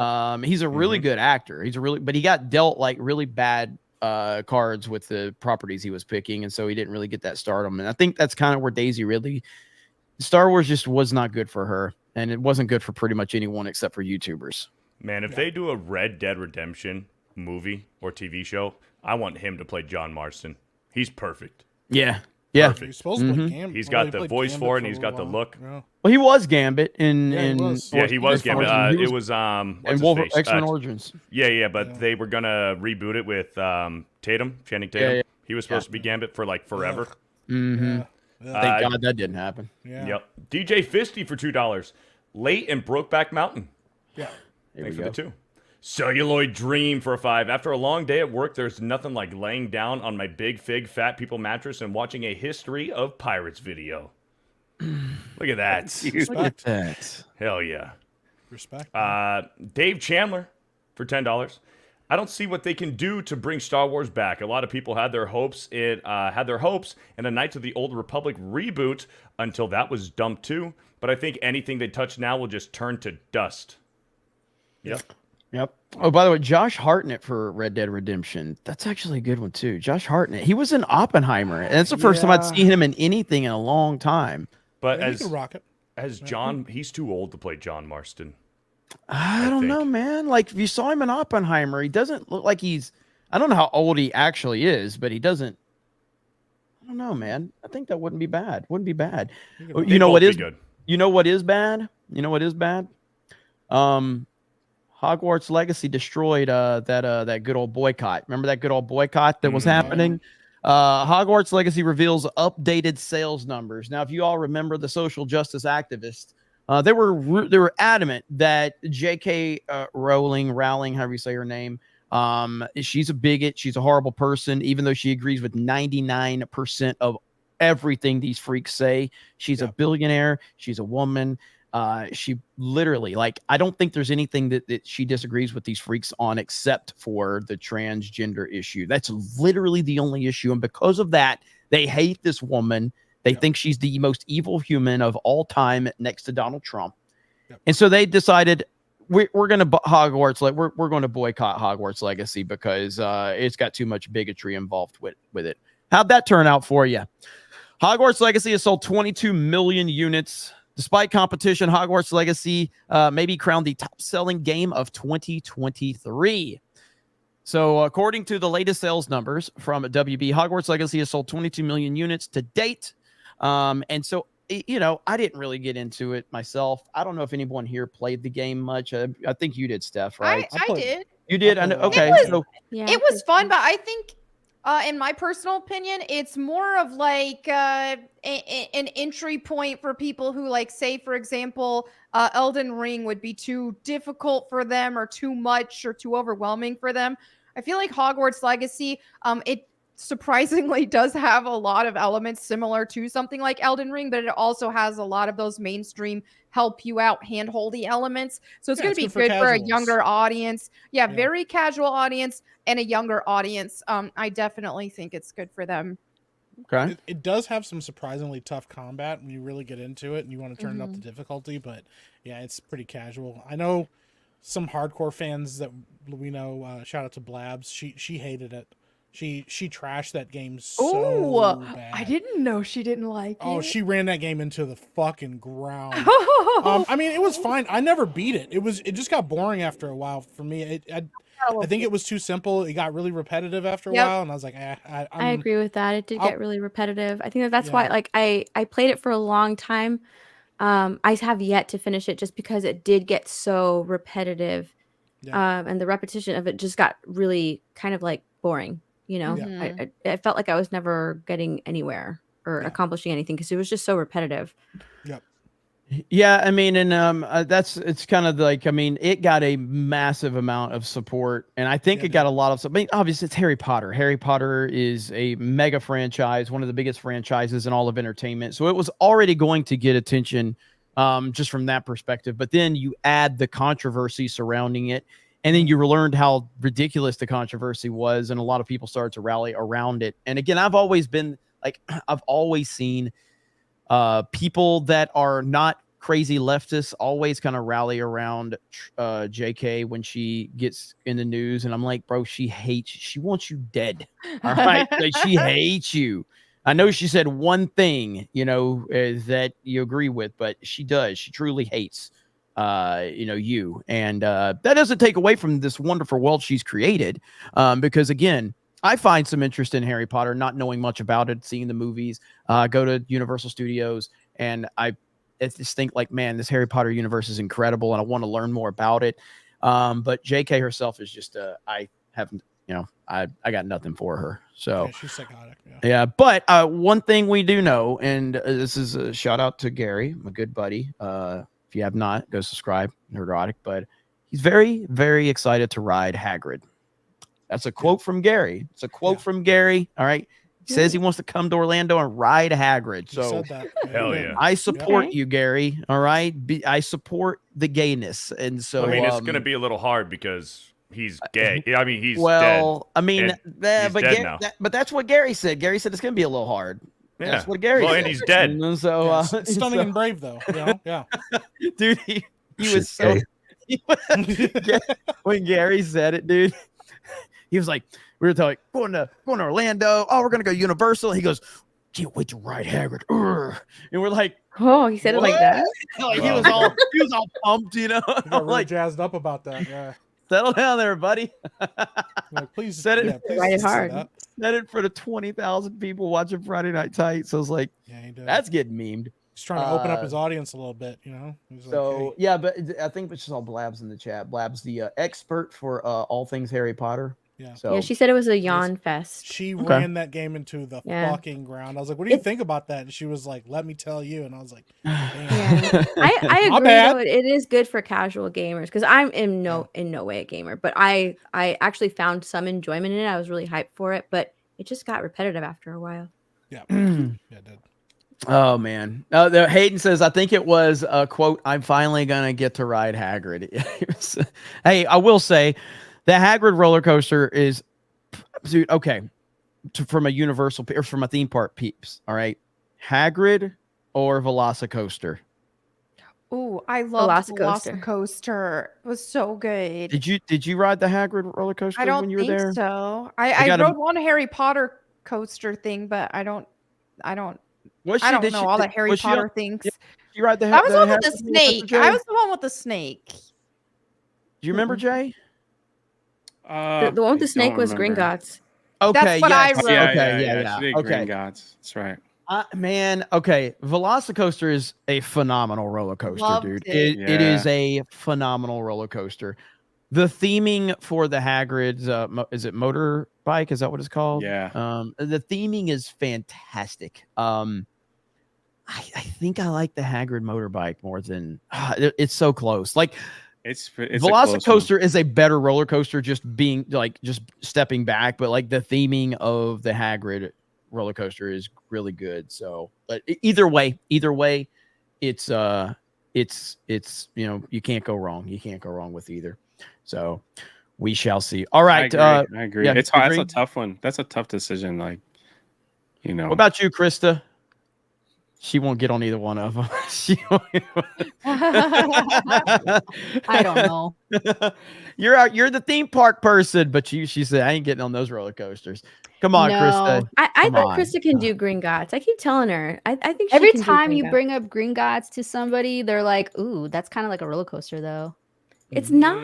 Speaker 1: He's a really good actor. But he got dealt like really bad cards with the properties he was picking, and so he didn't really get that stardom. And I think that's kind of where Daisy Ridley, Star Wars just was not good for her, and it wasn't good for pretty much anyone except for YouTubers.
Speaker 4: Man, if they do a Red Dead Redemption movie or TV show, I want him to play John Marston. He's perfect.
Speaker 1: Yeah. Yeah,
Speaker 4: perfect.
Speaker 11: He's supposed to play Gambit.
Speaker 4: He's got the voice for it, and he's got the look.
Speaker 11: Yeah.
Speaker 1: Well, he was Gambit
Speaker 4: he was Gambit. It was
Speaker 1: X-Men Origins.
Speaker 4: Yeah, but they were gonna reboot it with Channing Tatum.
Speaker 1: Yeah.
Speaker 4: He was supposed to be Gambit for like forever.
Speaker 1: Thank God that didn't happen.
Speaker 11: Yeah.
Speaker 4: Yep. DJ Fisty for $2. Late and Brokeback Mountain.
Speaker 11: Yeah.
Speaker 4: Thanks for the 2. Celluloid Dream for a 5. After a long day at work, there's nothing like laying down on my big fig fat people mattress and watching a History of Pirates video. Look at that.
Speaker 1: Look at that.
Speaker 4: Hell yeah.
Speaker 11: Respect.
Speaker 4: Dave Chandler for $10. I don't see what they can do to bring Star Wars back. A lot of people had their hopes in a Knights of the Old Republic reboot until that was dumped too. But I think anything they touch now will just turn to dust. Yep.
Speaker 1: Oh, by the way, Josh Hartnett for Red Dead Redemption. That's actually a good one too. Josh Hartnett. He was in Oppenheimer, and it's the first time I'd seen him in anything in a long time.
Speaker 4: But
Speaker 11: Yeah, he can rock it.
Speaker 4: as John, he's too old to play John Marston.
Speaker 1: I don't know, man. Like if you saw him in Oppenheimer, he doesn't look like I don't know how old he actually is, but he doesn't. I don't know, man. I think that wouldn't be bad. You know what is
Speaker 4: good?
Speaker 1: You know what is bad? Hogwarts Legacy destroyed that good old boycott. Remember that good old boycott that was happening? Hogwarts Legacy reveals updated sales numbers. Now, if you all remember the social justice activists, they were adamant that J.K. Rowling, however you say her name, she's a bigot. She's a horrible person, even though she agrees with 99% of everything these freaks say. She's a billionaire. She's a woman. She literally, I don't think there's anything that she disagrees with these freaks on except for the transgender issue. That's literally the only issue. And because of that, they hate this woman. They think she's the most evil human of all time next to Donald Trump. And so they decided we're going to Hogwarts. We're going to boycott Hogwarts Legacy because it's got too much bigotry involved with it. How'd that turn out for you? Hogwarts Legacy has sold 22 million units. Despite competition, Hogwarts Legacy may be crowned the top-selling game of 2023. So, according to the latest sales numbers from WB, Hogwarts Legacy has sold 22 million units to date. And so, you know, I didn't really get into it myself. I don't know if anyone here played the game much. I think you did, Steph, right?
Speaker 10: I did.
Speaker 1: You did? I know. Okay.
Speaker 10: It was fun, but I think, in my personal opinion, it's more of like an entry point for people who, like, say, for example, Elden Ring would be too difficult for them or too much or too overwhelming for them. I feel like Hogwarts Legacy, it surprisingly does have a lot of elements similar to something like Elden Ring, but it also has a lot of those mainstream help you out handholdy elements. So it's going to be good for a younger audience. Yeah, very casual audience and a younger audience. I definitely think it's good for them.
Speaker 1: Okay.
Speaker 11: It does have some surprisingly tough combat when you really get into it and you want to turn up the difficulty, but yeah, it's pretty casual. I know some hardcore fans that we know, shout out to Blabs, she hated it. She trashed that game so bad.
Speaker 10: I didn't know she didn't like it.
Speaker 11: Oh, she ran that game into the fucking ground. I mean, it was fine. I never beat it. It just got boring after a while for me. I think it was too simple. It got really repetitive after a while, and I was like,
Speaker 12: I agree with that. It did get really repetitive. I think that's why, like, I played it for a long time. I have yet to finish it just because it did get so repetitive, and the repetition of it just got really kind of like boring. You know, I felt like I was never getting anywhere or accomplishing anything because it was just so repetitive.
Speaker 11: Yep.
Speaker 1: Yeah, I mean, and it's kind of like, I mean, it got a massive amount of support, and I think it got a lot of. I mean, obviously, it's Harry Potter. Harry Potter is a mega franchise, one of the biggest franchises in all of entertainment. So it was already going to get attention, just from that perspective. But then you add the controversy surrounding it. And then you learned how ridiculous the controversy was, and a lot of people started to rally around it. And again, I've always been like, I've always seen people that are not crazy leftists always kind of rally around JK when she gets in the news. And I'm like, bro, she wants you dead. All right. Like, she hates you. I know she said one thing, you know, that you agree with, but she does. She truly hates you, and that doesn't take away from this wonderful world she's created, because again, I find some interest in Harry Potter, not knowing much about it, seeing the movies, go to Universal Studios, and I just think like, man, this Harry Potter universe is incredible, and I want to learn more about it. But JK herself is just I haven't, you know, I got nothing for her. So
Speaker 11: she's psychotic.
Speaker 1: Yeah, but one thing we do know, and this is a shout out to Gary, my good buddy. If you have not, go subscribe, Nerdotic. But he's very, very excited to ride Hagrid. That's a quote from Gary. It's a quote from Gary. All right. He says he wants to come to Orlando and ride Hagrid. So
Speaker 4: hell yeah.
Speaker 1: I support you, Gary. All right. I support the gayness. And so
Speaker 4: I mean, it's going to be a little hard because he's gay. I mean, he's
Speaker 1: well,
Speaker 4: dead.
Speaker 1: I mean,
Speaker 4: he's
Speaker 1: but
Speaker 4: dead now.
Speaker 1: But that's what Gary said. Gary said it's going to be a little hard.
Speaker 4: Yeah.
Speaker 1: That's what Gary said.
Speaker 4: And he's dead.
Speaker 1: And so,
Speaker 11: stunning and brave, though. You know? Yeah.
Speaker 1: Dude, he was so. When Gary said it, dude, he was like, we were talking, going to Orlando. Oh, we're going to go Universal. He goes, can't wait to ride Hagrid. Urgh. And we're like,
Speaker 12: oh, he said it like that.
Speaker 1: Like, he was all pumped, you know.
Speaker 11: He got really jazzed up about that. Yeah.
Speaker 1: Settle down there, buddy.
Speaker 11: Like, please
Speaker 1: set it.
Speaker 11: Please
Speaker 12: ride it hard.
Speaker 1: Set it for the 20,000 people watching Friday Night Tights. So I was like, that's getting memed.
Speaker 11: He's trying to open up his audience a little bit, you know.
Speaker 1: So
Speaker 11: like, hey.
Speaker 1: yeah, but I think it's just all Blabs in the chat. Blabs, the expert for all things Harry Potter.
Speaker 11: Yeah.
Speaker 1: So
Speaker 12: yeah, she said it was a yawn fest.
Speaker 11: She ran that game into the fucking ground. I was like, "What do you think about that?" And she was like, "Let me tell you." And I was like, "Damn."
Speaker 12: Yeah. I agree. Though, it is good for casual gamers because I'm in no way a gamer, but I actually found some enjoyment in it. I was really hyped for it, but it just got repetitive after a while.
Speaker 11: Yeah, it did.
Speaker 1: Oh man, Hayden says, I think it was a quote, I'm finally gonna get to ride Hagrid. Hey, I will say the Hagrid roller coaster is, dude, okay, from a Universal or from a theme park peeps. All right, Hagrid or Velocicoaster.
Speaker 10: Ooh, I love Velocicoaster. It was so good.
Speaker 1: Did you ride the Hagrid roller coaster when you were there?
Speaker 10: I don't think so. I rode one Harry Potter coaster thing, but I don't know all the Harry Potter things.
Speaker 1: You ride
Speaker 10: I was the one with the snake. I was the one with the snake.
Speaker 1: Do you remember, Jay?
Speaker 12: The one with the snake was Gringotts.
Speaker 1: Okay,
Speaker 10: That's what I
Speaker 1: yes.
Speaker 10: wrote.
Speaker 1: Yeah.
Speaker 5: She did
Speaker 1: Okay.
Speaker 5: Gringotts. That's right.
Speaker 1: Man, okay. Velocicoaster is a phenomenal roller coaster,
Speaker 10: Loved
Speaker 1: dude.
Speaker 10: it.
Speaker 1: It is a phenomenal roller coaster. The theming for the Hagrid's, is it motorbike? Is that what it's called?
Speaker 5: Yeah.
Speaker 1: The theming is fantastic. I think I like the Hagrid motorbike more than it's so close. Like
Speaker 5: it's
Speaker 1: Velocicoaster is a better roller coaster, just being like just stepping back, but like the theming of the Hagrid roller coaster is really good. So, but either way, it's you can't go wrong. You can't go wrong with either. So we shall see. All right.
Speaker 5: I agree.
Speaker 1: Yeah,
Speaker 5: That's a tough one. That's a tough decision. Like,
Speaker 1: What about you, Krista? She won't get on either one of them.
Speaker 7: I don't know.
Speaker 1: You're the theme park person, but she said I ain't getting on those roller coasters. Come on,
Speaker 12: No.
Speaker 1: Krista.
Speaker 12: I
Speaker 1: Come
Speaker 12: thought
Speaker 1: on.
Speaker 12: Krista can do Gringotts. I keep telling her. I think she
Speaker 7: Every
Speaker 12: can do
Speaker 7: time you
Speaker 12: Gringotts.
Speaker 7: bring up Gringotts to somebody, they're like, "Ooh, that's kind of like a roller coaster, though."
Speaker 12: It's not.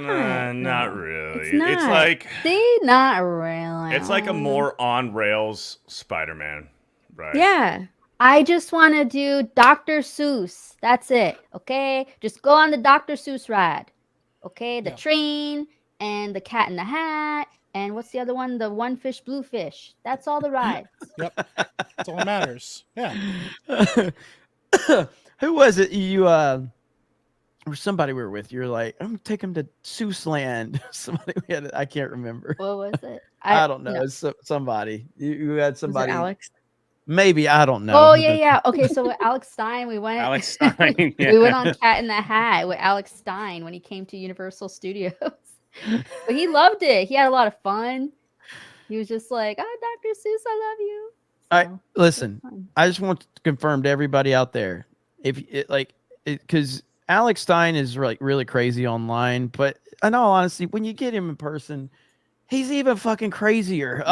Speaker 4: Not really.
Speaker 12: It's not.
Speaker 4: It's like
Speaker 7: See, not really.
Speaker 4: it's like a more on rails Spider-Man, right?
Speaker 12: Yeah.
Speaker 7: I just want to do Dr. Seuss. That's it. Okay, just go on the Dr. Seuss ride. Okay, the train and the Cat in the Hat. And what's the other one? The one fish, blue fish. That's all the rides.
Speaker 11: Yep. That's all that matters. Yeah.
Speaker 1: Who was it? You or somebody we were with. You're like, I'm gonna take him to Seuss Land. Somebody we had. I can't remember.
Speaker 7: What was it?
Speaker 1: I don't know. It's somebody. You had somebody.
Speaker 12: Alex?
Speaker 1: Maybe I don't know.
Speaker 7: Oh yeah. Okay, so with Alex Stein, we went.
Speaker 5: Alex Stein.
Speaker 7: We went on Cat in the Hat with Alex Stein when he came to Universal Studios. But he loved it. He had a lot of fun. He was just like, Dr. Seuss, I love you.
Speaker 1: All right, listen. I just want to confirm to everybody out there, because Alex Stein is really crazy online, but in all honesty, when you get him in person, he's even fucking crazier.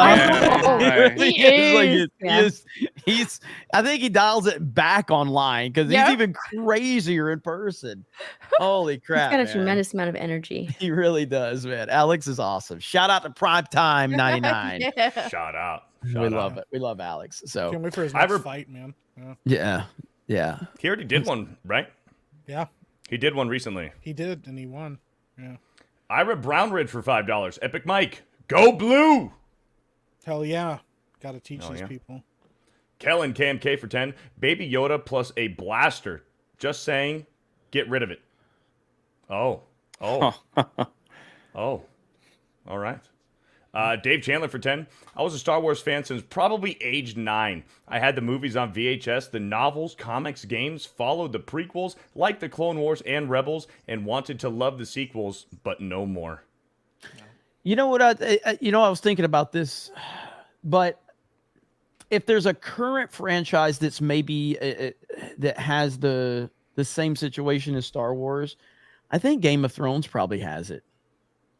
Speaker 1: He's I think he dials it back online because he's even crazier in person. Holy crap.
Speaker 12: He's got a tremendous amount of energy.
Speaker 1: He really does, man. Alex is awesome. Shout out to Primetime 99.
Speaker 4: Shout out.
Speaker 1: We love it. We love Alex. So
Speaker 11: Can't wait for his next fight, man.
Speaker 1: Yeah.
Speaker 4: He already did one, right?
Speaker 11: Yeah.
Speaker 4: He did one recently.
Speaker 11: He did, and he won. Yeah.
Speaker 4: Ira Brownridge for $5. Epic Mike. Go blue.
Speaker 11: Hell yeah. Gotta teach these people.
Speaker 4: Kellen KMK for 10. Baby Yoda plus a blaster. Just saying, get rid of it. Oh. All right. Dave Chandler for 10. I was a Star Wars fan since probably age 9. I had the movies on VHS, the novels, comics, games, followed the prequels, liked the Clone Wars and Rebels, and wanted to love the sequels, but no more.
Speaker 1: You know what? I was thinking about this, but if there's a current franchise that's maybe that has the same situation as Star Wars, I think Game of Thrones probably has it.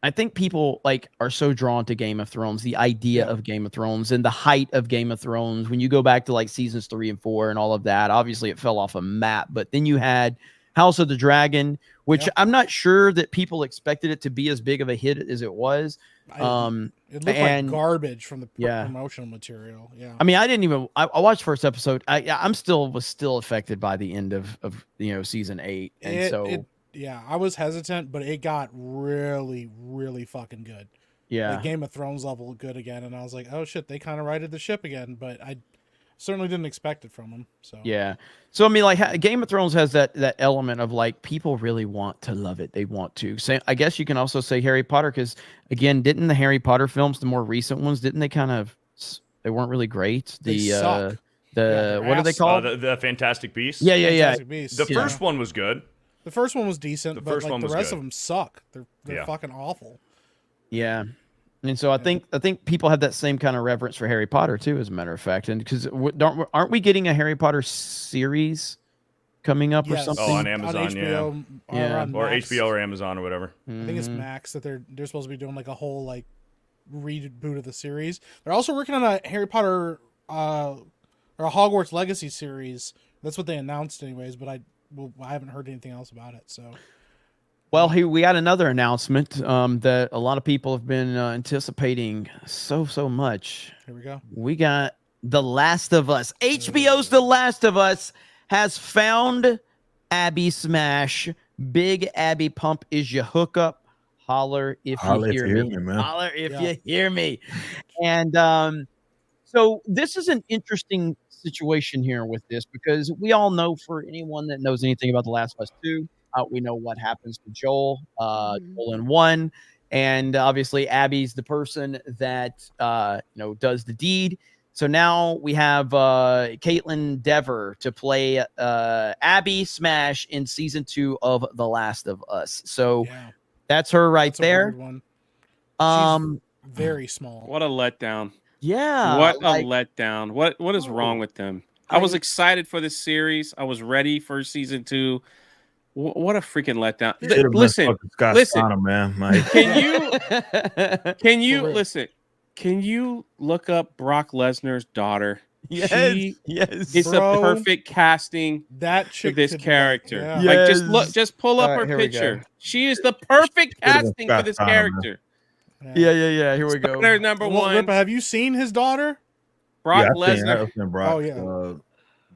Speaker 1: I think people are so drawn to Game of Thrones, the idea of Game of Thrones and the height of Game of Thrones. When you go back to seasons 3 and 4 and all of that, obviously it fell off a map, but then you had House of the Dragon, which I'm not sure that people expected it to be as big of a hit as it was.
Speaker 11: It looked like garbage from the promotional material. Yeah.
Speaker 1: I mean, I watched the first episode. I was still affected by the end of season 8. And
Speaker 11: I was hesitant, but it got really, really fucking good.
Speaker 1: Yeah.
Speaker 11: Like Game of Thrones level good again. And I was like, oh shit, they kind of righted the ship again, but I certainly didn't expect it from them. So
Speaker 1: yeah. So I mean, Game of Thrones has that element of people really want to love it. They want to. So I guess you can also say Harry Potter, because again, didn't the Harry Potter films, the more recent ones, didn't they they weren't really great?
Speaker 11: They suck.
Speaker 1: What are they called?
Speaker 4: The Fantastic Beasts.
Speaker 1: Yeah.
Speaker 11: Fantastic Beasts.
Speaker 4: The first one was good.
Speaker 11: The first one was decent, but the rest of them suck. They're fucking awful.
Speaker 1: Yeah. And so I think people have that same kind of reverence for Harry Potter too, as a matter of fact, and because aren't we getting a Harry Potter series coming up or something?
Speaker 4: Oh, on Amazon,
Speaker 11: on HBO,
Speaker 4: or HBO or Amazon or whatever.
Speaker 11: I think it's Max that they're supposed to be doing a whole reboot of the series. They're also working on a Harry Potter or a Hogwarts Legacy series. That's what they announced, anyways. But I haven't heard anything else about it. So
Speaker 1: Well, we got another announcement that a lot of people have been anticipating so much.
Speaker 11: Here we go.
Speaker 1: We got The Last of Us. HBO's The Last of Us has found Abby Smash. Big Abby Pump is your hookup. Holler if you hear me.
Speaker 9: Man.
Speaker 1: Holler if you hear me. And so this is an interesting situation here with this, because we all know, for anyone that knows anything about The Last of Us 2, we know what happens to Joel, Joel in 1, and obviously Abby's the person that does the deed. So now we have Caitlin Dever to play Abby Smash in season 2 of The Last of Us. So that's her that's there.
Speaker 11: One.
Speaker 1: She's
Speaker 11: very small.
Speaker 5: What a letdown.
Speaker 1: Yeah.
Speaker 5: What a letdown. What is wrong with them? I was excited for this series. I was ready for season 2. What a freaking letdown. Listen,
Speaker 9: Steiner, man. Like,
Speaker 5: can you listen? Can you look up Brock Lesnar's daughter?
Speaker 1: Yes,
Speaker 5: It's a perfect casting
Speaker 11: that
Speaker 5: for this character.
Speaker 11: Yeah.
Speaker 5: Like, just pull up her picture. She is the perfect casting for this character.
Speaker 1: Yeah. Here we go.
Speaker 5: There's number one.
Speaker 11: Rippa, have you seen his daughter?
Speaker 5: Brock Lesnar.
Speaker 9: I've seen Brock,
Speaker 11: oh yeah.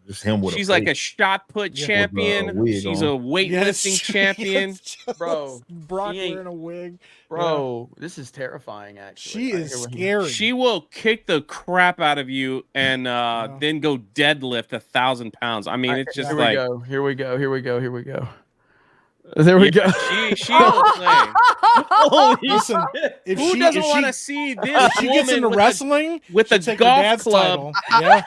Speaker 9: Just him with
Speaker 5: She's
Speaker 9: a
Speaker 5: like a
Speaker 9: face.
Speaker 5: shot put champion. She's a weightlifting champion.
Speaker 1: Bro,
Speaker 11: Brock wearing a wig.
Speaker 1: Bro, this is terrifying, actually.
Speaker 11: She is scary.
Speaker 5: She will kick the crap out of you and then go deadlift 1,000 pounds. I mean, it's just
Speaker 1: Here
Speaker 5: like...
Speaker 1: Here we go. There we go.
Speaker 5: She will play.
Speaker 11: Listen,
Speaker 5: who doesn't want to see this
Speaker 11: if she gets into wrestling
Speaker 5: with a golf club?
Speaker 11: Yeah.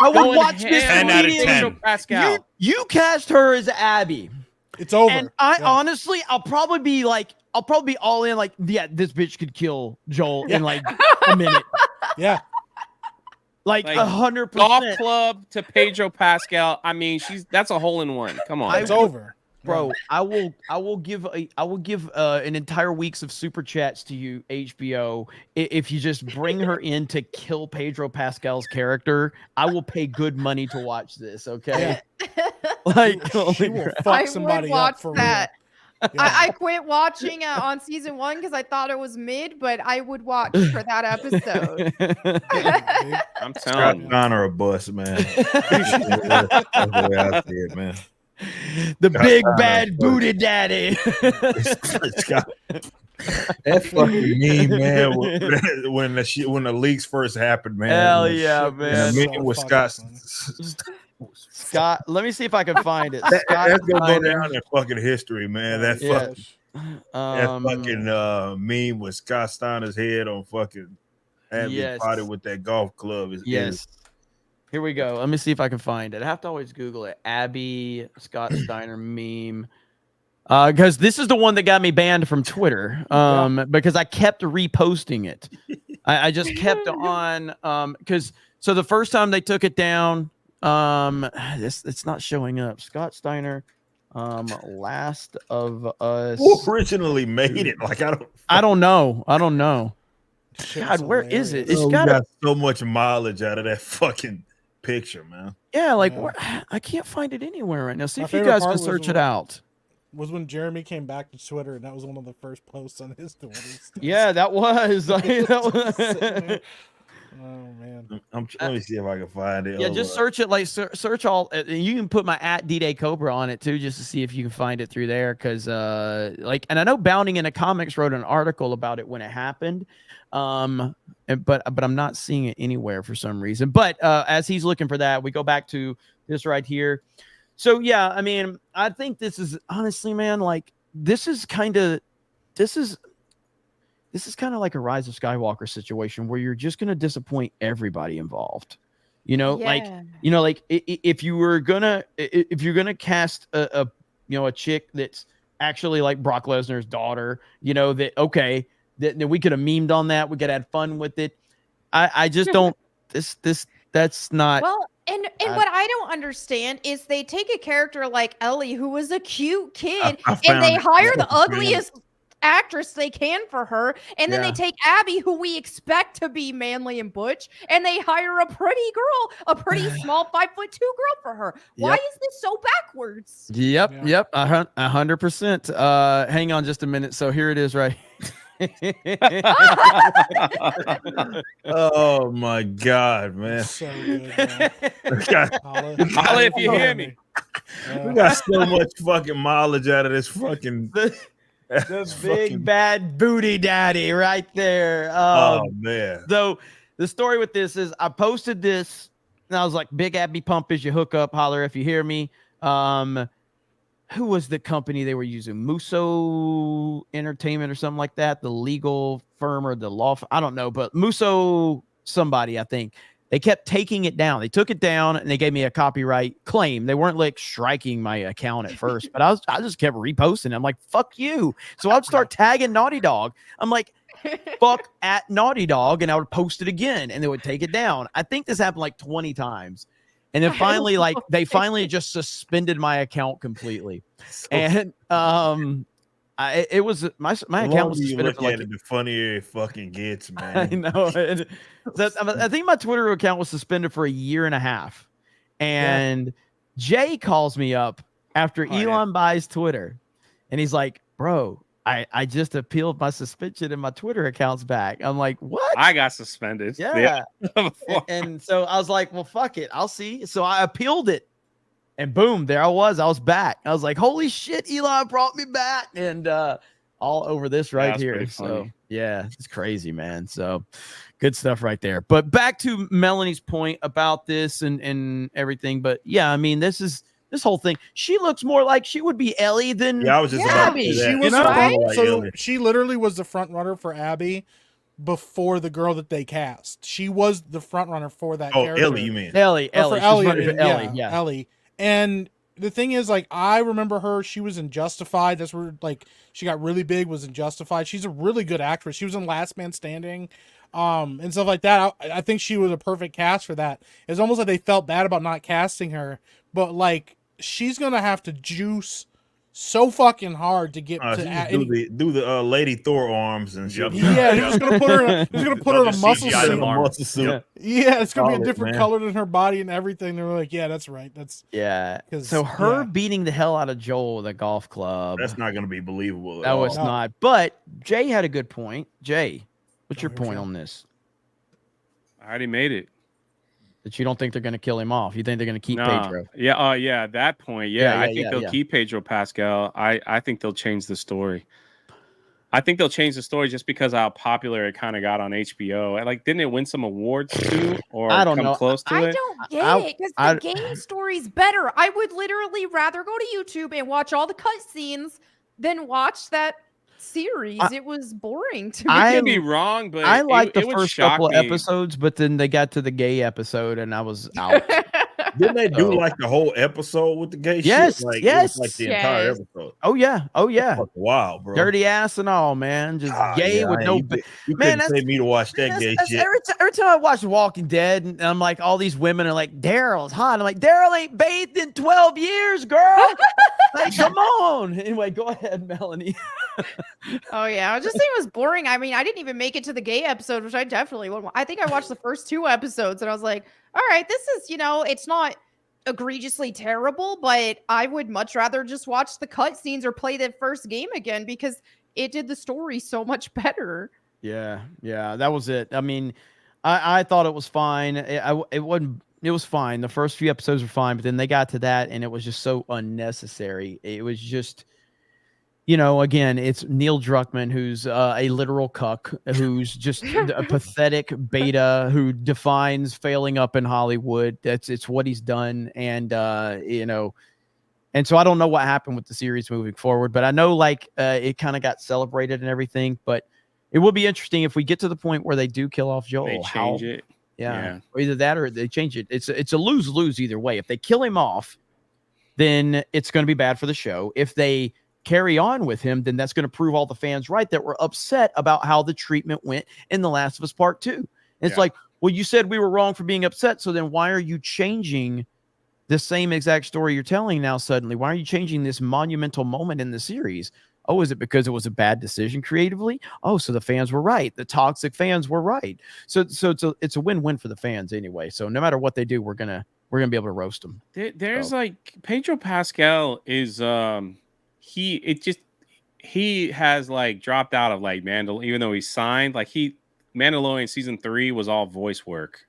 Speaker 1: I would watch this.
Speaker 9: 10 out of 10.
Speaker 5: Pascal.
Speaker 1: You cast her as Abby.
Speaker 11: It's over.
Speaker 1: And honestly, I'll probably be all in. Like, yeah, this bitch could kill Joel in like a minute.
Speaker 11: Yeah.
Speaker 1: Like 100%.
Speaker 5: Golf club to Pedro Pascal. I mean, that's a hole in one. Come on.
Speaker 11: It's over.
Speaker 1: Bro, I will give an entire week's of super chats to you, HBO, if you just bring her in to kill Pedro Pascal's character. I will pay good money to watch this. Okay,
Speaker 11: like she will fuck somebody up for
Speaker 10: that.
Speaker 11: Real. Yeah.
Speaker 10: I quit watching on season 1 because I thought it was mid, but I would watch for that episode.
Speaker 5: I'm telling you,
Speaker 9: Steiner a bust, man. That's the way I see it, man.
Speaker 1: The big bad booty daddy.
Speaker 9: That fucking meme, man. When the leaks first happened, man.
Speaker 1: Hell yeah, man.
Speaker 9: The meme with
Speaker 1: Scott. Let me see if I can find it.
Speaker 9: That's gonna go down in fucking history, man. That fucking meme with Scott Steiner's head on fucking Abby Potty with that golf club.
Speaker 1: Here we go. Let me see if I can find it. I have to always Google it. Abby Scott Steiner meme. Because this is the one that got me banned from Twitter. Because I kept reposting it. I just kept on. So the first time they took it down, it's not showing up. Scott Steiner, Last of Us.
Speaker 9: Who originally made it? Like
Speaker 1: I don't know. God, where is it? It's
Speaker 9: got so much mileage out of that fucking picture, man.
Speaker 1: Yeah, I can't find it anywhere right now. See if you guys can search it out.
Speaker 11: Was when Jeremy came back to Twitter, and that was one of the first posts on his Twitter.
Speaker 1: Yeah, that was.
Speaker 11: Oh man,
Speaker 9: let me see if I can find it.
Speaker 1: Yeah, just search it. Search all. You can put my @DDay Cobra on it too, just to see if you can find it through there. Because and I know Bounding in the Comics wrote an article about it when it happened. But I'm not seeing it anywhere for some reason. But as he's looking for that, we go back to this right here. So yeah, I mean, I think this is honestly, man, like this is kind of like a Rise of Skywalker situation where you're just gonna disappoint everybody involved. Like if you're gonna cast a chick that's actually like Brock Lesnar's daughter, that we could have memed on that. We could have had fun with it. I just don't. That's not.
Speaker 10: Well, and what I don't understand is they take a character like Ellie, who was a cute kid, and they hire the ugliest actress they can for her, and then they take Abby, who we expect to be manly and butch, and they hire a pretty girl, a pretty small 5'2" girl for her. Why is this so backwards?
Speaker 1: Yep, 100%. Hang on just a minute. So here it is, right?
Speaker 9: Oh my God, man!
Speaker 11: So good, man.
Speaker 5: Holla if you hear me.
Speaker 9: We got so much fucking mileage out of this fucking.
Speaker 1: The big bad booty daddy right there.
Speaker 9: Oh man!
Speaker 1: So the story with this is I posted this and I was like, "Big Abby pump as you hook up, holler if you hear me." Who was the company they were using? Musso Entertainment or something like that. The legal firm or the law. I don't know, but Musso somebody, I think. They kept taking it down. They took it down and they gave me a copyright claim. They weren't like striking my account at first, but I just kept reposting. I'm like, fuck you. So I'd start tagging Naughty Dog. I'm like, fuck at Naughty Dog, and I would post it again and they would take it down. I think this happened like 20 times. And then finally, like they finally just suspended my account completely. And it was my account was suspended for like
Speaker 9: the funnier it fucking gets, man.
Speaker 1: I know. I think my Twitter account was suspended for 1.5 years. And Jay calls me up after Elon buys Twitter. And he's like, bro, I just appealed my suspension and my Twitter account's back. I'm like, what?
Speaker 5: I got suspended.
Speaker 1: Yeah. and so I was like, well, fuck it. I'll see. So I appealed it. And boom, there I was back. I was like, holy shit, Elon brought me back. And all over this right here. So yeah, it's crazy, man. So good stuff right there. But back to Melanie's point about this and everything. But yeah, I mean, this whole thing. She looks more like she would be Ellie than
Speaker 9: I was just about to say that.
Speaker 11: She was
Speaker 10: right?
Speaker 11: so she literally was the front runner for Abby before the girl that they cast. She was the front runner for that character.
Speaker 9: Ellie, you mean?
Speaker 1: Ellie.
Speaker 11: For Ellie,
Speaker 1: Ellie.
Speaker 11: yeah, Ellie. And the thing is, like, I remember her. She was in Justified. That's where, like, she got really big. Was in Justified. She's a really good actress. She was in Last Man Standing, and stuff like that. I think she was a perfect cast for that. It's almost like they felt bad about not casting her, but like, she's gonna have to juice so fucking hard to get to
Speaker 9: do the Lady Thor arms and shit.
Speaker 11: Yeah, he's just gonna put her in a muscle suit. Yeah, it's gonna be a different color than her body and everything. They're like, yeah, that's right. That's
Speaker 1: So her beating the hell out of Joel with a golf club.
Speaker 9: That's not gonna be believable.
Speaker 1: No, it's not. But Jay had a good point. Jay, what's your point on this?
Speaker 5: I already made it.
Speaker 1: That you don't think they're going to kill him off. You think they're going to keep Pedro.
Speaker 5: Yeah. Yeah. At that point. Yeah. I think they'll keep Pedro Pascal. I think they'll change the story. I think they'll change the story just because of how popular it kind of got on HBO. Like, didn't it win some awards too? Or
Speaker 1: I don't know.
Speaker 5: Close to it?
Speaker 10: I don't get it because the game story's better. I would literally rather go to YouTube and watch all the cutscenes than watch that series. It was boring to me.
Speaker 5: I could be wrong, but
Speaker 1: I liked the
Speaker 5: would
Speaker 1: first
Speaker 5: shock
Speaker 1: couple
Speaker 5: me.
Speaker 1: episodes, but then they got to the gay episode and I was out.
Speaker 9: Didn't they do like the whole episode with the gay
Speaker 1: yes,
Speaker 9: shit? Like,
Speaker 1: yes.
Speaker 9: it was like the entire episode.
Speaker 1: Oh yeah.
Speaker 9: Wow, bro.
Speaker 1: Dirty ass and all, man. Just gay with no.
Speaker 9: You
Speaker 1: man,
Speaker 9: couldn't pay me to watch that gay shit.
Speaker 1: Every time I watch Walking Dead, and I'm like, all these women are like, Daryl's hot. I'm like, Daryl ain't bathed in 12 years, girl. Like, come on. Anyway, go ahead, Melanie.
Speaker 10: Oh yeah, I was just saying it was boring. I mean, I didn't even make it to the gay episode, which I definitely would. I think I watched the first 2 episodes, and I was like, all right, this is, it's not egregiously terrible, but I would much rather just watch the cutscenes or play the first game again because it did the story so much better.
Speaker 1: Yeah, that was it. I mean, I thought it was fine. It wasn't. It was fine. The first few episodes were fine, but then they got to that, and it was just so unnecessary. It was just, again, it's Neil Druckmann, who's a literal cuck, who's just a pathetic beta who defines failing up in Hollywood. It's what he's done, and and so I don't know what happened with the series moving forward, but I know it kind of got celebrated and everything. But it will be interesting if we get to the point where they do kill off Joel.
Speaker 5: They change it.
Speaker 1: Yeah. Or either that or they change it. It's a lose-lose either way. If they kill him off, then it's going to be bad for the show. If they carry on with him, then that's going to prove all the fans right that were upset about how the treatment went in The Last of Us Part 2. And it's like, well, you said we were wrong for being upset, so then why are you changing the same exact story you're telling now suddenly? Why are you changing this monumental moment in the series? Oh, is it because it was a bad decision creatively? Oh, so the fans were right. The toxic fans were right. So it's a win-win for the fans anyway. So no matter what they do, we're gonna be able to roast them.
Speaker 5: There's like Pedro Pascal is he has like dropped out of like even though he signed, like Mandalorian season 3 was all voice work.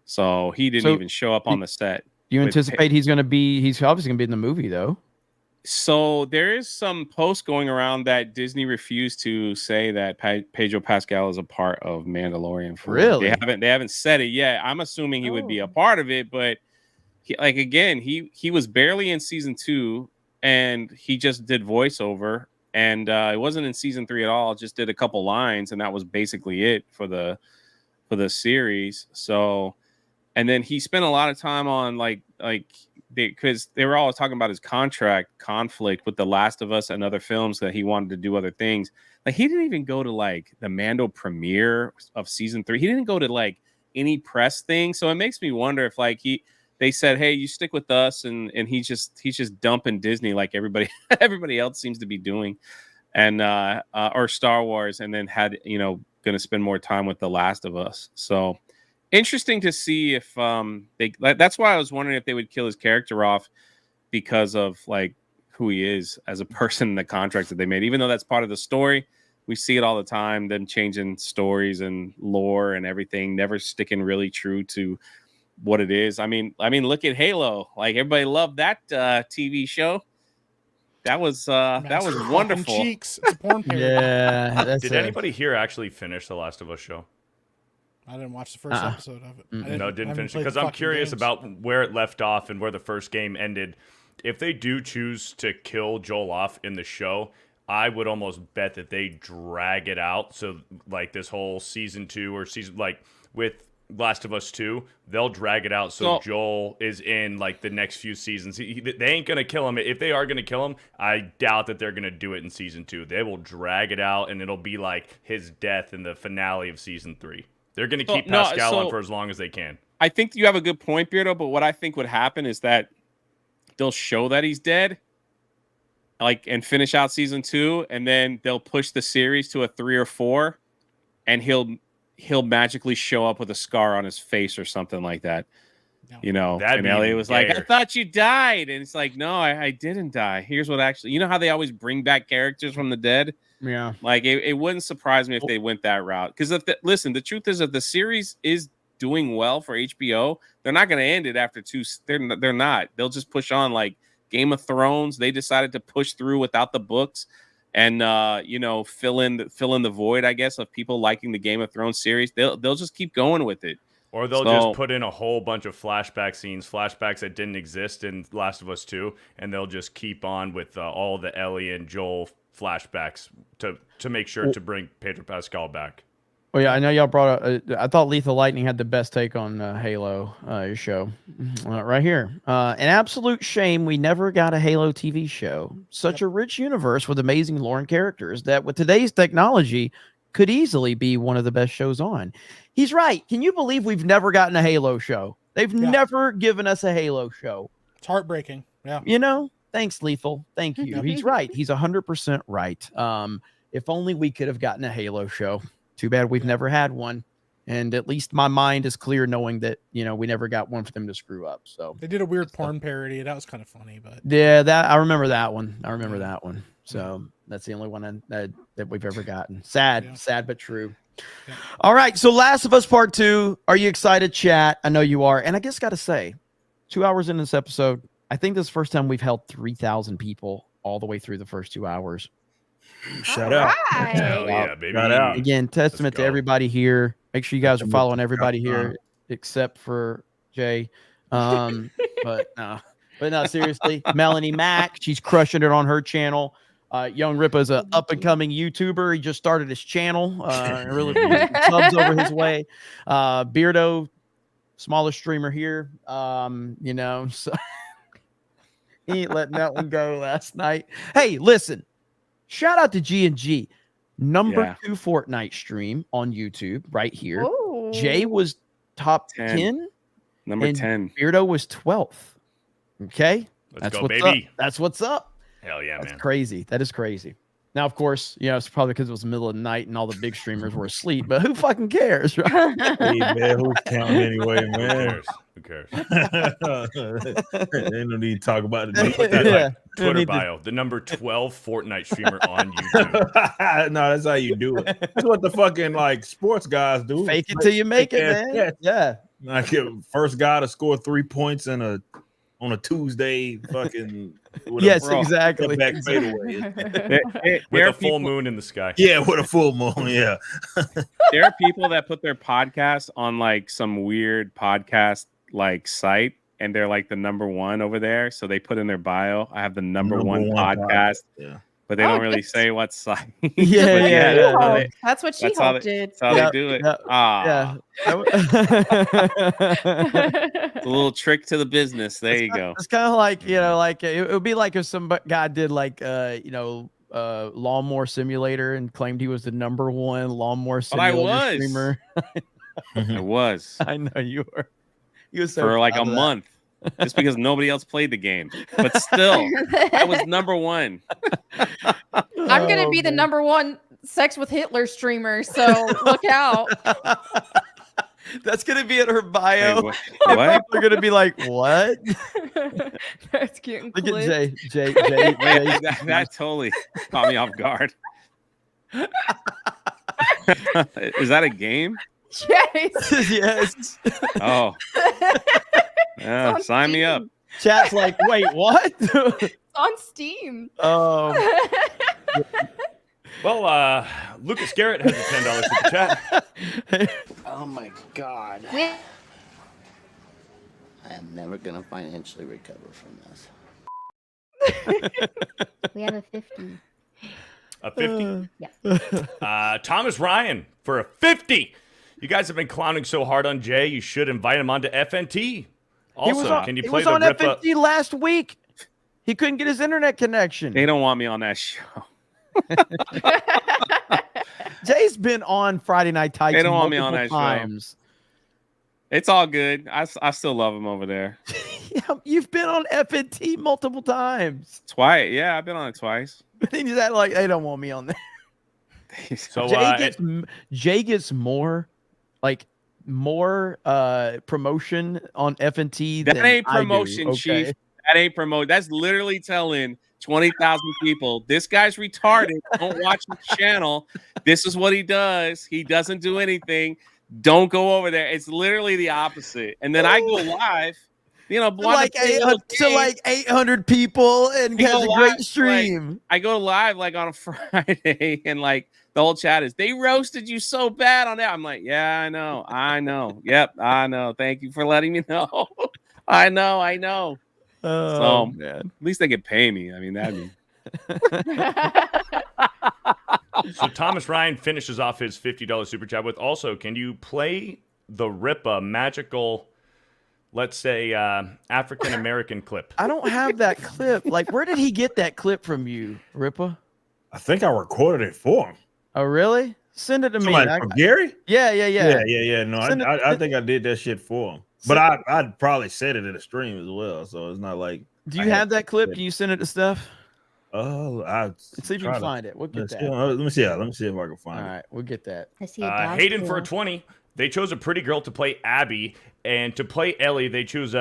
Speaker 5: So he didn't even show up on the set.
Speaker 1: You anticipate he's obviously gonna be in the movie though.
Speaker 5: So there is some post going around that Disney refused to say that Pedro Pascal is a part of Mandalorian.
Speaker 1: Really?
Speaker 5: They haven't said it yet. I'm assuming he would be a part of it, but he was barely in season 2 and he just did voiceover, and it wasn't in season 3 at all. Just did a couple lines, and that was basically it for the series. So, and then he spent a lot of time on because they were always talking about his contract conflict with The Last of Us and other films that he wanted to do other things. Like he didn't even go to like the Mando premiere of season 3. He didn't go to like any press thing. So it makes me wonder if they said, hey, you stick with us, and he's just dumping Disney like everybody else seems to be doing, and or Star Wars, and then had going to spend more time with The Last of Us. So interesting to see if that's why I was wondering if they would kill his character off because of like who he is as a person in the contracts that they made. Even though that's part of the story, we see it all the time, them changing stories and lore and everything, never sticking really true to what it is. I mean, look at Halo. Like everybody loved that TV show. That was wonderful.
Speaker 11: Cheeks. It's a porn parody.
Speaker 1: Yeah.
Speaker 4: Did anybody here actually finish the Last of Us show?
Speaker 11: I didn't watch the first episode of it.
Speaker 4: Didn't finish it because I'm curious about where it left off and where the first game ended. If they do choose to kill Joel off in the show, I would almost bet that they drag it out. So like this whole season 2 or season like with Last of Us 2, they'll drag it out so Joel is in like the next few seasons. They ain't gonna kill him. If they are gonna kill him, I doubt that they're gonna do it in season 2. They will drag it out, and it'll be like his death in the finale of season 3. They're gonna keep Pascal on for as long as they can.
Speaker 5: I think you have a good point, Beardo, but what I think would happen is that they'll show that he's dead, like, and finish out season 2, and then they'll push the series to a 3 or 4, and he'll magically show up with a scar on his face or something like that. And Elliot was like, I thought you died. And it's like, no, I didn't die. Here's what actually, how they always bring back characters from the dead?
Speaker 1: Yeah.
Speaker 5: Like it wouldn't surprise me if they went that route. Because listen, the truth is that the series is doing well for HBO. They're not going to end it after 2. They're not. They'll just push on like Game of Thrones. They decided to push through without the books. And fill in the void, I guess, of people liking the Game of Thrones series. They'll just keep going with it,
Speaker 4: or they'll just put in a whole bunch of flashbacks that didn't exist in Last of Us 2, and they'll just keep on with all the Ellie and Joel flashbacks to make sure to bring Pedro Pascal back.
Speaker 1: Well, yeah, I know y'all brought up. I thought Lethal Lightning had the best take on Halo, your show, right here. An absolute shame we never got a Halo TV show. Such a rich universe with amazing lore and characters that, with today's technology, could easily be one of the best shows on. He's right. Can you believe we've never gotten a Halo show? They've never given us a Halo show.
Speaker 11: It's heartbreaking. Yeah.
Speaker 1: Thanks, Lethal. Thank you. He's right. He's 100% right. If only we could have gotten a Halo show. Too bad we've never had one, and at least my mind is clear knowing that we never got one for them to screw up. So
Speaker 11: they did a weird porn parody. That was kind of funny, but
Speaker 1: yeah, I remember that one. So that's the only one that we've ever gotten. Sad but true. Yeah. All right, so Last of Us Part 2. Are you excited, chat? I know you are, and I just got to say, 2 hours into this episode, I think this is the first time we've held 3,000 people all the way through the first 2 hours.
Speaker 9: Shout out.
Speaker 4: Hell yeah, baby.
Speaker 9: Shout out.
Speaker 1: Again, testament to everybody here. Make sure you guys are following everybody here except for Jay. But no, seriously. Melanie Mack, she's crushing it on her channel. Young Ripa's an up-and-coming YouTuber. He just started his channel. Really subs over his way. Beardo, smallest streamer here. So he ain't letting that one go last night. Hey, listen. Shout out to G&G, number 2 Fortnite stream on YouTube right here.
Speaker 10: Ooh.
Speaker 1: Jay was top 10.
Speaker 5: Number 10.
Speaker 1: Beardo was 12th. Okay?
Speaker 4: Let's go, baby.
Speaker 1: That's what's up.
Speaker 4: Hell yeah,
Speaker 1: That's
Speaker 4: man.
Speaker 1: crazy. That is crazy. Now, of course, it's probably because it was the middle of the night and all the big streamers were asleep. But who fucking cares, right?
Speaker 9: Hey, man, who's counting anyway,
Speaker 4: Who
Speaker 9: man?
Speaker 4: cares?
Speaker 9: Ain't no need to talk about it.
Speaker 4: Put that like Twitter bio. The number 12 Fortnite streamer on YouTube.
Speaker 9: No, that's how you do it. That's what the fucking like sports guys do.
Speaker 1: Fake it till you make it, man. Yeah.
Speaker 9: Like first guy to score 3 points on a Tuesday, fucking
Speaker 1: yes, exactly.
Speaker 9: Back fadeaway.
Speaker 4: With a full moon in the sky.
Speaker 9: Yeah, with a full moon. Yeah.
Speaker 5: There are people that put their podcast on like some weird podcast like site, and they're like the number one over there. So they put in their bio, I have the number one podcast.
Speaker 9: Yeah.
Speaker 5: But they don't really say what site.
Speaker 10: Yeah. That's what she did.
Speaker 5: That's how they do it.
Speaker 1: Yeah.
Speaker 5: It's a little trick to the business. There you go.
Speaker 1: It's kind of like, it would be like if some guy did like, lawnmower simulator and claimed he was the number one lawnmower simulator streamer.
Speaker 5: I was.
Speaker 1: I know you were. You were so
Speaker 5: for like a month. Just because nobody else played the game. But still, I was number one.
Speaker 10: I'm going to be the number one sex with Hitler streamer, so look out.
Speaker 1: That's going to be in her bio.
Speaker 5: Hey, what?
Speaker 1: People are going to be like, what?
Speaker 10: That's getting
Speaker 1: Look
Speaker 10: clipped.
Speaker 1: at Jay.
Speaker 5: That totally caught me off guard. Is that a game?
Speaker 10: Yes.
Speaker 1: Yes.
Speaker 5: Oh. Yeah, sign me up.
Speaker 1: Chat's like, wait, what?
Speaker 10: It's on Steam.
Speaker 1: Oh.
Speaker 4: Well, Lucas Garrett has a $10 super chat.
Speaker 16: Oh my God. I am never going to financially recover from this.
Speaker 7: We have a 50.
Speaker 4: A 50?
Speaker 7: Yeah.
Speaker 4: Thomas Ryan for a 50. You guys have been clowning so hard on Jay. You should invite him onto FNT. Also, can you play the
Speaker 1: on
Speaker 4: Ripa?
Speaker 1: FNT last week. He couldn't get his internet connection.
Speaker 5: They don't want me on that show.
Speaker 1: Jay's been on Friday Night Titans.
Speaker 5: They don't want me on that
Speaker 1: times.
Speaker 5: Show. It's all good. I still love him over there.
Speaker 1: Yeah, you've been on FNT multiple times.
Speaker 5: Twice. Yeah, I've been on it twice.
Speaker 1: But then he's like, they don't want me on there.
Speaker 4: So
Speaker 1: Jay gets more promotion on FNT.
Speaker 5: That
Speaker 1: than
Speaker 5: ain't
Speaker 1: I do,
Speaker 5: promotion,
Speaker 1: okay?
Speaker 5: Chief. That ain't promote. That's literally telling 20,000 people, this guy's retarded. Don't watch the channel. This is what he does. He doesn't do anything. Don't go over there. It's literally the opposite. And then I go live,
Speaker 1: like 800 people and has a great stream.
Speaker 5: I go live like on a Friday, and like the whole chat is, they roasted you so bad on that. I'm like, yeah, I know. Yep, I know. Thank you for letting me know. I know.
Speaker 1: Oh,
Speaker 5: so
Speaker 1: man.
Speaker 5: At least they could pay me. I mean, that'd be.
Speaker 4: So Thomas Ryan finishes off his $50 super chat with, also, can you play the Ripa magical, let's say, African American clip?
Speaker 1: I don't have that clip. Like, where did he get that clip from you, Ripa?
Speaker 9: I think I recorded it for him.
Speaker 1: Oh, really? Send it to me.
Speaker 9: From Gary?
Speaker 1: Yeah.
Speaker 9: No, I think I did that shit for him. But I'd probably said it in a stream as well, so it's not like.
Speaker 1: Do you have that clip? Can you send it to Steph?
Speaker 9: Let's
Speaker 1: see if you can find it. We'll get that.
Speaker 9: Let me see if I can find it.
Speaker 1: All right, we'll get that.
Speaker 7: I see
Speaker 4: Hayden for a 20. They chose a pretty girl to play Abby, and to play Ellie, they choose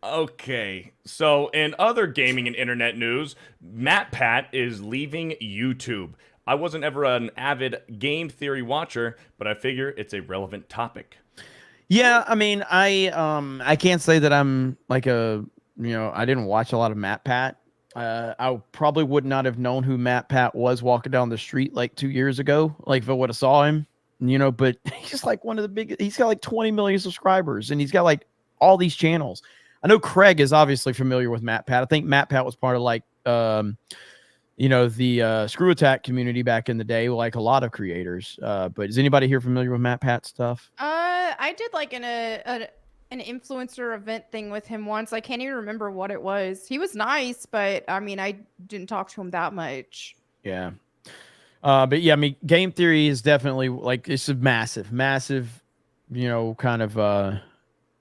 Speaker 4: okay. So in other gaming and internet news, Matt Pat is leaving YouTube. I wasn't ever an avid game theory watcher, but I figure it's a relevant topic.
Speaker 1: Yeah, I mean, I can't say that I'm like I didn't watch a lot of Matt Pat. I probably would not have known who Matt Pat was walking down the street like 2 years ago, like if I would have saw him, but he's like one of the biggest. He's got like 20 million subscribers, and he's got like all these channels. I know Craig is obviously familiar with Matt Pat. I think Matt Pat was part of like the Screw Attack community back in the day, like a lot of creators. But is anybody here familiar with Matt Pat stuff?
Speaker 10: I did like an influencer event thing with him once. I can't even remember what it was. He was nice, but I mean, I didn't talk to him that much.
Speaker 1: Yeah. But yeah, I mean, game theory is definitely like, it's a massive, kind of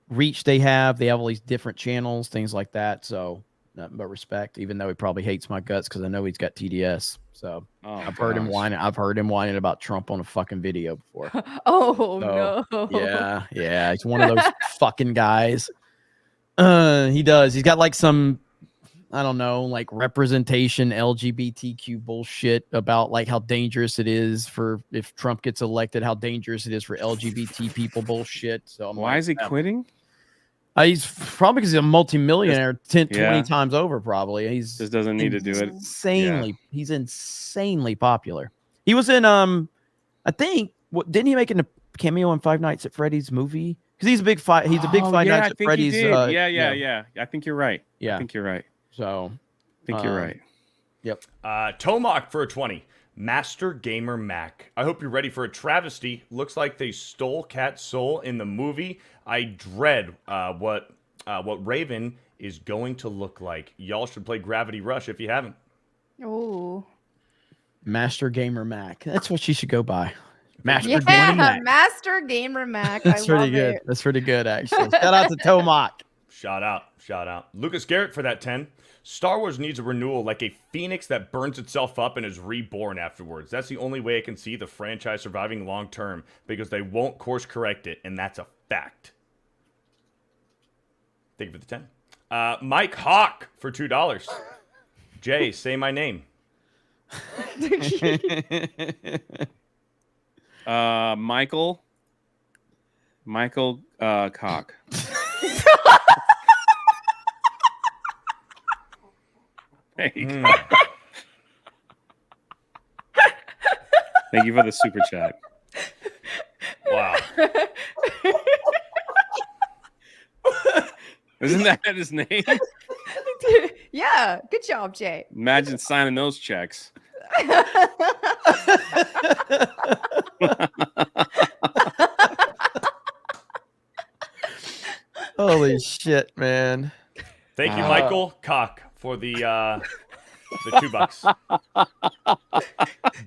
Speaker 1: reach they have. They have all these different channels, things like that. So nothing but respect. Even though he probably hates my guts because I know he's got TDS. So I've heard him
Speaker 5: gosh.
Speaker 1: whining. I've heard him whining about Trump on a fucking video before.
Speaker 10: Oh
Speaker 1: So,
Speaker 10: no.
Speaker 1: yeah, he's one of those fucking guys. He does. He's got like some, I don't know, like representation LGBTQ bullshit about like how dangerous it is for if Trump gets elected, how dangerous it is for LGBT people bullshit. So
Speaker 5: why is he quitting?
Speaker 1: He's probably because he's a multimillionaire 20 times over. Probably he's
Speaker 5: just doesn't need to do it.
Speaker 1: Insanely, he's insanely popular. He was in I think didn't he make a cameo in Five Nights at Freddy's movie? Because he's a big Five Nights at Freddy's.
Speaker 5: Yeah. I think you're right.
Speaker 1: Yeah,
Speaker 5: I think you're right.
Speaker 1: So
Speaker 5: I think you're right.
Speaker 1: Yep.
Speaker 4: Tomok for a 20. Master Gamer Mac. I hope you're ready for a travesty. Looks like they stole Cat's soul in the movie. I dread what Raven is going to look like. Y'all should play Gravity Rush if you haven't.
Speaker 10: Oh.
Speaker 1: Master Gamer Mac. That's what she should go by. Master
Speaker 10: Yeah,
Speaker 1: Gamer Mac.
Speaker 10: Master Gamer Mac.
Speaker 1: That's
Speaker 10: I
Speaker 1: pretty
Speaker 10: love
Speaker 1: good.
Speaker 10: it.
Speaker 1: That's pretty good, actually. Shout out to Tomok.
Speaker 4: Shout out. Lucas Garrett for that 10. Star Wars needs a renewal like a phoenix that burns itself up and is reborn afterwards. That's the only way I can see the franchise surviving long term, because they won't course correct it, and that's a fact. Thank you for the 10. Mike Hawk for $2. Jay, say my name.
Speaker 5: Michael Cock. Thank you for the super chat.
Speaker 4: Wow.
Speaker 5: Isn't that his name?
Speaker 10: Yeah, good job, Jay.
Speaker 5: Imagine signing those checks.
Speaker 1: Holy shit, man.
Speaker 4: Thank you, Michael Cock, for the $2.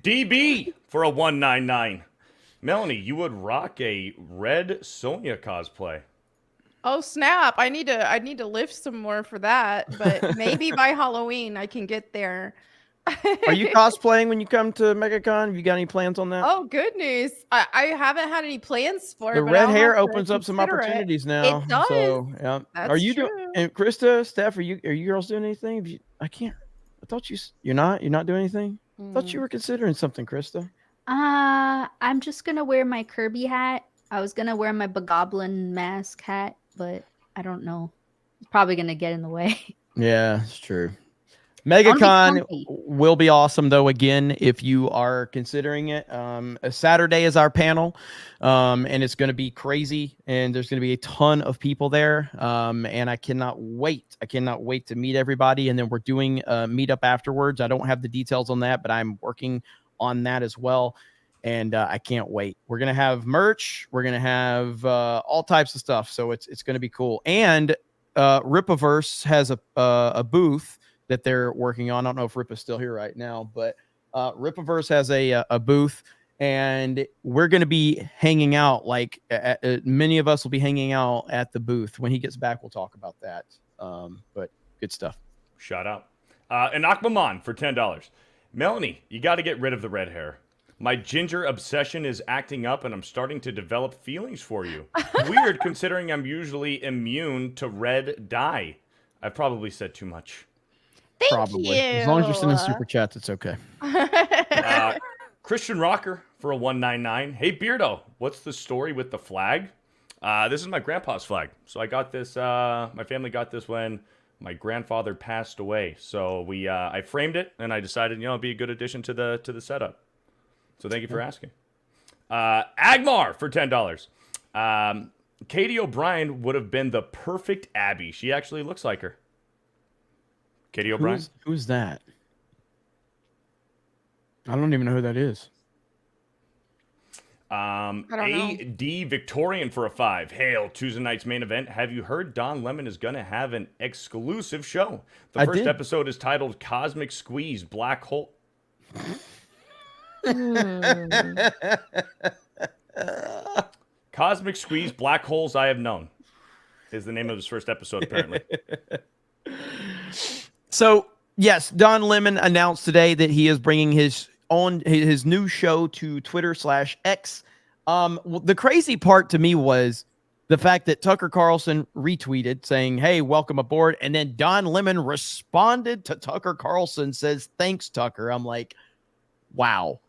Speaker 4: DB for a 199. Melanie, you would rock a red Sonya cosplay.
Speaker 10: Oh snap! I need to lift some more for that, but maybe by Halloween I can get there.
Speaker 1: Are you cosplaying when you come to Megacon? Have you got any plans on that?
Speaker 10: Oh goodness, I haven't had any plans for it.
Speaker 1: The
Speaker 10: but
Speaker 1: red
Speaker 10: I'll
Speaker 1: hair
Speaker 10: have to
Speaker 1: opens up some
Speaker 10: consider it.
Speaker 1: opportunities now.
Speaker 10: It does.
Speaker 1: So, yeah.
Speaker 10: That's
Speaker 1: Are you
Speaker 10: true.
Speaker 1: doing? And Krista, Steph, are you girls doing anything? I can't. I thought you're not doing anything. I thought you were considering something, Krista.
Speaker 7: I'm just gonna wear my Kirby hat. I was gonna wear my Bogoblin mask hat, but I don't know. It's probably gonna get in the way.
Speaker 1: Yeah, it's true. Megacon will be awesome, though, again, if you are considering it. Saturday is our panel, and it's going to be crazy, and there's going to be a ton of people there, and I cannot wait. I cannot wait to meet everybody, and then we're doing a meetup afterwards. I don't have the details on that, but I'm working on that as well, and I can't wait. We're going to have merch. We're going to have all types of stuff, so it's going to be cool. And Ripaverse has a booth that they're working on. I don't know if Rip is still here right now, but Ripaverse has a booth, and we're going to be hanging out. Like many of us will be hanging out at the booth. When he gets back, we'll talk about that. But good stuff.
Speaker 4: Shout out. And Aquaman for $10. Melanie, you got to get rid of the red hair. My ginger obsession is acting up, and I'm starting to develop feelings for you. Weird, considering I'm usually immune to red dye. I've probably said too much.
Speaker 1: Probably. As long as you're sending super chats, it's okay.
Speaker 4: Christian Rocker for a 199. Hey, Beardo, what's the story with the flag? This is my grandpa's flag. So I got this, my family got this when my grandfather passed away. So I framed it, and I decided, it'd be a good addition to the setup. So thank you for asking. Agmar for $10. Katie O'Brien would have been the perfect Abby. She actually looks like her. Katie O'Brien?
Speaker 1: Who's that? I don't even know who that is.
Speaker 4: A.D. Victorian for a 5. Hail, Tuesday night's main event. Have you heard Don Lemon is going to have an exclusive show? The first episode is titled Cosmic Squeeze Black Hole. Cosmic Squeeze Black Holes I Have Known is the name of his first episode, apparently.
Speaker 1: So yes, Don Lemon announced today that he is bringing his new show to Twitter/X. The crazy part to me was the fact that Tucker Carlson retweeted saying, "Hey, welcome aboard," and then Don Lemon responded to Tucker Carlson, says, "Thanks, Tucker." I'm like, wow.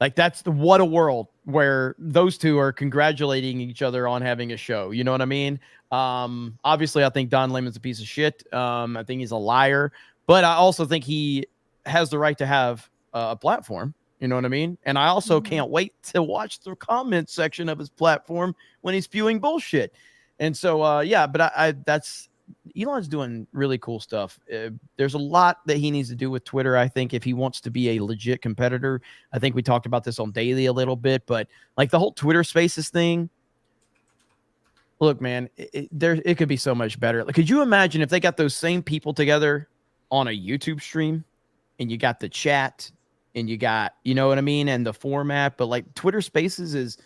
Speaker 1: Like what a world where those two are congratulating each other on having a show. You know what I mean? Obviously I think Don Lemon's a piece of shit. I think he's a liar, but I also think he has the right to have a platform. You know what I mean? And I also can't wait to watch the comment section of his platform when he's spewing bullshit. And so, yeah, but that's Elon's doing really cool stuff. There's a lot that he needs to do with Twitter. I think if he wants to be a legit competitor, I think we talked about this on Daily a little bit, but like the whole Twitter Spaces thing. Look, man, it could be so much better. Like, could you imagine if they got those same people together on a YouTube stream, and you got the chat, and you got, you know what I mean, and the format? But like Twitter Spaces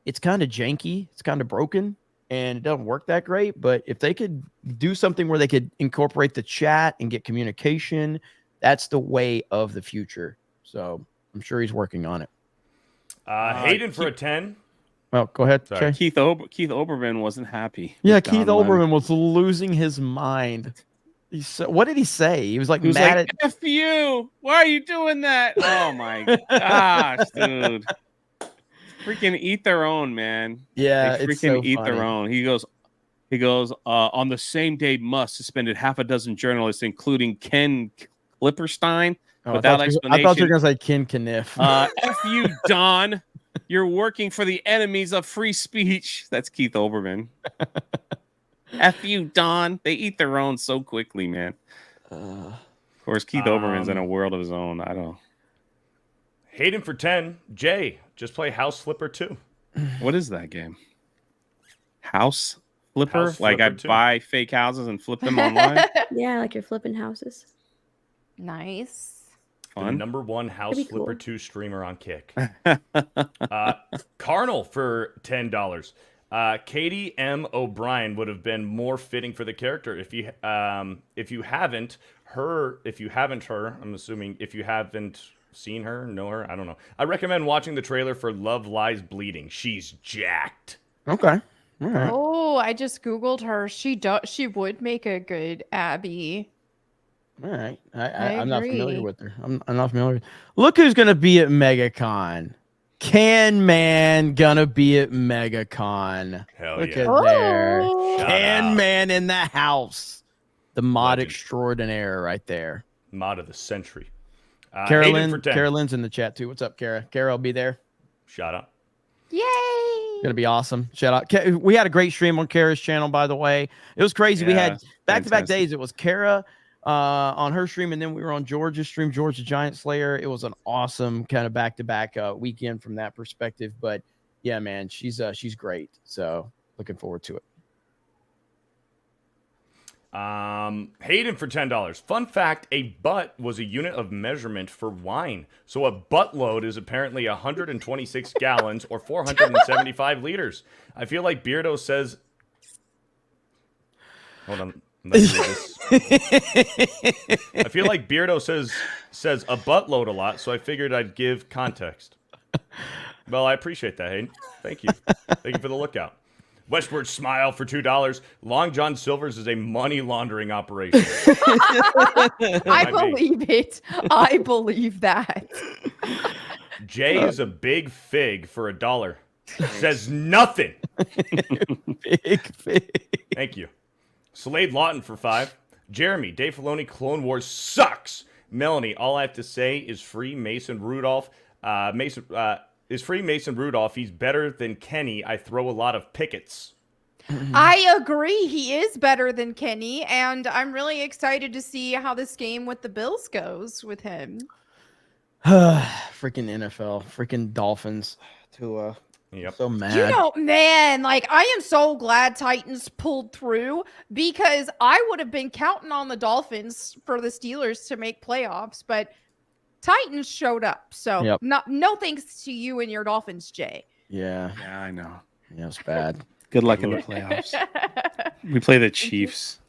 Speaker 1: it's kind of janky, it's kind of broken, and it doesn't work that great. But if they could do something where they could incorporate the chat and get communication, that's the way of the future. So I'm sure he's working on it.
Speaker 4: Hayden for a 10.
Speaker 1: Well, go ahead.
Speaker 5: Sorry. Keith Olbermann wasn't happy.
Speaker 1: Yeah, Keith Olbermann was losing his mind. What did he say? He was like,
Speaker 5: he was
Speaker 1: mad
Speaker 5: like, F you. Why are you doing that? Oh my gosh, dude. Freaking eat their own, man.
Speaker 1: Yeah,
Speaker 5: they freaking
Speaker 1: it's so
Speaker 5: eat
Speaker 1: funny.
Speaker 5: their own. He goes, on the same day, Musk suspended half a dozen journalists, including Ken Klipperstein, without explanation.
Speaker 1: I thought you were going to say Ken Kniff.
Speaker 5: F you, Don. You're working for the enemies of free speech. That's Keith Olbermann. F you, Don. They eat their own so quickly, man. Of course, Keith Olbermann's in a world of his own. I don't.
Speaker 4: Hayden for 10. Jay, just play House Flipper 2.
Speaker 5: What is that game? House Flipper?
Speaker 4: House
Speaker 5: Like
Speaker 4: Flipper
Speaker 5: I
Speaker 4: 2.
Speaker 5: buy fake houses and flip them online?
Speaker 12: Yeah, like you're flipping houses.
Speaker 10: Nice.
Speaker 4: The
Speaker 5: Fun.
Speaker 4: #1 House
Speaker 12: That'd be
Speaker 4: Flipper
Speaker 12: cool.
Speaker 4: 2 streamer on Kick. Carnal for $10. Katie M. O'Brien would have been more fitting for the character if you haven't her. I'm assuming if you haven't seen her, know her. I don't know. I recommend watching the trailer for Love Lies Bleeding. She's jacked.
Speaker 1: Okay. All right.
Speaker 10: Oh, I just Googled her. She would make a good Abby.
Speaker 1: All right. I'm not familiar
Speaker 10: agree.
Speaker 1: with her. I'm not familiar. Look who's going to be at Megacon. Can Man gonna be at Megacon.
Speaker 4: Hell
Speaker 1: Look
Speaker 4: yeah.
Speaker 1: at there.
Speaker 10: Oh.
Speaker 4: Shout
Speaker 1: Can
Speaker 4: out.
Speaker 1: Man in the house. The mod
Speaker 4: Legend.
Speaker 1: extraordinaire right there.
Speaker 4: Mod of the century. Hayden for 10.
Speaker 1: Carolyn's in the chat too. What's up, Kara? Kara will be there.
Speaker 4: Shout out.
Speaker 10: Yay!
Speaker 1: Gonna be awesome. Shout out. We had a great stream on Kara's channel, by the way. It was crazy. We
Speaker 5: Yeah,
Speaker 1: had back-to-back
Speaker 5: fantastic.
Speaker 1: days. It was Kara on her stream, and then we were on George's stream, George the Giant Slayer. It was an awesome kind of back-to-back weekend from that perspective. But yeah, man, she's great. So looking forward to it.
Speaker 4: Hayden for $10. Fun fact, a butt was a unit of measurement for wine. So a butt load is apparently 126 gallons or 475 liters. I feel like Beardo says... Hold on. Let me read this. I feel like Beardo says a buttload a lot, so I figured I'd give context. Well, I appreciate that, Hayden. Thank you. Thank you for the lookout. Westward Smile for $2. Long John Silver's is a money laundering operation.
Speaker 10: I believe it. I believe that.
Speaker 4: Jay is a big fig for $1. Says nothing.
Speaker 1: Big fig.
Speaker 4: Thank you. Slade Lawton for $5. Jeremy, Dave Filoni, Clone Wars sucks. Melanie, all I have to say is free Mason Rudolph. Is free Mason Rudolph. He's better than Kenny. I throw a lot of pickets.
Speaker 10: I agree. He is better than Kenny, and I'm really excited to see how this game with the Bills goes with him.
Speaker 1: Freaking NFL, freaking Dolphins. So mad.
Speaker 10: You know, man, like I am so glad Titans pulled through because I would have been counting on the Dolphins for the Steelers to make playoffs, but Titans showed up. So no thanks to you and your Dolphins, Jay.
Speaker 1: Yeah,
Speaker 5: I know.
Speaker 1: Yeah, it's bad.
Speaker 5: Good luck in the playoffs. We play the Chiefs.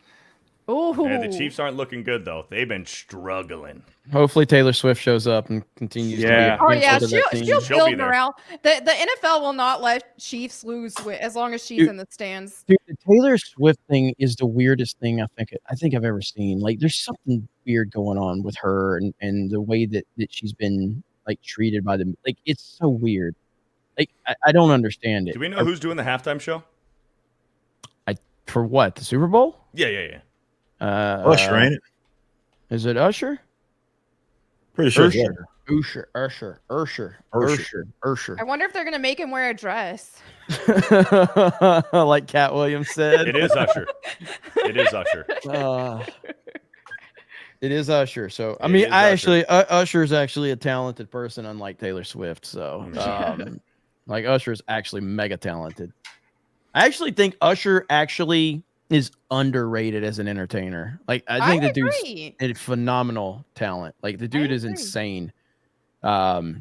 Speaker 10: Oh,
Speaker 4: the Chiefs aren't looking good though. They've been struggling.
Speaker 1: Hopefully Taylor Swift shows up and continues to be a
Speaker 10: Oh yeah,
Speaker 1: to that team.
Speaker 10: she'll build morale. The NFL will not let Chiefs lose as long as she's in the stands.
Speaker 1: Dude, the Taylor Swift thing is the weirdest thing I think I've ever seen. Like, there's something weird going on with her and the way that she's been like treated by them. Like, it's so weird. Like, I don't understand it.
Speaker 4: Do we know who's doing the halftime show?
Speaker 1: For what? The Super Bowl?
Speaker 4: Yeah.
Speaker 9: Usher, ain't it?
Speaker 1: Is it Usher?
Speaker 9: Pretty sure.
Speaker 1: Usher.
Speaker 10: I wonder if they're gonna make him wear a dress.
Speaker 1: Like Cat Williams said.
Speaker 4: It is Usher. It is Usher.
Speaker 1: It is Usher. So I mean, Usher is actually a talented person, unlike Taylor Swift. So like Usher is actually mega talented. I actually think Usher actually is underrated as an entertainer. Like, I think the dude's a phenomenal talent. Like, the dude is insane. I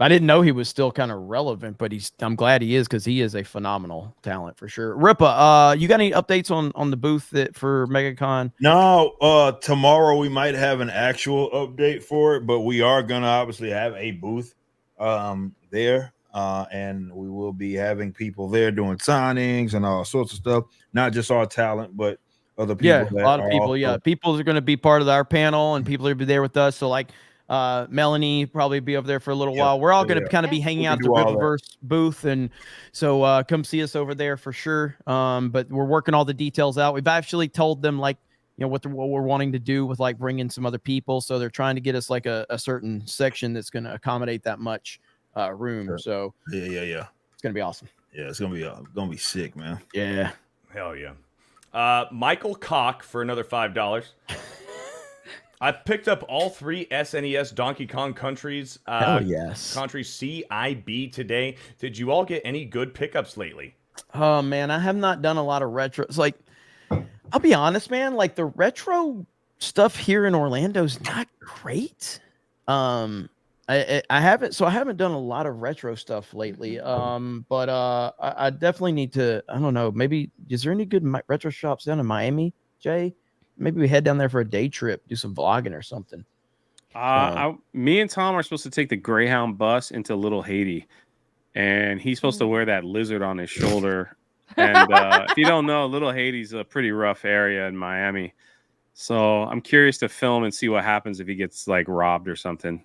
Speaker 1: didn't know he was still kind of relevant, but I'm glad he is, because he is a phenomenal talent for sure. Ripa, you got any updates on the booth for Megacon?
Speaker 9: No, tomorrow we might have an actual update for it, but we are gonna obviously have a booth there. And we will be having people there doing signings and all sorts of stuff. Not just our talent, but other people.
Speaker 1: Yeah, a lot of people. Yeah, people are going to be part of our panel, and people are going to be there with us. So, like, Melanie probably be over there for a little while. We're all going to kind of be hanging out at the Riververse booth, and so come see us over there for sure. But we're working all the details out. We've actually told them, like, you know, what we're wanting to do with, like, bringing some other people. So they're trying to get us like a certain section that's going to accommodate that much room. Sure. So
Speaker 9: yeah,
Speaker 1: it's gonna be awesome.
Speaker 9: Yeah, it's gonna be sick, man.
Speaker 1: Yeah,
Speaker 4: hell yeah. Michael Koch for another $5. I picked up all 3 SNES Donkey Kong countries. Country CIB today. Did you all get any good pickups lately?
Speaker 1: Oh man, I have not done a lot of retro. It's like, I'll be honest, man. Like, the retro stuff here in Orlando is not great. I haven't done a lot of retro stuff lately. But I definitely need to. I don't know. Maybe is there any good retro shops down in Miami, Jay? Maybe we head down there for a day trip, do some vlogging or something.
Speaker 5: Me and Tom are supposed to take the Greyhound bus into Little Haiti, and he's supposed to wear that lizard on his shoulder. And if you don't know, Little Haiti's a pretty rough area in Miami. So I'm curious to film and see what happens if he gets like robbed or something.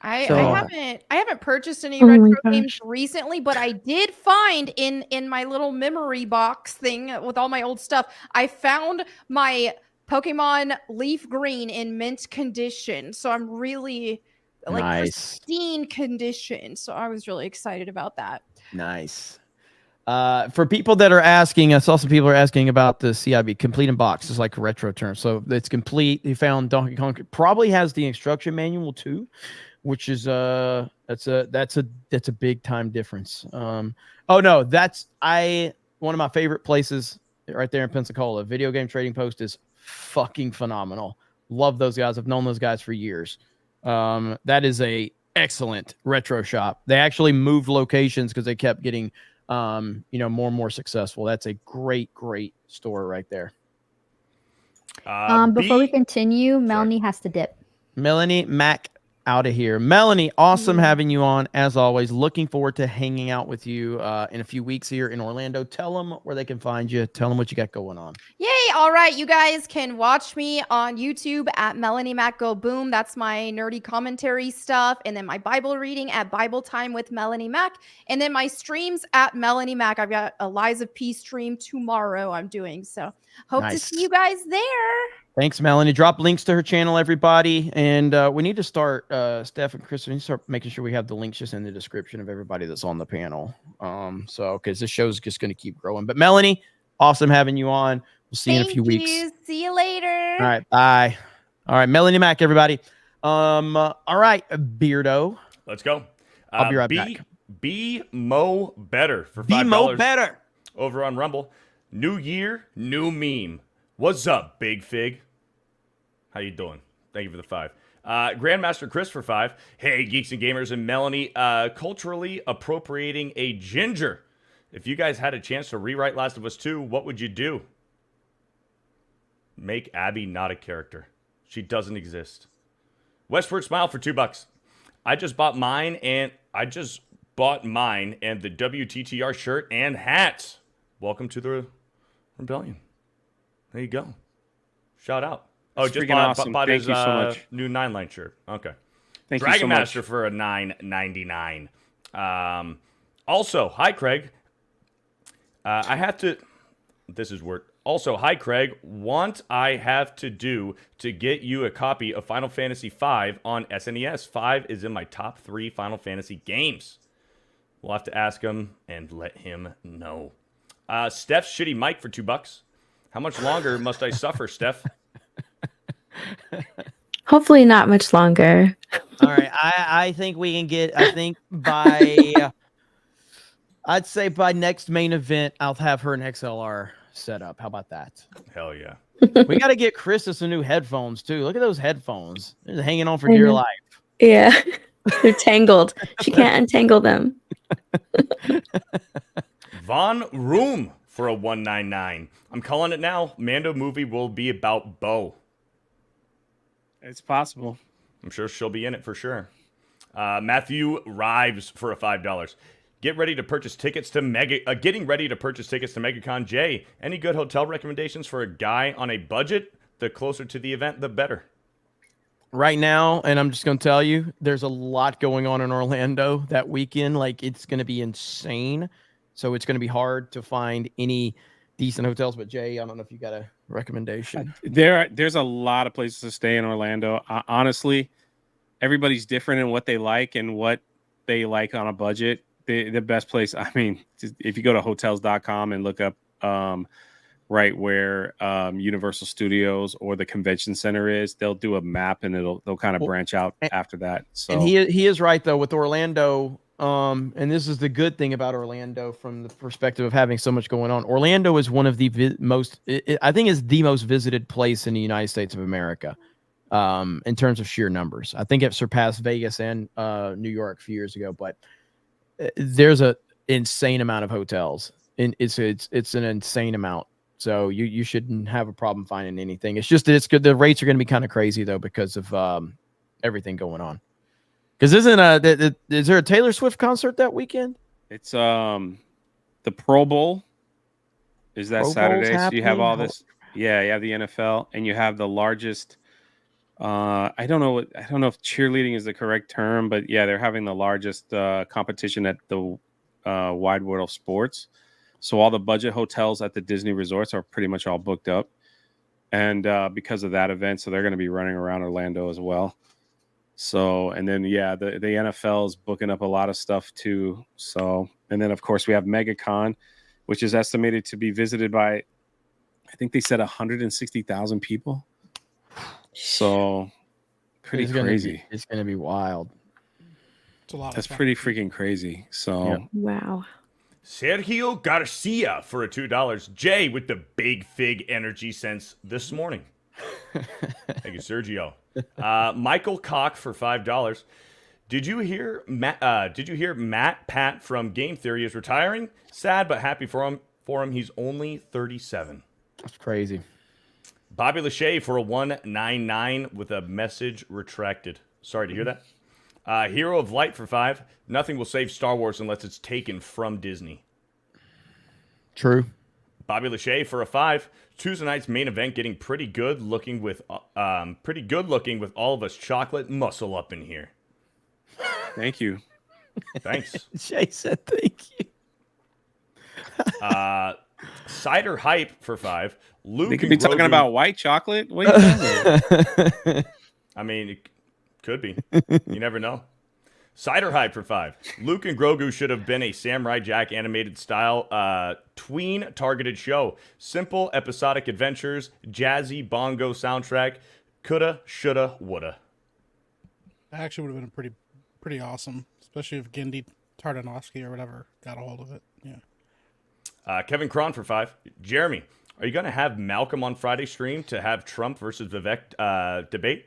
Speaker 10: I haven't purchased any retro games recently, but I did find in my little memory box thing with all my old stuff, I found my Pokemon Leaf Green in mint condition. So I'm really like pristine condition. So I was really excited about that.
Speaker 1: Nice. For people that are asking, I saw some people are asking about the CIB complete in box. It's like a retro term. So it's complete. He found Donkey Kong, probably has the instruction manual too, which is that's a big time difference. Oh no, one of my favorite places right there in Pensacola. Video Game Trading Post is fucking phenomenal. Love those guys. I've known those guys for years. That is a excellent retro shop. They actually moved locations because they kept getting more and more successful. That's a great store right there.
Speaker 7: Before we continue, Melanie has to dip.
Speaker 1: Melanie Mac out of here. Melanie, awesome having you on as always. Looking forward to hanging out with you in a few weeks here in Orlando. Tell them where they can find you. Tell them what you got going on.
Speaker 10: Yay! All right, you guys can watch me on YouTube at Melanie Mac Go Boom. That's my nerdy commentary stuff, and then my Bible reading at Bible Time with Melanie Mac, and then my streams at Melanie Mac. I've got a Lies of Peace stream tomorrow. I'm doing so. Hope to see you guys there.
Speaker 1: Thanks, Melanie. Drop links to her channel, everybody. And we need to start, Steph and Chris, we need to start making sure we have the links just in the description of everybody that's on the panel. Because this show's just going to keep growing. But Melanie, awesome having you on. We'll see you in a few weeks.
Speaker 10: See you later.
Speaker 1: All right, bye. All right, Melanie Mac, everybody. All right, Beardo.
Speaker 4: Let's go.
Speaker 1: I'll be right back.
Speaker 4: Be Mo Better for $5.
Speaker 1: Be Mo Better.
Speaker 4: Over on Rumble. New year, new meme. What's up, Big Fig? How you doing? Thank you for the 5. Grandmaster Chris for 5. Hey, Geeks and Gamers and Melanie. Culturally appropriating a ginger. If you guys had a chance to rewrite Last of Us 2, what would you do? Make Abby not a character. She doesn't exist. Westward Smile for $2. I just bought mine and the WTTR shirt and hat. Welcome to the rebellion. There you go. Shout out.
Speaker 5: That's
Speaker 4: just
Speaker 5: freaking awesome.
Speaker 4: bought
Speaker 5: Thank
Speaker 4: his
Speaker 5: you so much.
Speaker 4: new 9-line shirt. Okay.
Speaker 5: Thank
Speaker 4: Dragon
Speaker 5: you so much.
Speaker 4: Master for a $9.99. Also, hi Craig. I have to. This is word. Also, hi Craig. What I have to do to get you a copy of Final Fantasy V on SNES? 5 is in my top 3 Final Fantasy games. We'll have to ask him and let him know. Steph's shitty mic for $2. How much longer must I suffer, Steph?
Speaker 12: Hopefully not much longer.
Speaker 1: All right, I think we can get. I think by, I'd say by next main event, I'll have her an XLR set up. How about that?
Speaker 4: Hell yeah.
Speaker 1: We got to get Krista some new headphones too. Look at those headphones; they're hanging on for dear life.
Speaker 12: Yeah, they're tangled. She can't untangle them.
Speaker 4: Von Room for a $1.99. I'm calling it now. Mando movie will be about Bo.
Speaker 5: It's possible.
Speaker 4: I'm sure she'll be in it for sure. Matthew Rives for a $5. Getting ready to purchase tickets to Megacon. Jay, any good hotel recommendations for a guy on a budget? The closer to the event, the better.
Speaker 1: Right now, and I'm just going to tell you, there's a lot going on in Orlando that weekend. Like, it's going to be insane. So it's going to be hard to find any decent hotels. But Jay, I don't know if you got a recommendation.
Speaker 5: There's a lot of places to stay in Orlando. Honestly, everybody's different in what they like and what they like on a budget. The best place, I mean, if you go to hotels.com and look up right where Universal Studios or the convention center is, they'll do a map and they'll kind of branch out after that. So,
Speaker 1: and he is right though with Orlando. And this is the good thing about Orlando from the perspective of having so much going on. Orlando is one of the most, I think, is the most visited place in the United States of America in terms of sheer numbers. I think it surpassed Vegas and New York a few years ago, but there's a insane amount of hotels, and it's an insane amount. So you shouldn't have a problem finding anything. It's just that it's good. The rates are going to be kind of crazy though because of everything going on. Because is there a Taylor Swift concert that weekend?
Speaker 5: it's the Pro Bowl. Is that
Speaker 1: Pro Bowl's
Speaker 5: Saturday? So you have
Speaker 1: happening?
Speaker 5: all this. Yeah, you have the NFL, and you have the largest. I don't know if cheerleading is the correct term, but yeah, they're having the largest competition at the Wide World of Sports. So all the budget hotels at the Disney resorts are pretty much all booked up, and because of that event, so they're going to be running around Orlando as well. So, and then yeah, the NFL is booking up a lot of stuff too. So, and then of course we have Megacon, which is estimated to be visited by, I think they said 160,000 people. So pretty crazy.
Speaker 1: It's gonna be wild.
Speaker 11: It's a lot.
Speaker 5: That's pretty freaking crazy. So
Speaker 12: Wow.
Speaker 4: Sergio Garcia for a $2. Jay with the big fig energy sense this morning. Thank you, Sergio. Michael Cock for $5. Did you hear Matt Pat from Game Theory is retiring? Sad but happy for him. He's only 37.
Speaker 1: That's crazy.
Speaker 4: Bobby Lachey for a $1.99 with a message retracted. Sorry to hear that. Hero of Light for $5. Nothing will save Star Wars unless it's taken from Disney.
Speaker 1: True.
Speaker 4: Bobby Lachey for a $5. Tuesday night's main event getting pretty good looking with all of us chocolate muscle up in here.
Speaker 5: Thank you.
Speaker 4: Thanks.
Speaker 1: Jay said thank you.
Speaker 4: Cider Hype for $5. Luke
Speaker 5: they could be
Speaker 4: and
Speaker 5: talking
Speaker 4: Grogu-
Speaker 5: about white chocolate. What are you talking about?
Speaker 4: I mean, it could be. You never know. Cider Hype for $5. Luke and Grogu should have been a Samurai Jack animated style tween targeted show. Simple episodic adventures, jazzy bongo soundtrack. Coulda, shoulda, woulda.
Speaker 11: That actually would have been pretty awesome, especially if Gendy Tartanovsky or whatever got a hold of it. Yeah.
Speaker 4: Kevin Cron for $5. Jeremy, are you going to have Malcolm on Friday stream to have Trump versus Vivek debate?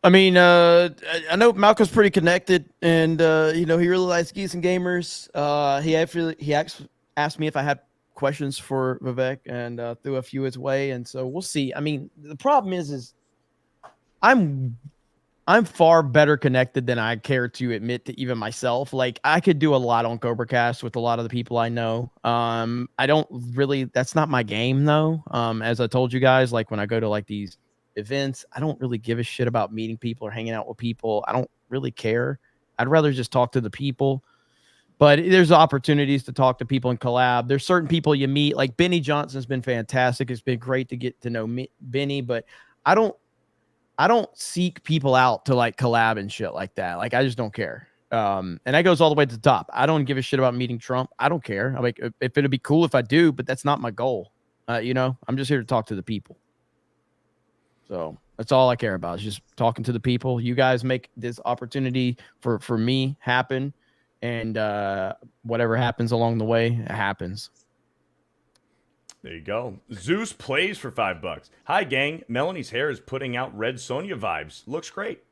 Speaker 1: I mean, I know Malcolm's pretty connected, and he really likes Geeks and Gamers. He asked me if I had questions for Vivek and threw a few his way, and so we'll see. I mean, the problem is I'm far better connected than I care to admit to even myself. Like, I could do a lot on CobraCast with a lot of the people I know. I don't really, that's not my game though. As I told you guys, like when I go to like these events, I don't really give a shit about meeting people or hanging out with people. I don't really care. I'd rather just talk to the people. But there's opportunities to talk to people and collab. There's certain people you meet, like Benny Johnson's been fantastic. It's been great to get to know Benny, but I don't seek people out to like collab and shit like that. Like, I just don't care. And that goes all the way to the top. I don't give a shit about meeting Trump. I don't care. I'm like, if it'd be cool if I do, but that's not my goal. You know, I'm just here to talk to the people. So that's all I care about, is just talking to the people. You guys make this opportunity for me happen. And whatever happens along the way, it happens.
Speaker 4: There you go. Zeus plays for $5. Hi, gang. Melanie's hair is putting out Red Sonja vibes. Looks great.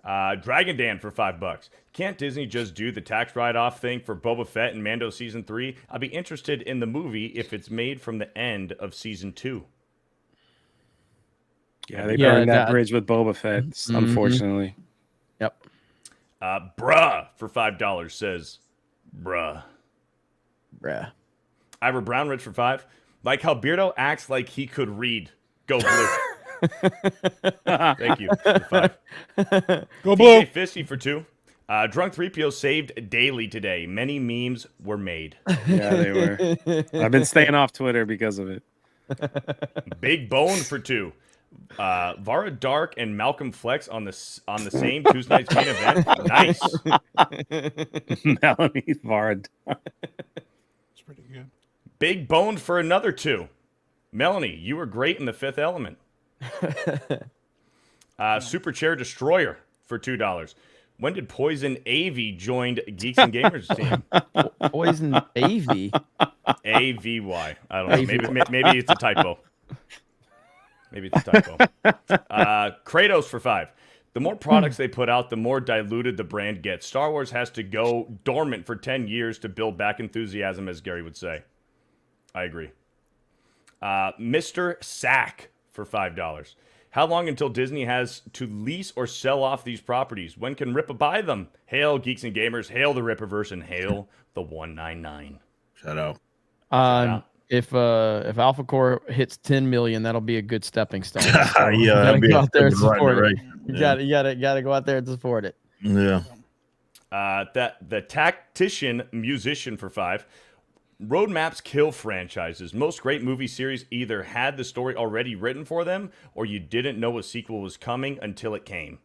Speaker 4: Dragon Dan for $5. Can't Disney just do the tax write-off thing for Boba Fett and Mando Season 3? I'd be interested in the movie if it's made from the end of Season 2.
Speaker 5: Yeah, they burned that bridge with Boba Fett, unfortunately.
Speaker 1: Yep.
Speaker 4: Bruh for $5 says, bruh. Ivor Brown Rich for $5. Like how Beardo acts like he could read. Go blue. Thank you for $5.
Speaker 11: Go blue.
Speaker 4: TJ Fisty for $2. Drunk 3PO saved daily today. Many memes were made.
Speaker 5: Yeah, they were. I've been staying off Twitter because of it.
Speaker 4: Big Bone for $2. Vara Dark and Malcolm Flex on the same Tuesday night's main event. Nice.
Speaker 5: Melanie Vara Dark.
Speaker 11: It's pretty good.
Speaker 4: Big Bone for another $2. Melanie, you were great in The Fifth Element. Super Chair Destroyer for $2. When did Poison Avy join Geeks and Gamers team?
Speaker 1: Poison Avy?
Speaker 4: A-V-Y. I don't know. Maybe it's a typo. Maybe it's a typo. Kratos for $5. The more products they put out, the more diluted the brand gets. Star Wars has to go dormant for 10 years to build back enthusiasm, as Gary would say. I agree. Mr. Sack for $5. How long until Disney has to lease or sell off these properties? When can Rippa buy them? Hail, Geeks and Gamers. Hail the Rippaverse and hail the 199.
Speaker 9: Shout out.
Speaker 1: If Alpha Core hits 10 million, that'll be a good stepping stone. So
Speaker 9: yeah,
Speaker 1: gotta go out there and support it.
Speaker 9: Yeah.
Speaker 1: You gotta go out there and support it.
Speaker 9: Yeah.
Speaker 4: The Tactician Musician for $5. Roadmaps kill franchises. Most great movie series either had the story already written for them, or you didn't know a sequel was coming until it came.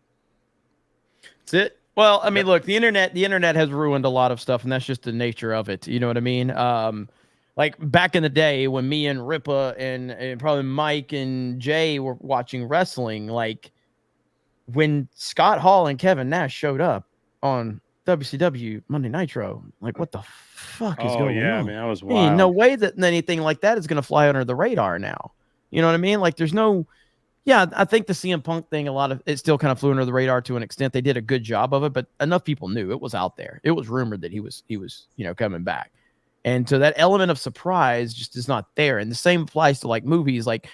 Speaker 1: That's it. Well, I mean, look, the internet has ruined a lot of stuff, and that's just the nature of it. You know what I mean? Like back in the day when me and Rippa and probably Mike and Jay were watching wrestling, like when Scott Hall and Kevin Nash showed up on WCW Monday Nitro, like what the fuck is going on?
Speaker 5: Man, that was wild.
Speaker 1: Ain't no way that anything like that is going to fly under the radar now. You know what I mean? Like there's no, I think the CM Punk thing, it still kind of flew under the radar to an extent. They did a good job of it, but enough people knew it was out there. It was rumored that he was, coming back. And so that element of surprise just is not there. And the same applies to like movies. Like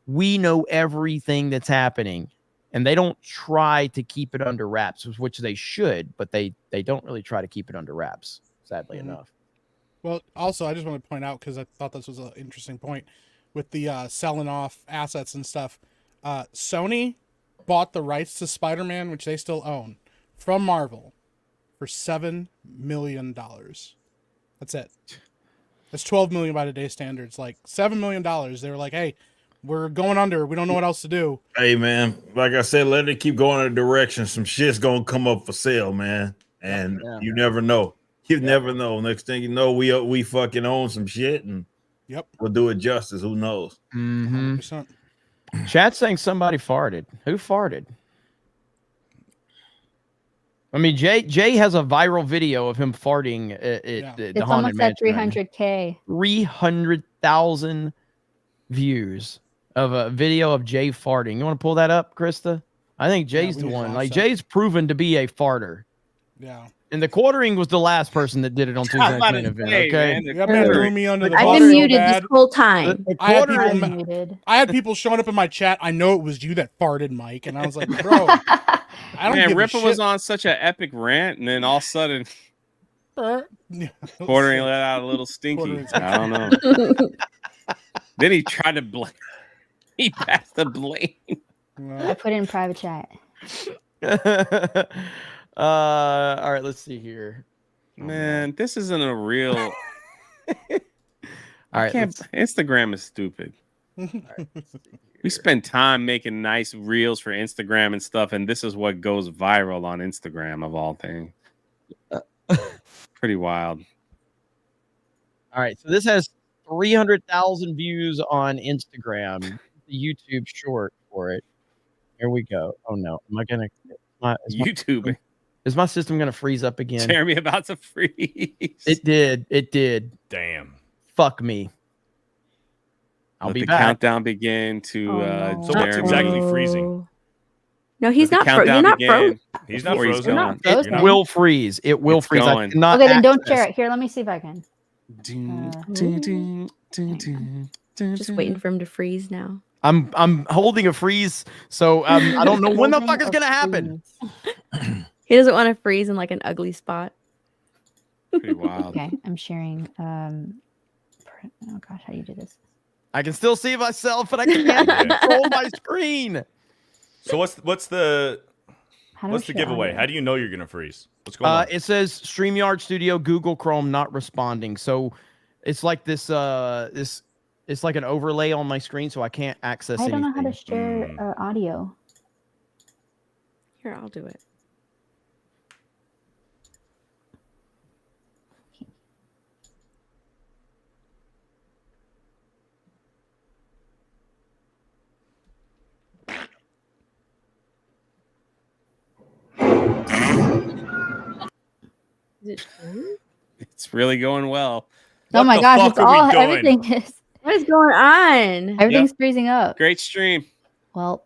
Speaker 1: we know everything that's happening and they don't try to keep it under wraps, which they should, but they don't really try to keep it under wraps, sadly enough.
Speaker 11: Well, also, I just want to point out, because I thought this was an interesting point with the selling off assets and stuff. Sony bought the rights to Spider-Man, which they still own, from Marvel for $7 million. That's it. That's $12 million by today's standards. Like $7 million. They were like, "Hey, we're going under. We don't know what else to do."
Speaker 9: Hey, man, like I said, let it keep going in a direction. Some shit's gonna come up for sale, man. And you never know. You never know. Next thing you know, we fucking own some shit, and we'll do it justice. Who knows?
Speaker 1: Mm-hmm. Chat's saying somebody farted. Who farted? I mean, Jay has a viral video of him farting at the
Speaker 7: It's
Speaker 1: Haunted
Speaker 7: almost at
Speaker 1: Mansion.
Speaker 7: 300K.
Speaker 1: 300,000 views of a video of Jay farting. You want to pull that up, Krista? I think Jay's the one. Like Jay's proven to be a farter.
Speaker 11: Yeah.
Speaker 1: And the quartering was the last person that did it on Tuesday
Speaker 5: I'm about
Speaker 1: Night's Main
Speaker 5: to
Speaker 1: Event.
Speaker 5: say,
Speaker 1: Okay,
Speaker 5: man, the
Speaker 11: That man threw me under the
Speaker 12: I've
Speaker 11: bus
Speaker 12: been
Speaker 11: so
Speaker 12: muted
Speaker 11: bad.
Speaker 12: this whole time.
Speaker 11: I had
Speaker 1: quartering-
Speaker 11: people,
Speaker 7: muted.
Speaker 11: I had people showing up in my chat. I know it was you that farted, Mike, and I was like, bro, I don't
Speaker 5: Man,
Speaker 11: give a
Speaker 5: Ripper was
Speaker 11: shit.
Speaker 5: on such an epic rant, and then all of a sudden,
Speaker 11: Yeah,
Speaker 5: Quartering let out a little stinky.
Speaker 11: Quartering's-
Speaker 5: I don't know. Then he tried to blame. He passed the blame.
Speaker 7: I put it in private chat.
Speaker 1: all right, let's see here.
Speaker 5: Man, this isn't a real.
Speaker 1: All
Speaker 5: I
Speaker 1: right,
Speaker 5: can't. Instagram is stupid. We spend time making nice reels for Instagram and stuff, and this is what goes viral on Instagram of all things. Pretty wild.
Speaker 1: All right, so this has 300,000 views on Instagram. The YouTube short for it. Here we go. Oh no, am I gonna?
Speaker 5: YouTube.
Speaker 1: Is my system gonna freeze up again?
Speaker 5: Jeremy about to freeze.
Speaker 1: It did. It did.
Speaker 4: Damn.
Speaker 1: Fuck me. I'll
Speaker 5: Let
Speaker 1: be
Speaker 5: the
Speaker 1: back.
Speaker 5: countdown begin to
Speaker 12: no.
Speaker 4: So what's
Speaker 5: Jeremy.
Speaker 4: exactly freezing?
Speaker 12: No, he's
Speaker 5: Let the
Speaker 12: not. You're
Speaker 5: countdown
Speaker 12: not
Speaker 5: begin
Speaker 12: frozen.
Speaker 4: He's not
Speaker 5: before he's
Speaker 4: frozen.
Speaker 5: gone.
Speaker 7: You're not
Speaker 1: It
Speaker 7: frozen.
Speaker 1: will freeze. It will
Speaker 5: It's
Speaker 1: freeze. I
Speaker 5: going.
Speaker 1: cannot
Speaker 7: Okay, then don't
Speaker 1: access-
Speaker 7: share it. Here, let me see if I can.
Speaker 12: Just waiting for him to freeze now.
Speaker 1: I'm holding a freeze, so I don't know when the fuck is gonna happen.
Speaker 12: He doesn't want to freeze in like an ugly spot.
Speaker 5: Pretty wild.
Speaker 7: Okay, I'm sharing. Oh gosh, how do you do this?
Speaker 1: I can still see myself, but I can't control my screen.
Speaker 4: So what's the
Speaker 7: How do
Speaker 4: what's
Speaker 7: I
Speaker 4: the
Speaker 7: share
Speaker 4: giveaway?
Speaker 7: audio?
Speaker 4: How do you know you're gonna freeze? What's going on?
Speaker 1: It says StreamYard Studio, Google Chrome not responding. So it's like this. It's like an overlay on my screen, so I can't access
Speaker 7: I don't know
Speaker 1: anything.
Speaker 7: how to share audio.
Speaker 12: Here, I'll do it. Is it true?
Speaker 5: It's really going well.
Speaker 7: Oh my gosh, it's all everything is
Speaker 12: What is going on?
Speaker 7: everything's freezing up.
Speaker 5: Great stream.
Speaker 7: Well,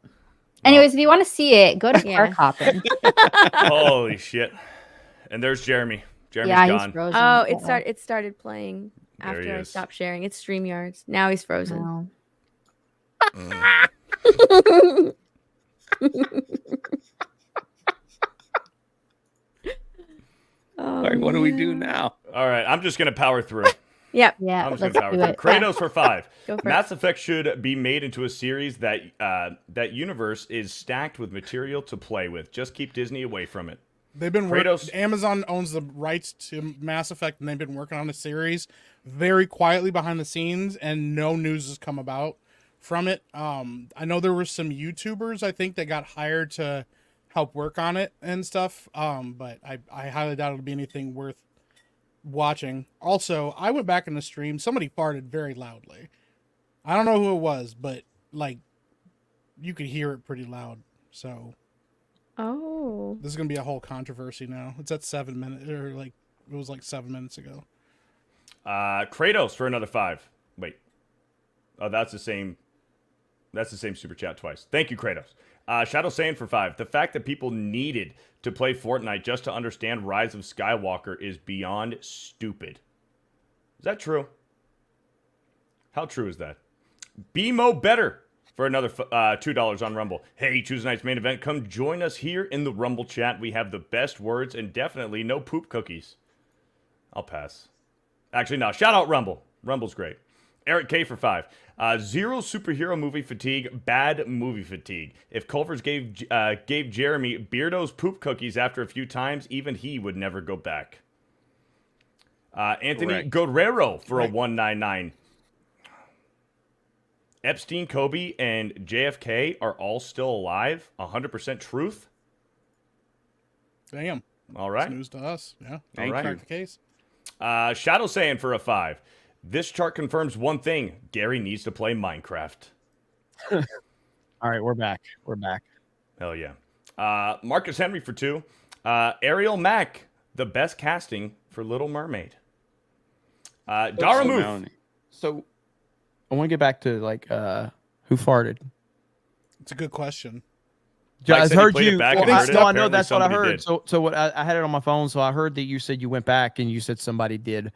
Speaker 7: anyways, if you want to see it, go to Park Hopping.
Speaker 4: Holy shit! And there's Jeremy. Jeremy's
Speaker 7: Yeah,
Speaker 4: gone.
Speaker 7: he's frozen.
Speaker 12: Oh, it started playing
Speaker 4: There he
Speaker 12: after I
Speaker 4: is.
Speaker 12: stopped sharing. It's StreamYards. Now he's frozen.
Speaker 7: No.
Speaker 12: Oh,
Speaker 5: Like, what do we do now?
Speaker 4: All right, I'm just gonna power through.
Speaker 12: Yep.
Speaker 7: Yeah,
Speaker 4: I'm just
Speaker 7: let's
Speaker 4: gonna power
Speaker 7: do
Speaker 4: through.
Speaker 7: it.
Speaker 4: Kratos for 5.
Speaker 12: Go for
Speaker 4: Mass Effect should be made into a series that that universe is stacked with material to play with. Just keep Disney away from it.
Speaker 11: They've been
Speaker 4: Kratos-
Speaker 11: Amazon owns the rights to Mass Effect, and they've been working on a series very quietly behind the scenes, and no news has come about from it. I know there were some YouTubers, I think, that got hired to help work on it and stuff. But I highly doubt it'll be anything worth watching. Also, I went back in the stream. Somebody farted very loudly. I don't know who it was, but like you could hear it pretty loud. So
Speaker 12: Oh.
Speaker 11: this is gonna be a whole controversy now. It's at 7 minutes, or like it was like 7 minutes ago.
Speaker 4: Kratos for another 5. Wait. Oh, that's the same. That's the same super chat twice. Thank you, Kratos. Shadow Saiyan for 5. The fact that people needed to play Fortnite just to understand Rise of Skywalker is beyond stupid. Is that true? How true is that? BMO Better for another $2 on Rumble. Hey, Tuesday night's main event. Come join us here in the Rumble chat. We have the best words and definitely no poop cookies. I'll pass. Actually, no. Shout out Rumble. Rumble's great. Eric K for 5. Zero superhero movie fatigue, bad movie fatigue. If Culver's gave Jeremy Beardo's poop cookies after a few times, even he would never go back. Anthony
Speaker 5: Correct.
Speaker 4: Guerrero for a 199. Epstein, Kobe, and JFK are all still alive. 100% truth.
Speaker 11: Damn.
Speaker 4: All right.
Speaker 11: It's news to us. Yeah.
Speaker 5: Thank
Speaker 11: Crack
Speaker 5: you.
Speaker 11: the case.
Speaker 4: Shadow saying for a 5. This chart confirms one thing. Gary needs to play Minecraft.
Speaker 1: All right, we're back. We're back.
Speaker 4: Hell yeah. Marcus Henry for 2. Ariel Mack, the best casting for Little Mermaid. Dara Muth.
Speaker 1: So I want to get back to like who farted.
Speaker 11: It's a good question.
Speaker 1: I
Speaker 4: said he
Speaker 1: heard
Speaker 4: played it
Speaker 1: you.
Speaker 4: back and
Speaker 1: Well,
Speaker 4: heard it.
Speaker 1: no, I know
Speaker 4: Apparently
Speaker 1: that's what I
Speaker 4: somebody
Speaker 1: heard.
Speaker 4: did.
Speaker 1: So what I had it on my phone, so I heard that you said you went back and you said somebody did.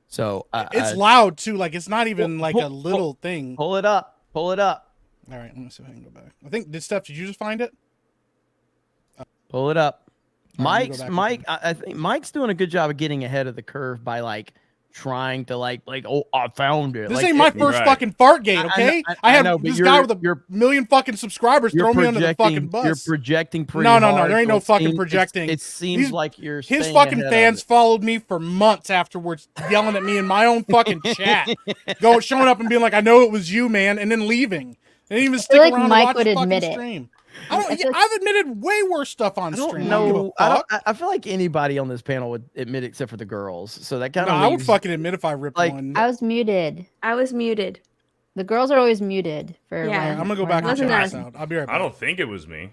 Speaker 1: So
Speaker 11: it's loud too. Like it's not even like a little thing.
Speaker 1: Pull it up. Pull it up.
Speaker 11: All right, let me see if I can go back. I think Steph, did you just find it?
Speaker 1: Pull it up.
Speaker 11: All right, let me go back
Speaker 1: Mike. I think Mike's doing a good job of getting ahead of the curve by like trying to like oh I found it.
Speaker 11: This
Speaker 1: like,
Speaker 11: ain't my first fucking Fartgate, okay? I have
Speaker 1: know, but
Speaker 11: this guy with a million fucking subscribers throw me under the fucking bus.
Speaker 1: You're projecting pretty
Speaker 11: No,
Speaker 1: hard,
Speaker 11: there ain't
Speaker 1: so
Speaker 11: no
Speaker 1: it
Speaker 11: fucking
Speaker 1: seems-
Speaker 11: projecting.
Speaker 1: It seems like you're
Speaker 11: his
Speaker 1: staying
Speaker 11: fucking
Speaker 1: ahead of
Speaker 11: fans
Speaker 1: it.
Speaker 11: followed me for months afterwards, yelling at me in my own fucking chat, showing up and being like, "I know it was you, man," and then leaving. They didn't even stick
Speaker 7: like
Speaker 11: around
Speaker 7: Mike
Speaker 11: to watch
Speaker 7: would
Speaker 11: the
Speaker 7: admit
Speaker 11: fucking
Speaker 7: it.
Speaker 11: stream. I've admitted way worse stuff on
Speaker 1: I don't
Speaker 11: stream. I don't give a
Speaker 1: know.
Speaker 11: fuck.
Speaker 1: I feel like anybody on this panel would admit, except for the girls. So that kind
Speaker 11: No,
Speaker 1: of.
Speaker 11: I would fucking admit if I ripped
Speaker 1: like-
Speaker 11: one.
Speaker 7: I was muted.
Speaker 12: I was muted.
Speaker 7: The girls are always muted for.
Speaker 12: Yeah.
Speaker 11: I'm gonna go back and check this out. I'll be right back.
Speaker 4: I don't think it was me.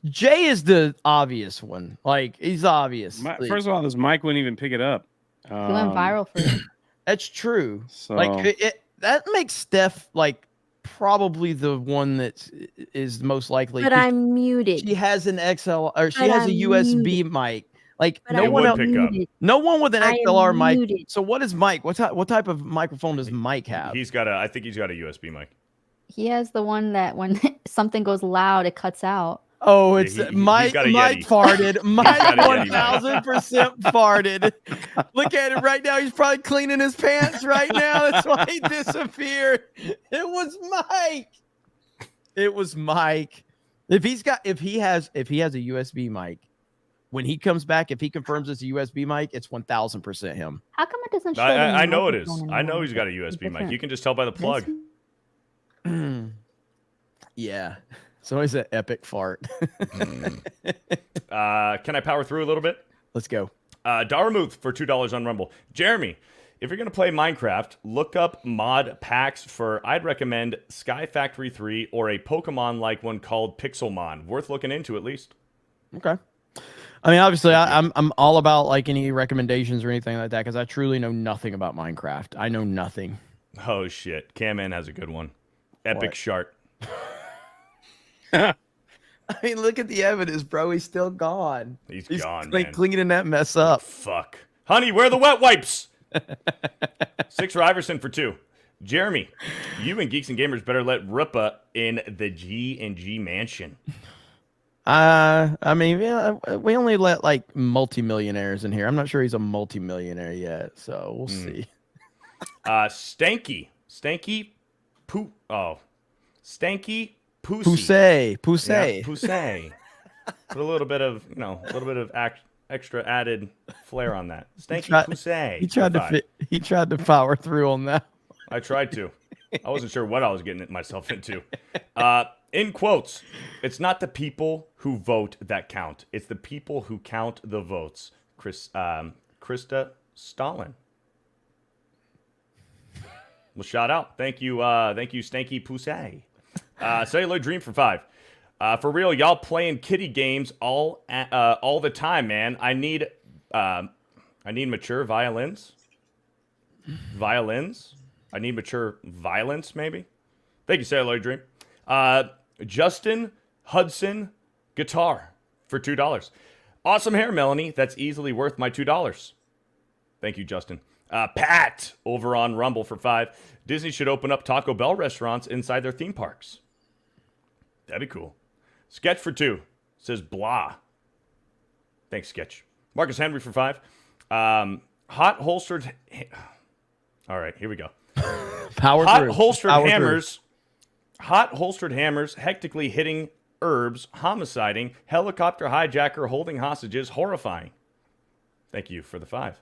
Speaker 1: Jay is the obvious one. Like he's obvious.
Speaker 5: First of all, this mic wouldn't even pick it up.
Speaker 7: He went viral for it.
Speaker 1: That's true.
Speaker 5: So
Speaker 1: Like that makes Steph like probably the one that is most likely.
Speaker 12: But I'm muted.
Speaker 1: She has an XL or she
Speaker 12: But
Speaker 1: has a
Speaker 12: I'm
Speaker 1: USB
Speaker 12: muted.
Speaker 1: mic. Like
Speaker 12: But
Speaker 1: no
Speaker 12: I'm
Speaker 1: one else,
Speaker 12: muted.
Speaker 1: no one with an
Speaker 12: I am
Speaker 1: XLR mic.
Speaker 12: muted.
Speaker 1: So what is Mike? What type of microphone does Mike have?
Speaker 4: I think he's got a USB mic.
Speaker 7: He has the one that when something goes loud, it cuts out.
Speaker 1: Oh, it's
Speaker 4: he's
Speaker 1: Mike.
Speaker 4: got a
Speaker 1: Mike
Speaker 4: Yeti.
Speaker 1: farted. Mike
Speaker 4: got a Yeti mic.
Speaker 1: 1000% farted. Look at it right now. He's probably cleaning his pants right now. That's why he disappeared. It was Mike. It was Mike. If he has a USB mic, when he comes back, if he confirms it's a USB mic, it's 1000% him.
Speaker 7: How come it doesn't show?
Speaker 4: I know it is. I know he's got a USB mic. You can just tell by the plug.
Speaker 1: Yeah. It's always an epic fart.
Speaker 4: Can I power through a little bit?
Speaker 1: Let's go.
Speaker 4: Daramuth for $2 on Rumble. Jeremy, if you're going to play Minecraft, look up mod packs for, I'd recommend Sky Factory 3 or a Pokemon-like one called Pixelmon. Worth looking into at least.
Speaker 1: Okay. I mean, obviously, I'm all about like any recommendations or anything like that because I truly know nothing about Minecraft. I know nothing.
Speaker 4: Oh, shit. Cam-Man has a good one. Epic
Speaker 1: What?
Speaker 4: Shart.
Speaker 1: I mean, look at the evidence, bro. He's still gone.
Speaker 4: He's
Speaker 1: like
Speaker 4: gone, man.
Speaker 1: cleaning that mess up.
Speaker 4: Fuck. Honey, where are the wet wipes? 6 Riverson for 2. Jeremy, you and Geeks and Gamers better let Rupa in the G&G mansion.
Speaker 1: I mean, yeah, we only let like multimillionaires in here. I'm not sure he's a multimillionaire yet, so we'll see.
Speaker 4: Stanky Poo. Oh, Stanky Pussy.
Speaker 1: Pussy.
Speaker 4: Yeah, Pussy. Put a little bit of, extra added flair on that. Stanky Pussy.
Speaker 1: He tried to power through on that.
Speaker 4: I tried to. I wasn't sure what I was getting myself into. In quotes, it's not the people who vote that count. It's the people who count the votes. Krista Stalin. Well, shout out. Thank you, Stanky Pussy. Cellular Dream for 5. For real, y'all playing kitty games all the time, man. I need mature violins. I need mature violence, maybe. Thank you, Cellular Dream. Justin Hudson Guitar for $2. Awesome hair, Melanie. That's easily worth my $2. Thank you, Justin. Pat over on Rumble for 5. Disney should open up Taco Bell restaurants inside their theme parks. That'd be cool. Sketch for 2 says blah. Thanks, Sketch. Marcus Henry for 5. Hot holstered. All right, here we go. Hot holstered hammers, hectically hitting herbs, homiciding, helicopter hijacker, holding hostages, horrifying. Thank you for the 5.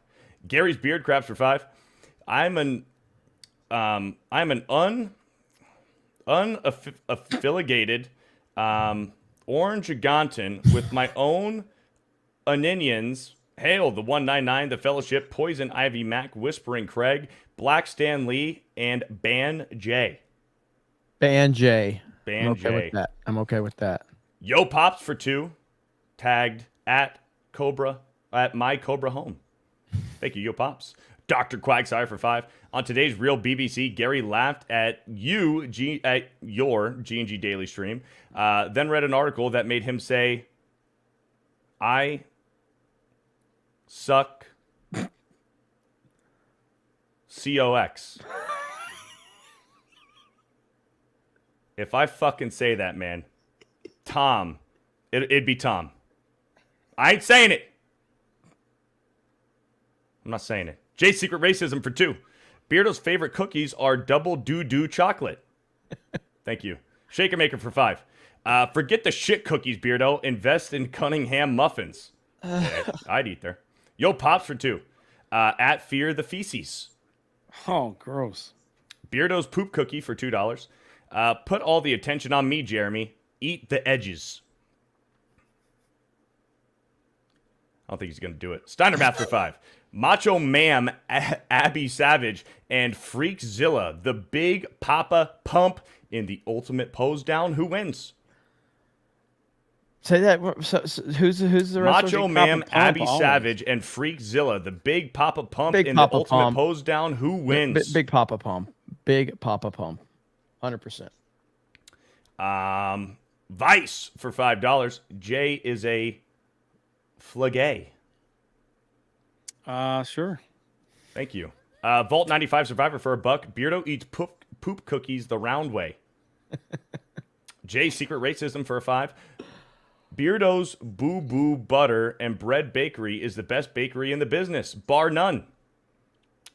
Speaker 4: Gary's Beard Crabs for 5. I'm an unaffiliated orange gigantin with my own onions. Hail the 199, the Fellowship, Poison Ivy Mac, Whispering Craig, Black Stan Lee, and Ban J.
Speaker 1: Ban J.
Speaker 4: Ban J.
Speaker 1: With that. I'm okay with that.
Speaker 4: Yo Pops for 2, tagged at my Cobra Home. Thank you, Yo Pops. Dr. Quagsire for 5. On today's Real BBC, Gary laughed at your G&G Daily stream, then read an article that made him say, I suck COX. If I fucking say that, man, Tom, it'd be Tom. I ain't saying it. I'm not saying it. Jay's Secret Racism for 2. Beardo's favorite cookies are double doo-doo chocolate. Thank you. Shaker Maker for 5. Forget the shit cookies, Beardo. Invest in Cunningham muffins. Yeah, I'd eat there. Yo Pops for 2. At Fear the Feces.
Speaker 5: Oh, gross.
Speaker 4: Beardo's poop cookie for $2. Put all the attention on me, Jeremy. Eat the edges. I don't think he's going to do it. Steiner Math for 5. Macho Ma'am Abby Savage and Freakzilla, the Big Papa Pump in the ultimate pose down. Who wins?
Speaker 1: Say that. So who's the wrestler?
Speaker 4: Macho Ma'am Abby Savage and Freakzilla, the Big Papa Pump in the ultimate pose down. Who wins?
Speaker 1: Big Papa Pump. Big Papa Pump. 100%.
Speaker 4: Vice for $5. Jay is a flagay.
Speaker 5: Sure.
Speaker 4: Thank you. Vault 95 Survivor for $1. Beardo eats poop cookies the round way. Jay Secret Racism for 5. Beardo's Boo Boo Butter and Bread Bakery is the best bakery in the business, bar none.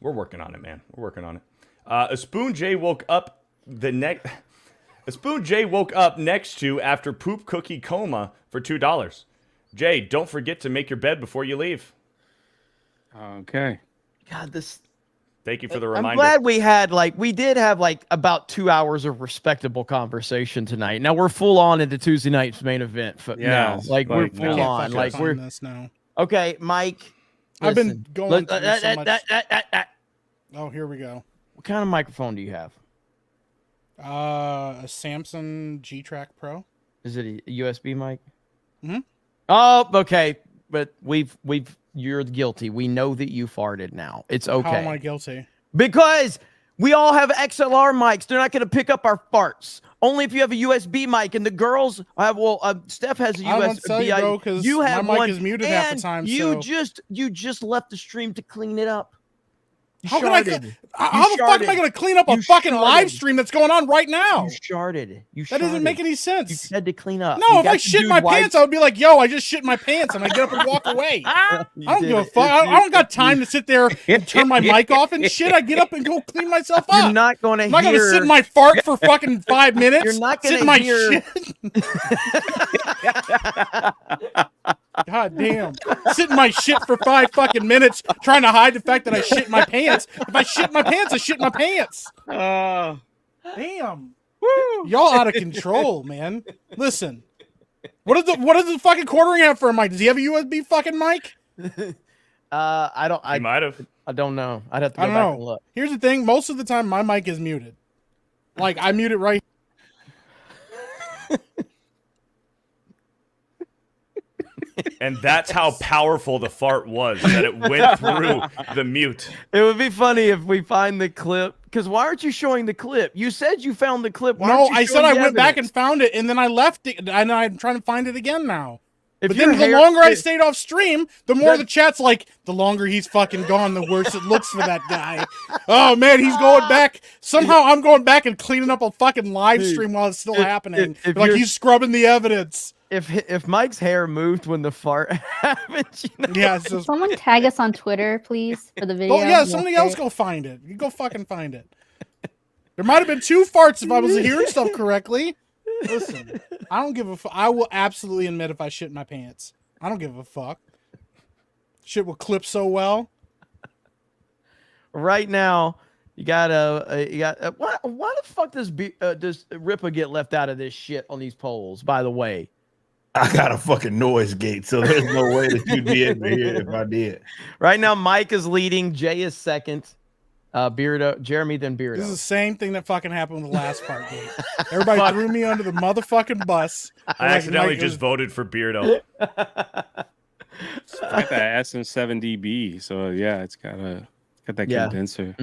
Speaker 4: We're working on it, man. We're working on it. A Spoon Jay woke up next to after poop cookie coma for $2. Jay, don't forget to make your bed before you leave.
Speaker 5: Okay.
Speaker 1: God, this.
Speaker 4: Thank you for the reminder.
Speaker 1: I'm glad we did have about 2 hours of respectable conversation tonight. Now we're full on into Tuesday night's main event. We're full on. We're
Speaker 11: this now.
Speaker 1: Okay, Mike.
Speaker 11: I've been going through so much. Oh, here we go.
Speaker 1: What kind of microphone do you have?
Speaker 11: A Samsung G-Track Pro.
Speaker 1: Is it a USB mic?
Speaker 11: Mm-hmm.
Speaker 1: Oh, okay. But you're guilty. We know that you farted now. It's okay.
Speaker 11: How am I guilty?
Speaker 1: Because we all have XLR mics. They're not going to pick up our farts. Only if you have a USB mic. And the girls have, Steph has a USB.
Speaker 11: You have my mic
Speaker 1: one,
Speaker 11: is muted half the time.
Speaker 1: You just left the stream to clean it up.
Speaker 11: How the fuck am I going to clean up a fucking live stream that's going on right now?
Speaker 1: You sharted.
Speaker 11: That doesn't make any sense.
Speaker 1: You had to clean up.
Speaker 11: No, if I shit my pants, I would be like, yo, I just shit my pants, and I get up and walk away. I don't give a fuck. I don't got time to sit there and turn my mic off and shit. I get up and go clean myself up.
Speaker 1: You're not going to
Speaker 11: I'm not going to sit in my fart for fucking 5 minutes.
Speaker 1: You're not going
Speaker 11: to
Speaker 1: hear.
Speaker 11: God damn. Sit in my shit for 5 fucking minutes trying to hide the fact that I shit my pants. If I shit my pants, I shit my pants. Damn. Woo. Y'all out of control, man. Listen. What does the fucking quartering have for a mic? Does he have a USB fucking mic?
Speaker 1: I
Speaker 4: might have.
Speaker 1: I don't know. I'd have to go back and look.
Speaker 11: Here's the thing. Most of the time, my mic is muted. Like, I mute it right.
Speaker 4: And that's how powerful the fart was, that it went through the mute.
Speaker 1: It would be funny if we find the clip. Because why aren't you showing the clip? You said you found the clip.
Speaker 11: No, I said I went back and found it, and then I left it, and I'm trying to find it again now. But then the longer I stayed off stream, the more the chat's like, the longer he's fucking gone, the worse it looks for that guy. Oh, man, he's going back. Somehow I'm going back and cleaning up a fucking live stream while it's still happening. Like, he's scrubbing the evidence.
Speaker 1: If Mike's hair moved when the fart happened,
Speaker 11: yeah.
Speaker 7: Can someone tag us on Twitter, please, for the video?
Speaker 11: Oh yeah, somebody else go find it. You go fucking find it. There might have been 2 farts if I was hearing stuff correctly. Listen, I don't give a fuck. I will absolutely admit if I shit my pants. I don't give a fuck. Shit will clip so well.
Speaker 1: Right now, you got why the fuck does Rippa get left out of this shit on these polls? By the way.
Speaker 9: I got a fucking noise gate, so there's no way that you'd be able to hear it if I did.
Speaker 1: Right now, Mike is leading. Jay is second. Jeremy, then Beardo.
Speaker 11: This is the same thing that fucking happened with the last Fartgate. Everybody threw me under the motherfucking bus.
Speaker 4: I accidentally just voted for Beardo.
Speaker 5: It's got that SM7DB, so yeah, it's got Got that
Speaker 1: Yeah.
Speaker 5: condenser.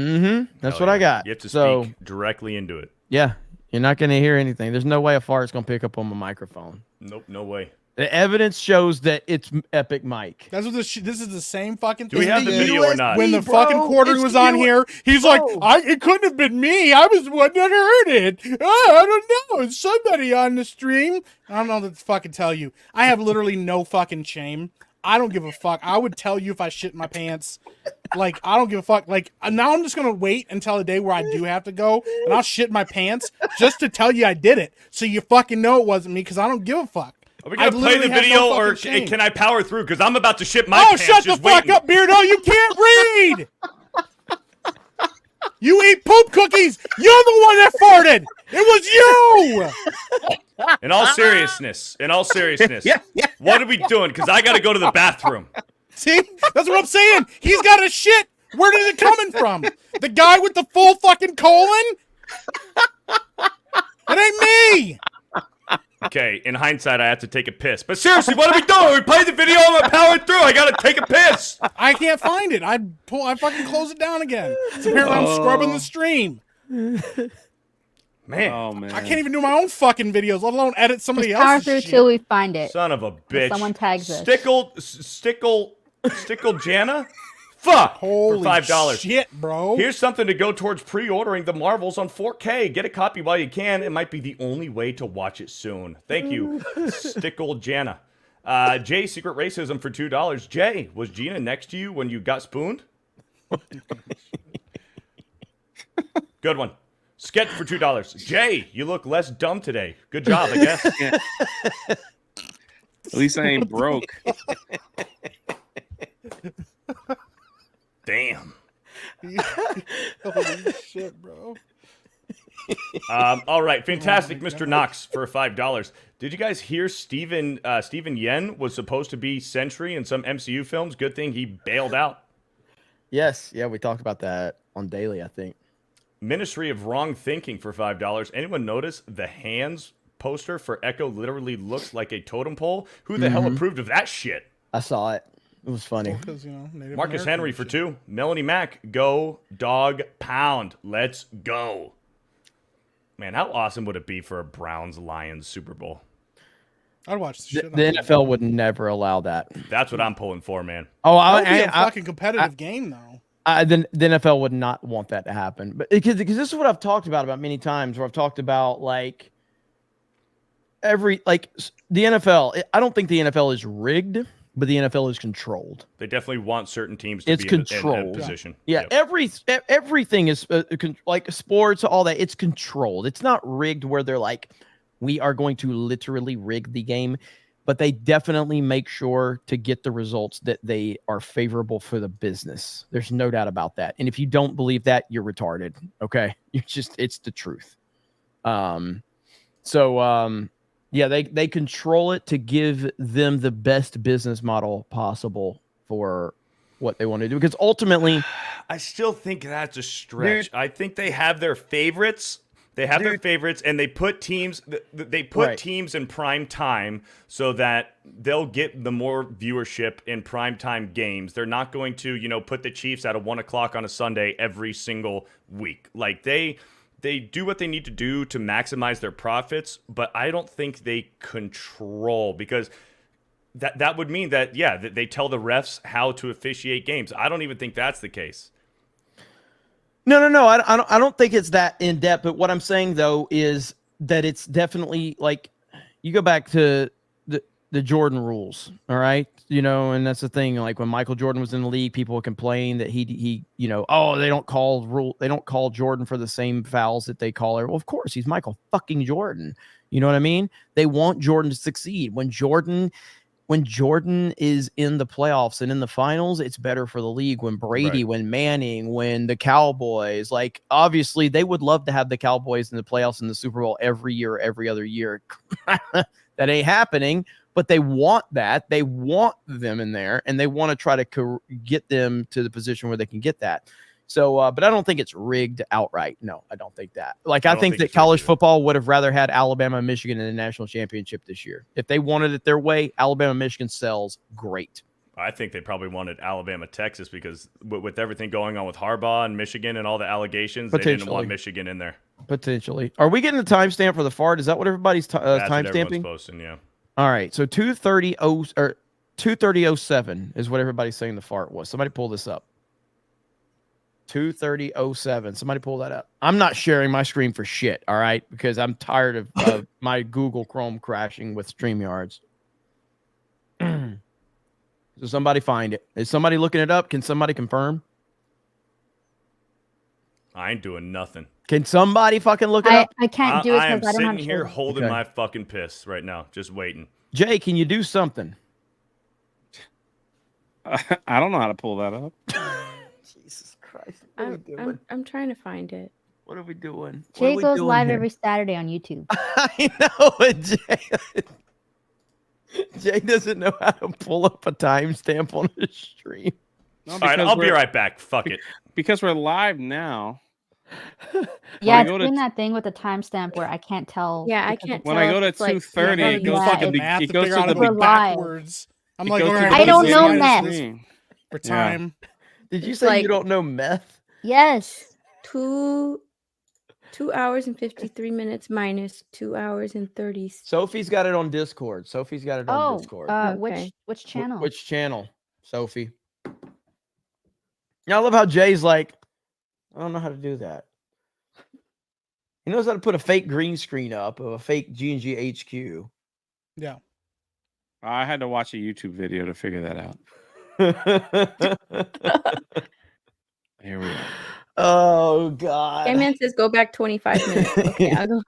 Speaker 1: That's what I got.
Speaker 4: You have to
Speaker 1: So,
Speaker 4: speak directly into it.
Speaker 1: yeah, you're not going to hear anything. There's no way a fart's going to pick up on my microphone.
Speaker 4: Nope, no way.
Speaker 1: The evidence shows that it's Epic Mic.
Speaker 11: That's what this is the same fucking
Speaker 4: Do we have the video or not?
Speaker 11: When the
Speaker 1: bro,
Speaker 11: fucking quarter
Speaker 1: it's
Speaker 11: was on here, he's like, it couldn't have been me. I was the one that heard it. Oh, I don't know. It's somebody on the stream. I don't know what to fucking tell you. I have literally no fucking shame. I don't give a fuck. I would tell you if I shit my pants. Like, I don't give a fuck. Like, now I'm just going to wait until the day where I do have to go, and I'll shit my pants just to tell you I did it. So you fucking know it wasn't me, because I don't give a fuck.
Speaker 4: Are we going to play the video, or can I power through? Because I'm about to shit my pants.
Speaker 11: Shut the fuck up, Beardo. You can't read. You eat poop cookies. You're the one that farted. It was you.
Speaker 4: In all seriousness, what are we doing? Because I got to go to the bathroom.
Speaker 11: See? That's what I'm saying. He's got a shit. Where is it coming from? The guy with the full fucking colon? It ain't me.
Speaker 4: Okay, in hindsight, I have to take a piss. But seriously, what are we doing? We played the video, I'm powering through. I gotta take a piss.
Speaker 11: I can't find it. I fucking close it down again. So apparently I'm scrubbing the stream.
Speaker 4: Man.
Speaker 5: Oh, man.
Speaker 11: I can't even do my own fucking videos, let alone edit somebody
Speaker 7: Just power
Speaker 11: else's
Speaker 7: through
Speaker 11: shit.
Speaker 7: till we find it.
Speaker 4: Son of a
Speaker 7: Or
Speaker 4: bitch.
Speaker 7: someone tags us.
Speaker 4: Stickle Jana? Fuck!
Speaker 11: Holy
Speaker 4: for $5.
Speaker 11: shit, bro.
Speaker 4: Here's something to go towards pre-ordering the Marvels on 4K. Get a copy while you can. It might be the only way to watch it soon. Thank you, Stickle Jana. Jay, Secret Racism for $2. Jay, was Gina next to you when you got spooned? Good one. Sketch for $2. Jay, you look less dumb today. Good job, I guess.
Speaker 5: At least I ain't broke.
Speaker 4: Damn.
Speaker 11: Holy shit, bro.
Speaker 4: All right, fantastic, Mr. Knox for $5. Did you guys hear Steven Yen was supposed to be Sentry in some MCU films? Good thing he bailed out.
Speaker 1: Yes, yeah, we talked about that on Daily, I think.
Speaker 4: Ministry of Wrong Thinking for $5. Anyone notice the hands poster for Echo literally looks like a totem pole? Who the hell approved of that shit?
Speaker 1: I saw it. It was funny.
Speaker 11: Well, Native
Speaker 4: Marcus
Speaker 11: American
Speaker 4: Henry for
Speaker 11: shit.
Speaker 4: $2. Melanie Mack, go, dog, pound. Let's go. Man, how awesome would it be for a Browns-Lions Super Bowl?
Speaker 11: I'd watch the shit.
Speaker 1: The NFL would never allow that.
Speaker 4: That's what I'm pulling for, man.
Speaker 1: Oh,
Speaker 11: That would be a fucking competitive game, though.
Speaker 1: The NFL would not want that to happen, but because this is what I've talked about many times, where I've talked about like the NFL. I don't think the NFL is rigged, but the NFL is controlled.
Speaker 4: They definitely want certain teams to
Speaker 1: It's
Speaker 4: be
Speaker 1: controlled.
Speaker 4: in a position.
Speaker 1: Yeah,
Speaker 4: Yep.
Speaker 1: everything is like sports, all that. It's controlled. It's not rigged where they're like, we are going to literally rig the game, but they definitely make sure to get the results that they are favorable for the business. There's no doubt about that. And if you don't believe that, you're retarded. Okay, it's the truth. Yeah, they control it to give them the best business model possible for what they want to do. Because ultimately,
Speaker 4: I still think that's a stretch. I think they have their favorites. They have their favorites, and they put teams. They put teams in prime time so that they'll get the more viewership in prime time games. They're not going to, put the Chiefs at 1 o'clock on a Sunday every single week. Like they do what they need to do to maximize their profits, but I don't think they control, because that would mean that that they tell the refs how to officiate games. I don't even think that's the case.
Speaker 1: No. I don't think it's that in depth. But what I'm saying though is that it's definitely like, you go back to the Jordan rules, all right? And that's the thing. Like when Michael Jordan was in the league, people would complain that he they don't call Jordan for the same fouls that they call her. Well, of course, he's Michael fucking Jordan. You know what I mean? They want Jordan to succeed. When Jordan is in the playoffs and in the finals, it's better for the league. When Brady, when Manning, when the Cowboys, like obviously they would love to have the Cowboys in the playoffs in the Super Bowl every year, every other year. That ain't happening, but they want that. They want them in there, and they want to try to get them to the position where they can get that. So, but I don't think it's rigged outright. No, I don't think that. Like, I think that college football would have rather had Alabama and Michigan in the national championship this year. If they wanted it their way, Alabama, Michigan sells great.
Speaker 4: I think they probably wanted Alabama, Texas, because with everything going on with Harbaugh and Michigan and all the allegations, they didn't want Michigan in there.
Speaker 1: Potentially. Are we getting the timestamp for the fart? Is that what everybody's
Speaker 4: That's what everyone's
Speaker 1: timestamping?
Speaker 4: posting, yeah.
Speaker 1: All right. So 2:30:07 is what everybody's saying the fart was. Somebody pull this up. 2:30:07. Somebody pull that up. I'm not sharing my screen for shit. All right, because I'm tired of my Google Chrome crashing with StreamYards. So somebody find it. Is somebody looking it up? Can somebody confirm?
Speaker 4: I ain't doing nothing.
Speaker 1: Can somebody fucking look it up?
Speaker 7: I can't do it
Speaker 4: I am
Speaker 7: because I don't have
Speaker 4: sitting here
Speaker 7: children.
Speaker 4: holding
Speaker 1: Okay.
Speaker 4: my fucking piss right now, just waiting.
Speaker 1: Jay, can you do something?
Speaker 5: I don't know how to pull that up.
Speaker 1: Jesus Christ. What are we doing?
Speaker 12: I'm trying to find it.
Speaker 1: What are we doing? What
Speaker 7: Jay
Speaker 1: are we
Speaker 7: goes
Speaker 1: doing
Speaker 7: live
Speaker 1: here?
Speaker 7: every Saturday on YouTube.
Speaker 1: I know it, Jay. Jay doesn't know how to pull up a timestamp on his stream.
Speaker 5: No,
Speaker 4: All right,
Speaker 5: because
Speaker 4: I'll be
Speaker 5: we're-
Speaker 4: right back. Fuck it.
Speaker 5: Because we're live now.
Speaker 7: Yeah,
Speaker 5: I
Speaker 7: it's
Speaker 5: go
Speaker 7: doing
Speaker 5: to-
Speaker 7: that thing with the timestamp where I can't tell.
Speaker 12: Yeah, I
Speaker 7: because
Speaker 12: can't
Speaker 7: it's
Speaker 5: When I go to
Speaker 12: it's like-
Speaker 5: 2:30,
Speaker 7: yeah,
Speaker 5: it goes
Speaker 7: that
Speaker 5: to
Speaker 7: is-
Speaker 5: the
Speaker 11: math
Speaker 5: it
Speaker 11: to
Speaker 5: goes
Speaker 11: figure
Speaker 5: to
Speaker 11: out
Speaker 5: the
Speaker 11: how to
Speaker 7: We're
Speaker 11: be
Speaker 7: live.
Speaker 11: backwards. I'm
Speaker 5: it
Speaker 11: like,
Speaker 5: goes
Speaker 11: all
Speaker 5: to
Speaker 11: right,
Speaker 5: the
Speaker 7: I don't know
Speaker 5: beginning of the
Speaker 7: math.
Speaker 5: stream.
Speaker 11: for
Speaker 5: Yeah.
Speaker 11: time.
Speaker 1: Did you
Speaker 12: It's
Speaker 1: say
Speaker 12: like-
Speaker 1: you don't know meth?
Speaker 7: Yes.
Speaker 12: 2 hours and 53 minutes minus 2 hours and 30.
Speaker 1: Sophie's got it on Discord. Sophie's got it on
Speaker 7: Oh,
Speaker 1: Discord.
Speaker 12: Okay.
Speaker 7: which channel?
Speaker 1: Which channel, Sophie? Yeah, I love how Jay's like, I don't know how to do that. He knows how to put a fake green screen up of a fake G&G HQ.
Speaker 11: Yeah.
Speaker 5: I had to watch a YouTube video to figure that out. Here we are.
Speaker 1: Oh God.
Speaker 12: Man says go back 25 minutes. Okay, I'll go.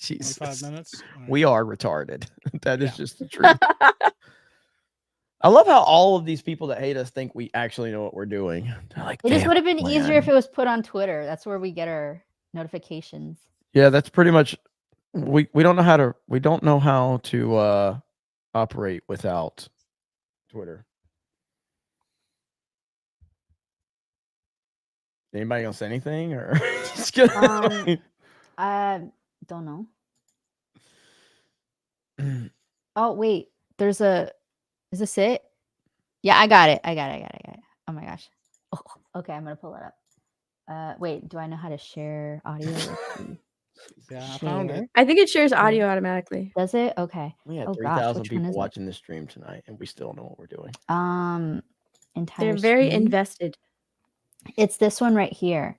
Speaker 1: Jesus.
Speaker 11: 25 minutes. All right.
Speaker 1: We are retarded. That is just the truth. I love how all of these people that hate us think we actually know what we're doing. They're like,
Speaker 7: It just
Speaker 1: "Damn,
Speaker 7: would have been
Speaker 1: man."
Speaker 7: easier if it was put on Twitter. That's where we get our notifications.
Speaker 1: Yeah, that's pretty much. We don't know how to operate without Twitter. Anybody gonna say anything or just gonna...
Speaker 7: I don't know. Oh wait, is this it? Yeah, I got it. Oh my gosh. Oh, okay, I'm gonna pull it up. Wait, do I know how to share audio? Let's see.
Speaker 11: Yeah, I found it.
Speaker 12: I think it shares audio automatically.
Speaker 7: Does it? Okay.
Speaker 1: We had
Speaker 7: Oh,
Speaker 1: 3,000
Speaker 7: which one
Speaker 1: people
Speaker 7: is it?
Speaker 1: watching this stream tonight, and we still don't know what we're doing.
Speaker 7: Entire
Speaker 12: They're very
Speaker 7: screen.
Speaker 12: invested.
Speaker 7: It's this one right here.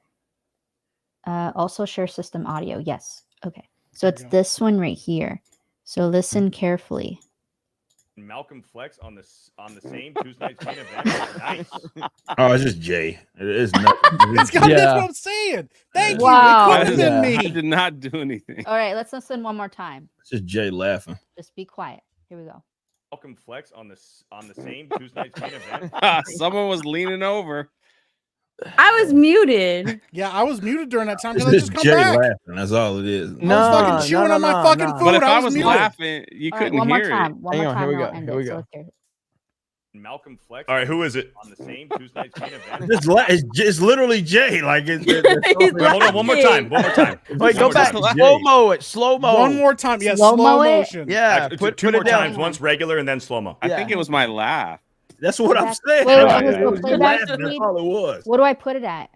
Speaker 7: Also share system audio. Yes. Okay. So it's this one right here. So listen carefully.
Speaker 4: Malcolm Flex on the same Tuesday night's main event. Nice.
Speaker 9: Oh, it's just Jay. It's nothing.
Speaker 11: That's what I'm saying. Thank
Speaker 7: Wow.
Speaker 11: you. It could have been
Speaker 5: I
Speaker 11: me.
Speaker 5: did not do anything.
Speaker 7: All right, let's listen one more time.
Speaker 9: It's just Jay laughing.
Speaker 7: Just be quiet. Here we go.
Speaker 4: Malcolm Flex on the same Tuesday night's main event.
Speaker 5: Someone was leaning over.
Speaker 12: I was muted.
Speaker 11: Yeah, I was muted during that time
Speaker 9: It's
Speaker 11: because I
Speaker 9: just
Speaker 11: just come
Speaker 9: Jay
Speaker 11: back.
Speaker 9: laughing. That's all it is.
Speaker 11: I was fucking chewing on my fucking food.
Speaker 5: But if I was
Speaker 11: muted.
Speaker 5: laughing, you
Speaker 7: All right,
Speaker 5: couldn't
Speaker 7: one more
Speaker 5: hear
Speaker 7: time.
Speaker 5: it.
Speaker 7: One
Speaker 1: Hang
Speaker 7: more
Speaker 1: on,
Speaker 7: time.
Speaker 1: here we
Speaker 7: and I'll
Speaker 1: go,
Speaker 7: end
Speaker 1: here
Speaker 7: it.
Speaker 1: we
Speaker 7: So
Speaker 1: go.
Speaker 7: let's hear it.
Speaker 4: Malcolm Flex.
Speaker 9: All right, who is it?
Speaker 4: On the same Tuesday night's main event.
Speaker 9: It's literally Jay. Like
Speaker 12: He's
Speaker 4: Hold on, one more time. One more time.
Speaker 1: Wait, go back. Slow mo it. Slow mo.
Speaker 11: One more time. Yeah,
Speaker 7: Slow-mo
Speaker 11: slow
Speaker 7: it?
Speaker 11: motion.
Speaker 1: Yeah.
Speaker 4: Two
Speaker 1: Put
Speaker 4: more
Speaker 1: it down.
Speaker 4: times. Once regular and then slow mo.
Speaker 5: I think it was my laugh.
Speaker 9: That's what I'm saying.
Speaker 7: Wait,
Speaker 9: Like,
Speaker 7: wait,
Speaker 9: it was
Speaker 7: play
Speaker 9: just
Speaker 7: back
Speaker 9: laughing. That's
Speaker 7: speed.
Speaker 9: all it was.
Speaker 7: What do I put it at?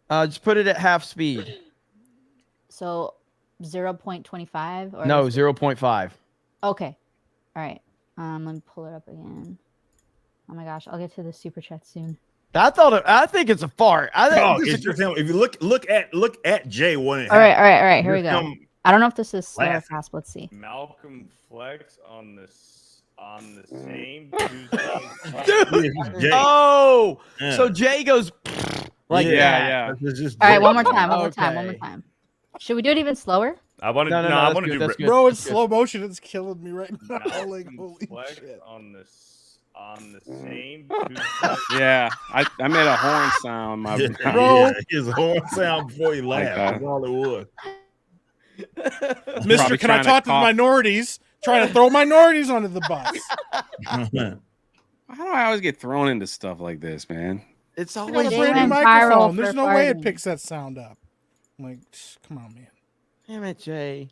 Speaker 1: Just put it at half speed.
Speaker 7: So 0.25 or
Speaker 1: No,
Speaker 7: is-
Speaker 1: 0.5.
Speaker 7: Okay. All right. Let me pull it up again. Oh my gosh, I'll get to the super chat soon.
Speaker 1: I think it's a fart. I think
Speaker 9: Oh,
Speaker 1: this
Speaker 9: it's
Speaker 1: is-
Speaker 9: just him. If you look at Jay when it
Speaker 7: All right,
Speaker 9: happened,
Speaker 7: Here we
Speaker 9: just
Speaker 7: go.
Speaker 9: him
Speaker 7: I don't know if this is slow or
Speaker 9: laughing.
Speaker 7: fast. Let's see.
Speaker 4: Malcolm Flex on the same Tuesday.
Speaker 9: Jay.
Speaker 1: Oh,
Speaker 9: Yeah.
Speaker 1: so Jay goes like
Speaker 5: Yeah,
Speaker 1: that.
Speaker 5: yeah.
Speaker 9: It's just
Speaker 7: All right,
Speaker 9: Jay.
Speaker 7: one more time. One more time. One more
Speaker 1: Okay.
Speaker 7: time. Should we do it even slower?
Speaker 4: I want to.
Speaker 1: No,
Speaker 4: No,
Speaker 1: no,
Speaker 4: I
Speaker 1: that's
Speaker 4: want to
Speaker 1: good,
Speaker 4: do.
Speaker 1: that's good.
Speaker 11: Bro, it's slow motion. It's killing me right now.
Speaker 4: Malcolm
Speaker 11: Like, holy
Speaker 4: Flex
Speaker 11: shit.
Speaker 4: on the same Tuesday.
Speaker 5: Yeah, I made a horn sound. My
Speaker 9: Yeah,
Speaker 11: Bro.
Speaker 9: yeah, his horn sound before he laughed.
Speaker 5: that.
Speaker 9: That's all it was.
Speaker 11: Mister,
Speaker 5: probably
Speaker 11: can I
Speaker 5: trying to
Speaker 11: talk to the
Speaker 5: cough.
Speaker 11: minorities? Trying to throw minorities under the bus.
Speaker 5: How do I always get thrown into stuff like this, man?
Speaker 1: It's
Speaker 11: I got
Speaker 1: always
Speaker 11: a
Speaker 7: Jay
Speaker 11: brand new
Speaker 7: went viral
Speaker 11: microphone.
Speaker 7: for
Speaker 11: There's no way it
Speaker 7: farting.
Speaker 11: picks that sound up. I'm like, come on, man.
Speaker 1: Damn it, Jay.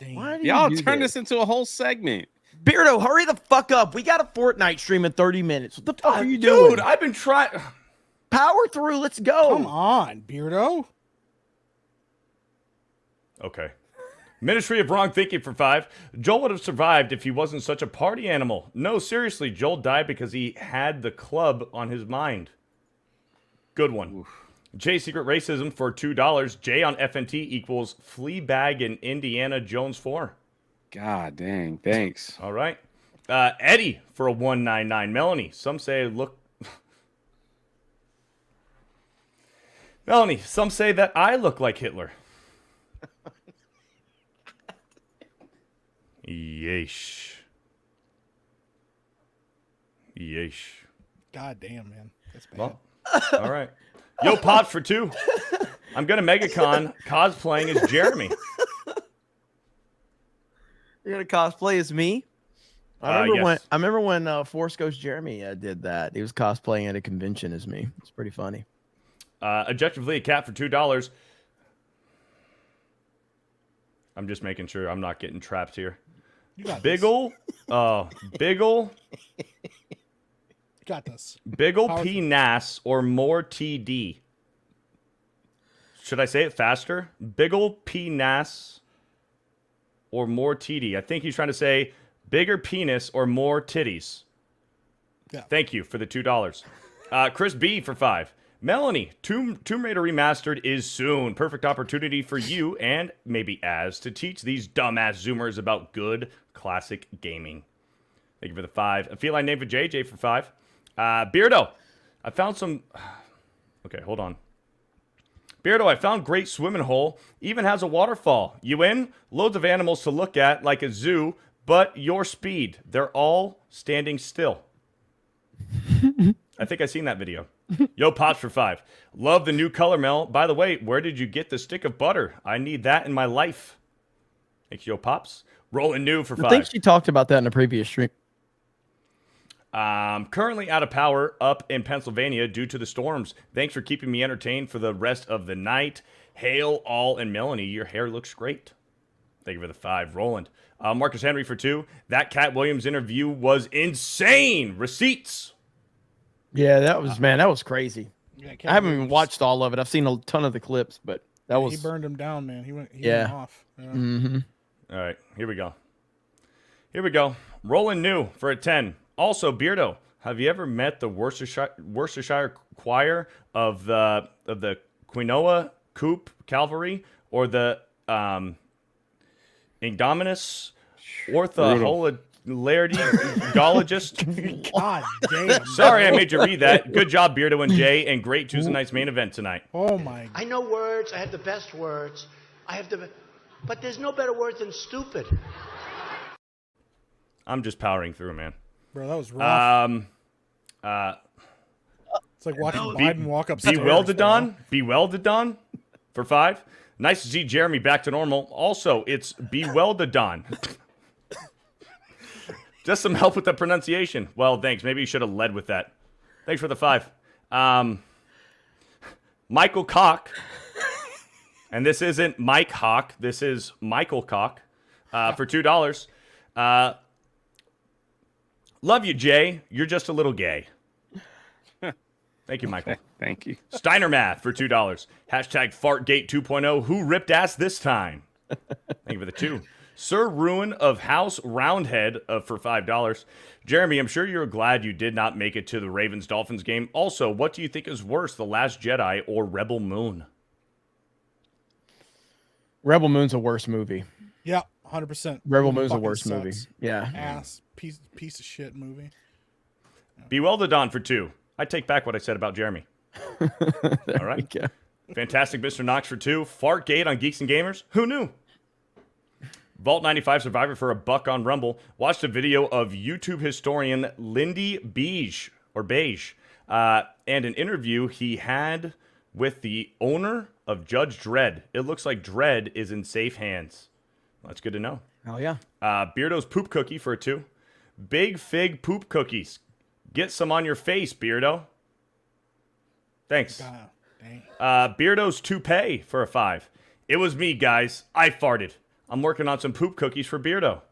Speaker 11: Dang.
Speaker 1: Why do
Speaker 5: Y'all
Speaker 1: you do
Speaker 5: turn
Speaker 1: this?
Speaker 5: this into a whole segment.
Speaker 1: Beardo, hurry the fuck up. We got a Fortnite stream in 30 minutes. What the fuck are you doing?
Speaker 17: Dude, I've been trying.
Speaker 1: Power through. Let's go.
Speaker 11: Come on, Beardo.
Speaker 17: Okay. Ministry of Wrong Thinking for 5. Joel would have survived if he wasn't such a party animal. No, seriously, Joel died because he had the club on his mind. Good one. Oof. Jay Secret Racism for $2. Jay on FNT equals Fleabag in Indiana Jones 4.
Speaker 5: God dang, thanks.
Speaker 17: All right. Eddie for a 199. Melanie, some say look. Melanie, some say that I look like Hitler. Yeesh. Yeesh.
Speaker 11: God damn, man. That's bad.
Speaker 17: Well, all right. Yo, Pops for 2. I'm going to Megacon cosplaying as Jeremy.
Speaker 1: You're going to cosplay as me? I remember when Force Ghost Jeremy did that. He was cosplaying at a convention as me. It's pretty funny.
Speaker 17: Objectively a cat for $2. I'm just making sure I'm not getting trapped here.
Speaker 11: You got
Speaker 17: Biggle. Biggle.
Speaker 11: Got this.
Speaker 17: Biggle P Nas or more TD. Should I say it faster? Biggle P Nas or more TD. I think he's trying to say bigger penis or more titties.
Speaker 11: Yeah.
Speaker 17: Thank you for the $2. Chris B for 5. Melanie, Tomb Raider Remastered is soon. Perfect opportunity for you and maybe Az to teach these dumbass Zoomers about good classic gaming. Thank you for the 5. A feline name for JJ for 5. Beardo, I found some... Okay, hold on. Beardo, I found great swimming hole. Even has a waterfall. You in? Loads of animals to look at like a zoo, but your speed. They're all standing still. I think I seen that video. Yo, Pops for 5. Love the new color, Mel. By the way, where did you get the stick of butter? I need that in my life. Thanks, Yo, Pops. Rolling new for 5.
Speaker 1: I think she talked about that in a previous stream.
Speaker 17: Currently out of power up in Pennsylvania due to the storms. Thanks for keeping me entertained for the rest of the night. Hail, All, and Melanie. Your hair looks great. Thank you for the 5. Roland. Marcus Henry for 2. That Cat Williams interview was insane. Receipts.
Speaker 1: Yeah, that was crazy.
Speaker 11: Yeah,
Speaker 1: I haven't even watched all of it. I've seen a ton of the clips, but that was...
Speaker 11: He burned him down, man. He went off. Yeah.
Speaker 1: Mm-hmm.
Speaker 17: All right, here we go. Here we go. Rolling new for a 10. Also, Beardo, have you ever met the Worcestershire Choir of the Quinoa Coop Cavalry or the Indominus Orthoholarygologist?
Speaker 11: God damn.
Speaker 17: Sorry I made you read that. Good job, Beardo and Jay, and great Tuesday night's main event tonight.
Speaker 11: Oh my!
Speaker 18: I know words. I have the best words. But there's no better word than stupid.
Speaker 17: I'm just powering through, man.
Speaker 11: Bro, that was rough. It's like watching Biden walk up stairs.
Speaker 17: Be well done for 5. Nice to see Jeremy back to normal. Also, it's be well done. Just some help with the pronunciation. Well, thanks. Maybe you should have led with that. Thanks for the 5. Michael Cock. And this isn't Mike Hawk. This is Michael Cock for $2. Love you, Jay. You're just a little gay. Thank you, Michael.
Speaker 5: Thank you.
Speaker 17: Steiner Math for $2. Hashtag Fartgate 2.0. Who ripped ass this time? Thank you for the 2. Sir Ruin of House Roundhead for $5. Jeremy, I'm sure you're glad you did not make it to the Ravens-Dolphins game. Also, what do you think is worse, The Last Jedi or Rebel Moon?
Speaker 1: Rebel Moon's a worse movie.
Speaker 11: Yeah, 100%.
Speaker 1: Rebel Moon's a worse movie. Yeah.
Speaker 11: Ass piece of shit movie.
Speaker 17: Be well done for 2. I take back what I said about Jeremy. All right. Fantastic Mr. Knox for 2. Fartgate on Geeks and Gamers. Who knew? Vault 95 Survivor for $1 on Rumble. Watched a video of YouTube historian Lindy Beige and an interview he had with the owner of Judge Dredd. It looks like Dredd is in safe hands. That's good to know.
Speaker 1: Oh, yeah.
Speaker 17: Beardo's Poop Cookie for a 2. Big Fig Poop Cookies. Get some on your face, Beardo. Thanks. Beardo's Toupee for a 5. It was me, guys. I farted. I'm working on some poop cookies for Beardo.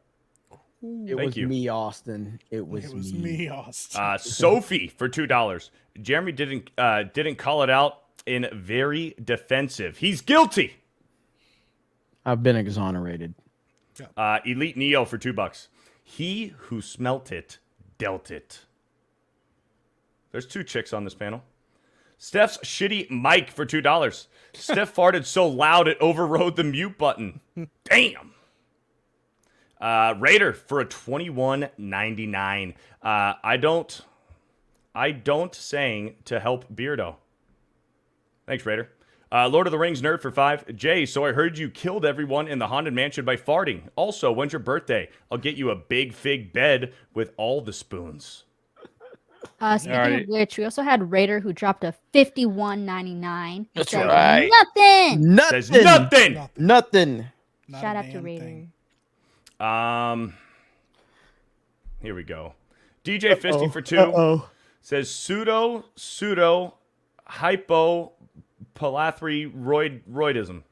Speaker 1: It
Speaker 17: Thank
Speaker 1: was
Speaker 17: you.
Speaker 1: me, Austin. It was me.
Speaker 11: Austin.
Speaker 17: Sophie for $2. Jeremy didn't call it out in very defensive. He's guilty.
Speaker 1: I've been exonerated.
Speaker 17: Elite Neo for $2. He who smelt it dealt it. There's 2 chicks on this panel. Steph's shitty mic for $2. Steph farted so loud it overrode the mute button. Damn. Raider for a $21.99. I don't saying to help Beardo. Thanks, Raider. Lord of the Rings nerd for $5. Jay, so I heard you killed everyone in the haunted mansion by farting. Also, when's your birthday? I'll get you a big fig bed with all the spoons.
Speaker 7: Speaking of which, we also had Raider who dropped a $51.99.
Speaker 1: That's
Speaker 7: Said
Speaker 1: right.
Speaker 7: Nothing.
Speaker 17: Says nothing.
Speaker 1: Nothing.
Speaker 7: Shout out to Raider.
Speaker 17: Here we go. DJ Fisty for $2 says pseudo hypopalathroidism.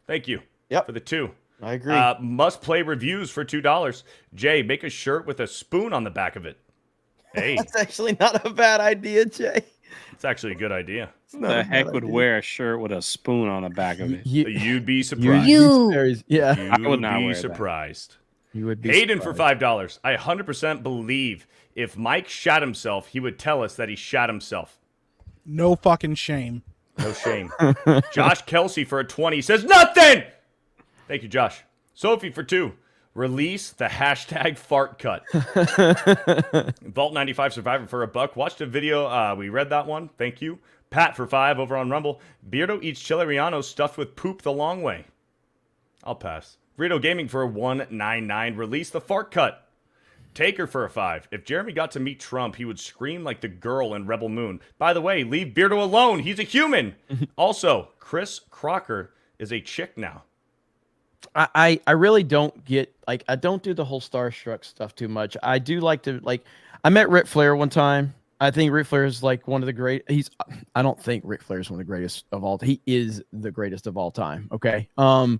Speaker 17: Thank you. For the 2.
Speaker 1: I agree.
Speaker 17: Must play reviews for $2. Jay, make a shirt with a spoon on the back of it. Hey,
Speaker 1: That's actually not a bad idea, Jay.
Speaker 17: it's actually a good idea.
Speaker 5: Who the heck would wear a shirt with a spoon on the back of it?
Speaker 17: You'd be surprised.
Speaker 1: Yeah.
Speaker 5: I would not
Speaker 17: be
Speaker 5: wear that.
Speaker 17: surprised.
Speaker 1: You would be
Speaker 17: Hayden
Speaker 1: surprised.
Speaker 17: for $5. I 100% believe if Mike shot himself, he would tell us that he shot himself.
Speaker 11: No fucking shame.
Speaker 17: No shame. Josh Kelsey for a 20 says nothing. Thank you, Josh. Sophie for 2. Release the hashtag fart cut. Vault 95 Survivor for $1. Watched a video. We read that one. Thank you. Pat for $5 over on Rumble. Beardo eats chileriano stuffed with poop the long way. I'll pass. Rito Gaming for a $1.99. Release the fart cut. Taker for a $5. If Jeremy got to meet Trump, he would scream like the girl in Rebel Moon. By the way, leave Beardo alone. He's a human. Also, Chris Crocker is a chick now.
Speaker 1: I really don't get, like, I don't do the whole starstruck stuff too much. I do like to, like, I met Ric Flair one time. I think Ric Flair is like one of the great. I don't think Ric Flair is one of the greatest of all. He is the greatest of all time. Okay. And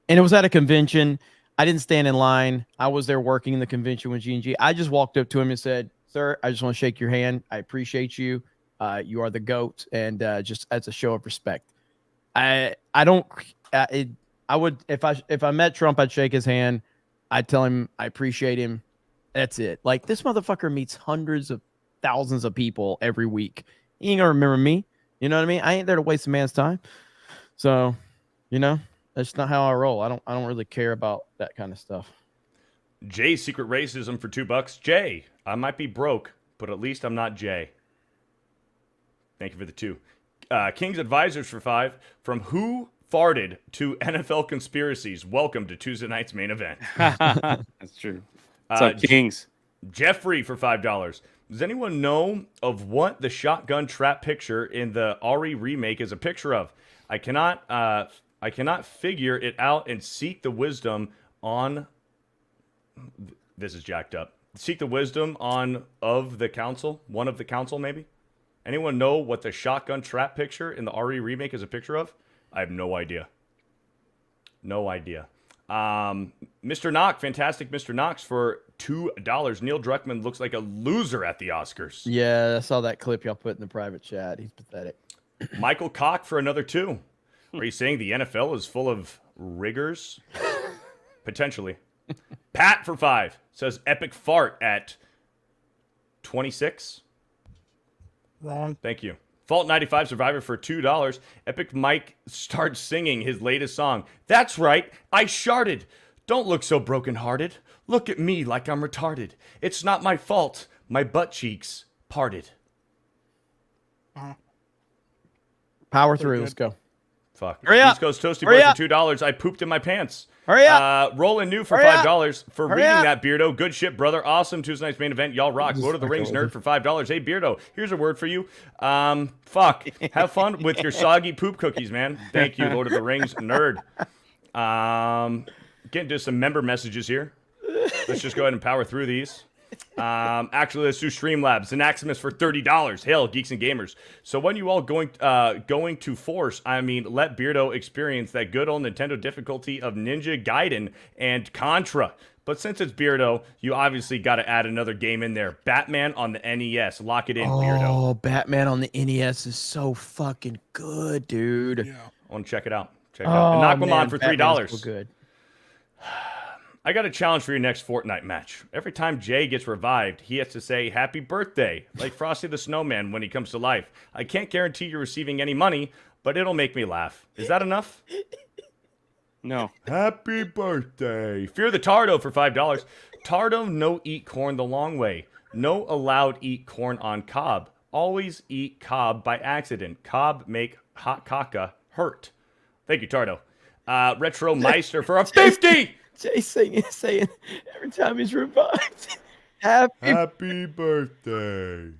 Speaker 1: it was at a convention. I didn't stand in line. I was there working the convention with G&G. I just walked up to him and said, "Sir, I just want to shake your hand. I appreciate you. You are the GOAT, and just as a show of respect." I would, if I met Trump, I'd shake his hand. I'd tell him I appreciate him. That's it. Like, this motherfucker meets hundreds of thousands of people every week. He ain't gonna remember me. You know what I mean? I ain't there to waste a man's time. So, you know, that's not how I roll. I don't really care about that kind of stuff.
Speaker 17: Jay's Secret Racism for $2. Jay, I might be broke, but at least I'm not Jay. Thank you for the 2. King's Advisors for $5. From Who Farted to NFL Conspiracies. Welcome to Tuesday night's main event.
Speaker 5: That's true. What's up, Kings?
Speaker 17: Jeffrey for $5. Does anyone know of what the shotgun trap picture in the Ari remake is a picture of? I cannot figure it out and seek the wisdom on. This is jacked up. Seek the wisdom of the council. One of the council, maybe. Anyone know what the shotgun trap picture in the Ari remake is a picture of? I have no idea. No idea. Mr. Knox, fantastic Mr. Knox for $2. Neil Druckmann looks like a loser at the Oscars.
Speaker 1: Yeah, I saw that clip y'all put in the private chat. He's pathetic.
Speaker 17: Michael Koch for another $2. Are you saying the NFL is full of riggers? Potentially. Pat for $5 says epic fart at 26.
Speaker 11: Wrong.
Speaker 17: Thank you. Fault 95 Survivor for $2. Epic Mike starts singing his latest song. That's right, I sharted. Don't look so brokenhearted. Look at me like I'm retarded. It's not my fault. My butt cheeks parted.
Speaker 1: Power through. Let's go.
Speaker 17: Fuck.
Speaker 1: Hurry up.
Speaker 17: East Coast Toasty
Speaker 1: Hurry
Speaker 17: Boy
Speaker 1: up.
Speaker 17: for $2. I pooped in my pants.
Speaker 1: Hurry up.
Speaker 17: Rolling New for
Speaker 1: Hurry up.
Speaker 17: $5 for
Speaker 1: Hurry
Speaker 17: reading
Speaker 1: up.
Speaker 17: that, Beardo. Good shit, brother. Awesome. Tuesday night's main event. Y'all rock. Lord of the Rings nerd for $5. Hey, Beardo, here's a word for you. Fuck. Have fun with your soggy poop cookies, man. Thank you, Lord of the Rings nerd. Getting to some member messages here. Let's just go ahead and power through these. Actually, let's do Streamlabs. Anaximus for $30. Hail, Geeks and Gamers. So when you all going to force, let Beardo experience that good old Nintendo difficulty of Ninja Gaiden and Contra. But since it's Beardo, you obviously got to add another game in there. Batman on the NES. Lock it in, Beardo.
Speaker 1: Oh, Batman on the NES is so fucking good, dude.
Speaker 11: Yeah.
Speaker 17: I want to check it out. Check it out. And knock them on for $3.
Speaker 1: So good.
Speaker 17: I got a challenge for your next Fortnite match. Every time Jay gets revived, he has to say happy birthday, like Frosty the Snowman when he comes to life. I can't guarantee you're receiving any money, but it'll make me laugh. Is that enough?
Speaker 5: No.
Speaker 17: Happy birthday. Fear the Tardo for $5. Tardo no eat corn the long way. No allowed eat corn on cob. Always eat cob by accident. Cob make hot caca hurt. Thank you, Tardo. Retro Meister for a 50.
Speaker 1: Jay saying every time he's revived. Happy
Speaker 17: birthday.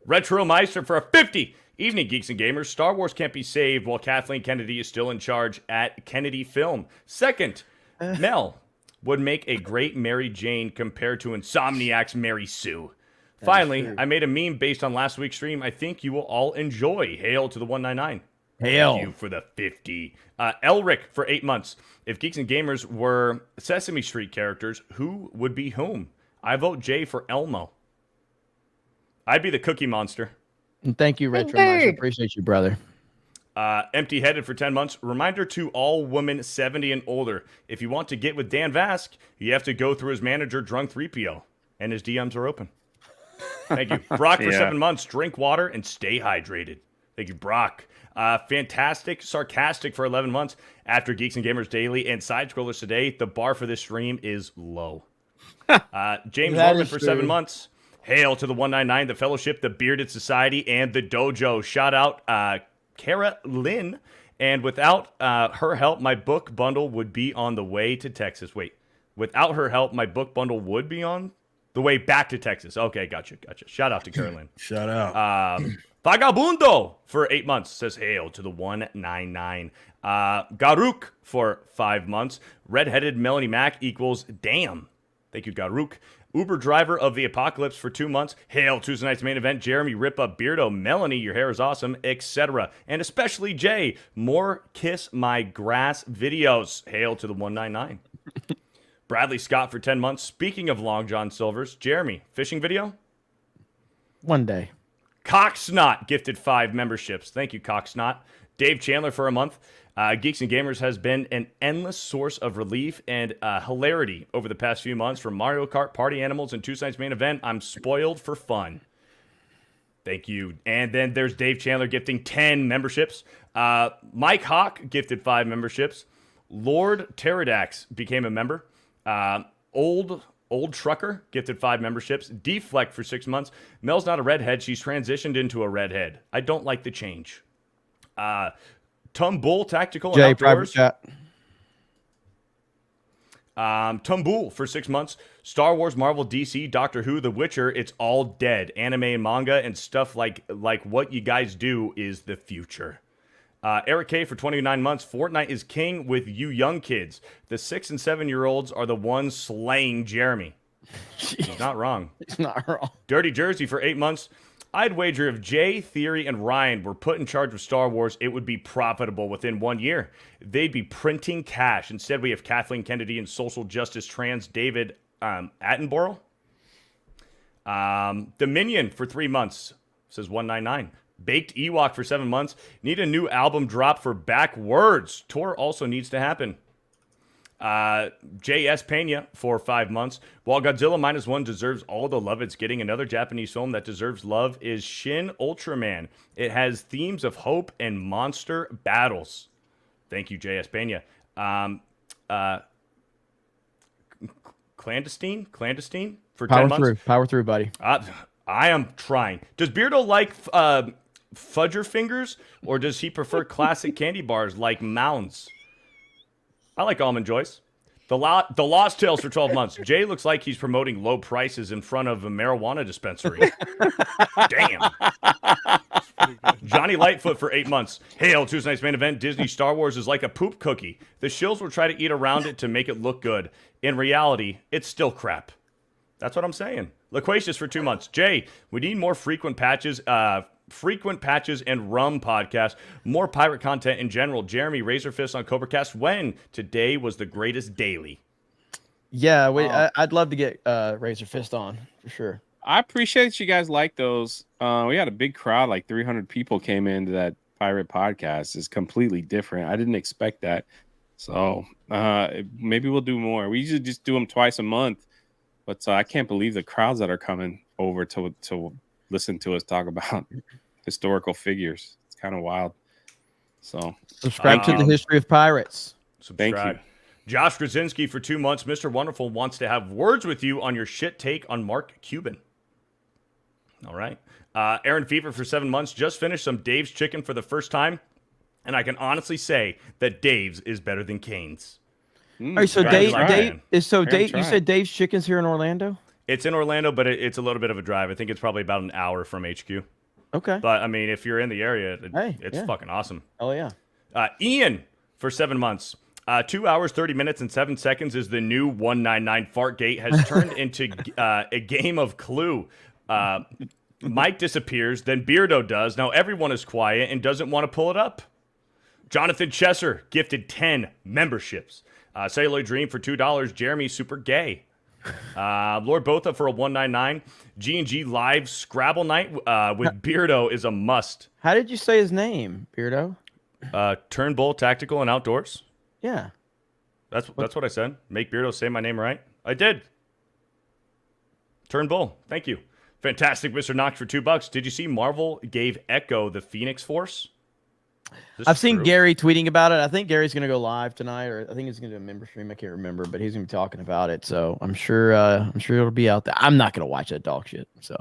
Speaker 17: Retro Meister for a 50. Evening, Geeks and Gamers. Star Wars can't be saved while Kathleen Kennedy is still in charge at Kennedy Film. Second, Mel would make a great Mary Jane compared to Insomniac's Mary Sue. Finally, I made a meme based on last week's stream I think you will all enjoy. Hail to the 199.
Speaker 1: Hail.
Speaker 17: Thank you for the 50. Elric for 8 months. If Geeks and Gamers were Sesame Street characters, who would be whom? I vote Jay for Elmo. I'd be the Cookie Monster.
Speaker 1: And thank you, Retro Meister. Appreciate you, brother.
Speaker 17: Empty-headed for 10 months. Reminder to all women 70 and older. If you want to get with Dan Vask, you have to go through his manager, Drunk 3PO. And his DMs are open. Thank you. Brock for 7 months. Drink water and stay hydrated. Thank you, Brock. Fantastic, sarcastic for 11 months. After Geeks and Gamers Daily and Side Scrollers today, the bar for this stream is low. James Norman for 7 months. Hail to the 199, the Fellowship, the Bearded Society, and the Dojo. Shout out Kara Lynn. And without her help, my book bundle would be on the way to Texas. Wait, without her help, my book bundle would be on the way back to Texas. Okay, gotcha. Shout out to Carolyn.
Speaker 9: Shout out.
Speaker 17: Vagabundo for 8 months says hail to the 199. Garuk for 5 months. Redheaded Melanie Mac equals damn. Thank you, Garuk. Uber driver of the apocalypse for 2 months. Hail Tuesday night's main event. Jeremy, Rip Up, Beardo, Melanie, your hair is awesome, etc. And especially Jay, more Kiss My Grass videos. Hail to the 199. Bradley Scott for 10 months. Speaking of Long John Silver's, Jeremy, fishing video?
Speaker 1: One day.
Speaker 17: Cocksnot gifted 5 memberships. Thank you, Cocksnot. Dave Chandler for a month. Geeks and Gamers has been an endless source of relief and hilarity over the past few months. From Mario Kart, Party Animals, and Tuesday's main event, I'm spoiled for fun. Thank you. And then there's Dave Chandler gifting 10 memberships. Mike Hawk gifted 5 memberships. Lord Pterodax became a member. Old Trucker gifted 5 memberships. Deflect for 6 months. Mel's not a redhead. She's transitioned into a redhead. I don't like the change. Tumbull Tactical
Speaker 1: Jay,
Speaker 17: and Outdoors.
Speaker 1: private
Speaker 17: chat. Tumbull for 6 months. Star Wars, Marvel, DC, Doctor Who, The Witcher. It's all dead. Anime and manga and stuff like what you guys do is the future. Eric K for 29 months. Fortnite is king with you young kids. The 6 and 7-year-olds are the ones slaying Jeremy. He's not wrong.
Speaker 1: He's not wrong.
Speaker 17: Dirty Jersey for 8 months. I'd wager if Jay, Theory, and Ryan were put in charge of Star Wars, it would be profitable within 1 year. They'd be printing cash. Instead, we have Kathleen Kennedy and social justice trans David Attenborough. Dominion for 3 months, says 199. Baked Ewok for 7 months. Need a new album drop for Backwards. Tour also needs to happen. J.S. Pena for 5 months. While Godzilla -1 deserves all the love it's getting, another Japanese film that deserves love is Shin Ultraman. It has themes of hope and monster battles. Thank you, J.S. Pena. Clandestine for 10 months.
Speaker 1: Power through, buddy.
Speaker 17: I am trying. Does Beardo like Fudger Fingers, or does he prefer classic candy bars like Mounds? I like Almond Joys. The Lost Tales for 12 months. Jay looks like he's promoting low prices in front of a marijuana dispensary. Damn. Johnny Lightfoot for 8 months. Hail, Tuesday night's main event. Disney Star Wars is like a poop cookie. The shills will try to eat around it to make it look good. In reality, it's still crap. That's what I'm saying. Loquacious for 2 months. Jay, we need more frequent patches and rum podcast, more pirate content in general. Jeremy, Razorfist on CobraCast. When? Today was the greatest daily.
Speaker 1: Yeah, I'd love to get Razor Fist on for sure.
Speaker 5: I appreciate you guys like those. We had a big crowd, like 300 people came into that pirate podcast. It's completely different. I didn't expect that. So maybe we'll do more. We usually just do them twice a month, but I can't believe the crowds that are coming over to listen to us talk about historical figures. It's kind of wild. So
Speaker 1: subscribe to the History of Pirates.
Speaker 17: Subscribe.
Speaker 5: Thank you.
Speaker 17: Josh Krasinski for 2 months. Mr. Wonderful wants to have words with you on your shit take on Mark Cuban. All right. Aaron Fever for 7 months. Just finished some Dave's chicken for the first time, and I can honestly say that Dave's is better than Cane's.
Speaker 1: All right, so Dave you said Dave's Chicken's here in Orlando?
Speaker 17: It's in Orlando, but it's a little bit of a drive. I think it's probably about an hour from HQ.
Speaker 1: Okay.
Speaker 17: But I mean, if you're in the area, it's fucking awesome.
Speaker 1: Oh yeah.
Speaker 17: Ian for 7 months. 2 hours, 30 minutes, and 7 seconds is the new 199. Fartgate has turned into a game of Clue. Mike disappears, then Beardo does. Now everyone is quiet and doesn't want to pull it up. Jonathan Chesser gifted 10 memberships. Celluloid Dream for $2. Jeremy Super Gay. Lord Botha for a 199. G&G Live Scrabble Night with Beardo is a must.
Speaker 1: How did you say his name, Beardo?
Speaker 17: Turnbull Tactical and Outdoors.
Speaker 1: Yeah.
Speaker 17: That's what I said. Make Beardo say my name right. I did. Turnbull. Thank you. Fantastic, Mr. Knox for $2. Did you see Marvel gave Echo the Phoenix Force?
Speaker 1: I've seen Gary tweeting about it. I think Gary's going to go live tonight, or I think he's going to do a member stream. I can't remember, but he's going to be talking about it. So I'm sure it'll be out there. I'm not going to watch that dog shit. So,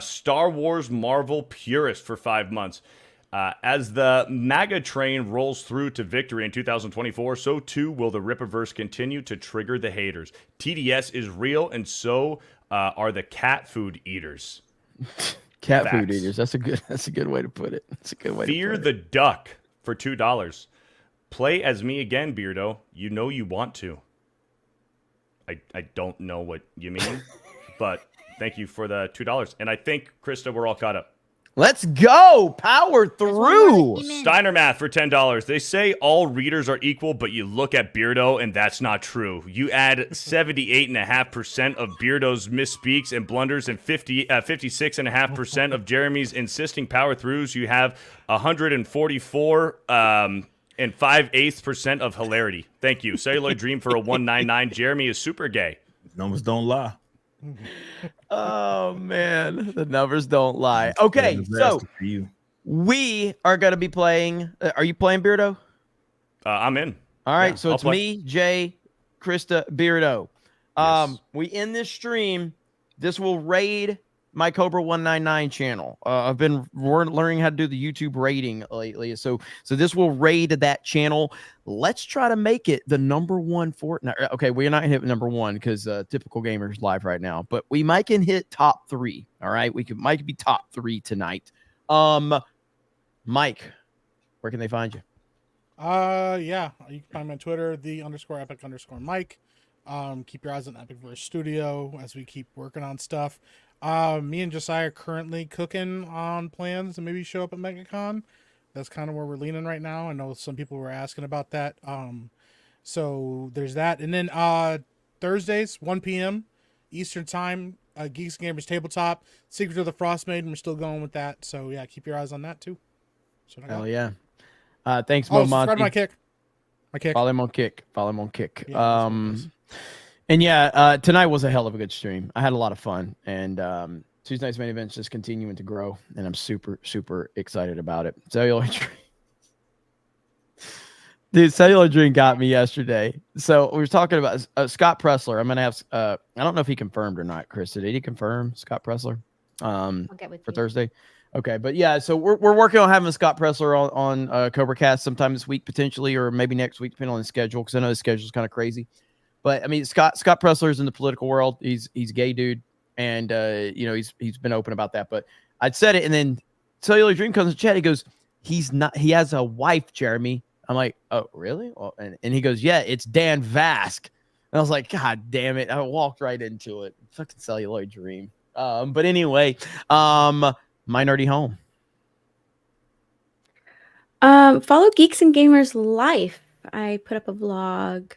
Speaker 17: Star Wars Marvel purist for 5 months. As the MAGA train rolls through to victory in 2024, so too will the Rippaverse continue to trigger the haters. TDS is real, and so are the cat food eaters.
Speaker 1: Cat food eaters. That's a good way to put it. That's a good way.
Speaker 17: Fear the Duck for $2. Play as me again, Beardo. You know you want to. I don't know what you mean, but thank you for the $2. And I think, Krista, we're all caught up.
Speaker 1: Let's go. Power through.
Speaker 17: Steiner Math for $10. They say all readers are equal, but you look at Beardo, and that's not true. You add 78.5% of Beardo's misspeaks and blunders and 56.5% of Jeremy's insisting power throughs. You have 144 and 5/8% of hilarity. Thank you. Celluloid Dream for a 199. Jeremy is super gay.
Speaker 9: Numbers don't lie.
Speaker 1: Oh man, the numbers don't lie. Okay, so we are going to be playing. Are you playing Beardo?
Speaker 17: I'm in.
Speaker 1: All right,
Speaker 17: Yeah,
Speaker 1: so it's me, Jay, Krista, Beardo. We end this stream. This will raid my Cobra 199 channel. I've been learning how to do the YouTube rating lately, so this will raid that channel. Let's try to make it the #1 Fortnite. Okay, we're not hit #1 because Typical Gamers live right now, but we might can hit top 3. All right, might be top 3 tonight. Mike, where can they find you?
Speaker 11: Yeah, you can find me on Twitter, _epic_Mike. Keep your eyes on Epicverse Studio as we keep working on stuff. Me and Josiah are currently cooking on plans to maybe show up at Megacon. That's kind of where we're leaning right now. I know some people were asking about that. So there's that. And then Thursdays, 1 p.m. Eastern Time, Geeks Gamers Tabletop, Secret of the Frost Maiden. We're still going with that. So yeah, keep your eyes on that too.
Speaker 1: Hell yeah. Thanks,
Speaker 11: Mo
Speaker 1: Monty.
Speaker 11: subscribe to my kick.
Speaker 1: Follow him on Kick.
Speaker 11: Yeah,
Speaker 1: and yeah, tonight was a hell of a good stream. I had a lot of fun, and Tuesday night's main event's just continuing to grow, and I'm super, super excited about it. Celluloid Dream. Dude, Celluloid Dream got me yesterday. So we were talking about Scott Pressler. I'm going to have, I don't know if he confirmed or not, Chris. Did he confirm Scott Pressler for Thursday? Okay, but yeah, so we're working on having Scott Pressler on Cobra Cast sometime this week, potentially, or maybe next week, depending on the schedule, because I know the schedule is kind of crazy. But I mean, Scott Pressler is in the political world. He's a gay dude, and he's been open about that. But I'd said it, and then Cellular Dream comes in chat. He goes, he's not. He has a wife, Jeremy. I'm like, oh really? Well, and he goes, yeah, it's Dan Vask. And I was like, God damn it! I walked right into it. Fucking Celluloid Dream. But anyway, my nerdy home.
Speaker 12: Follow Geeks and Gamers Life. I put up a vlog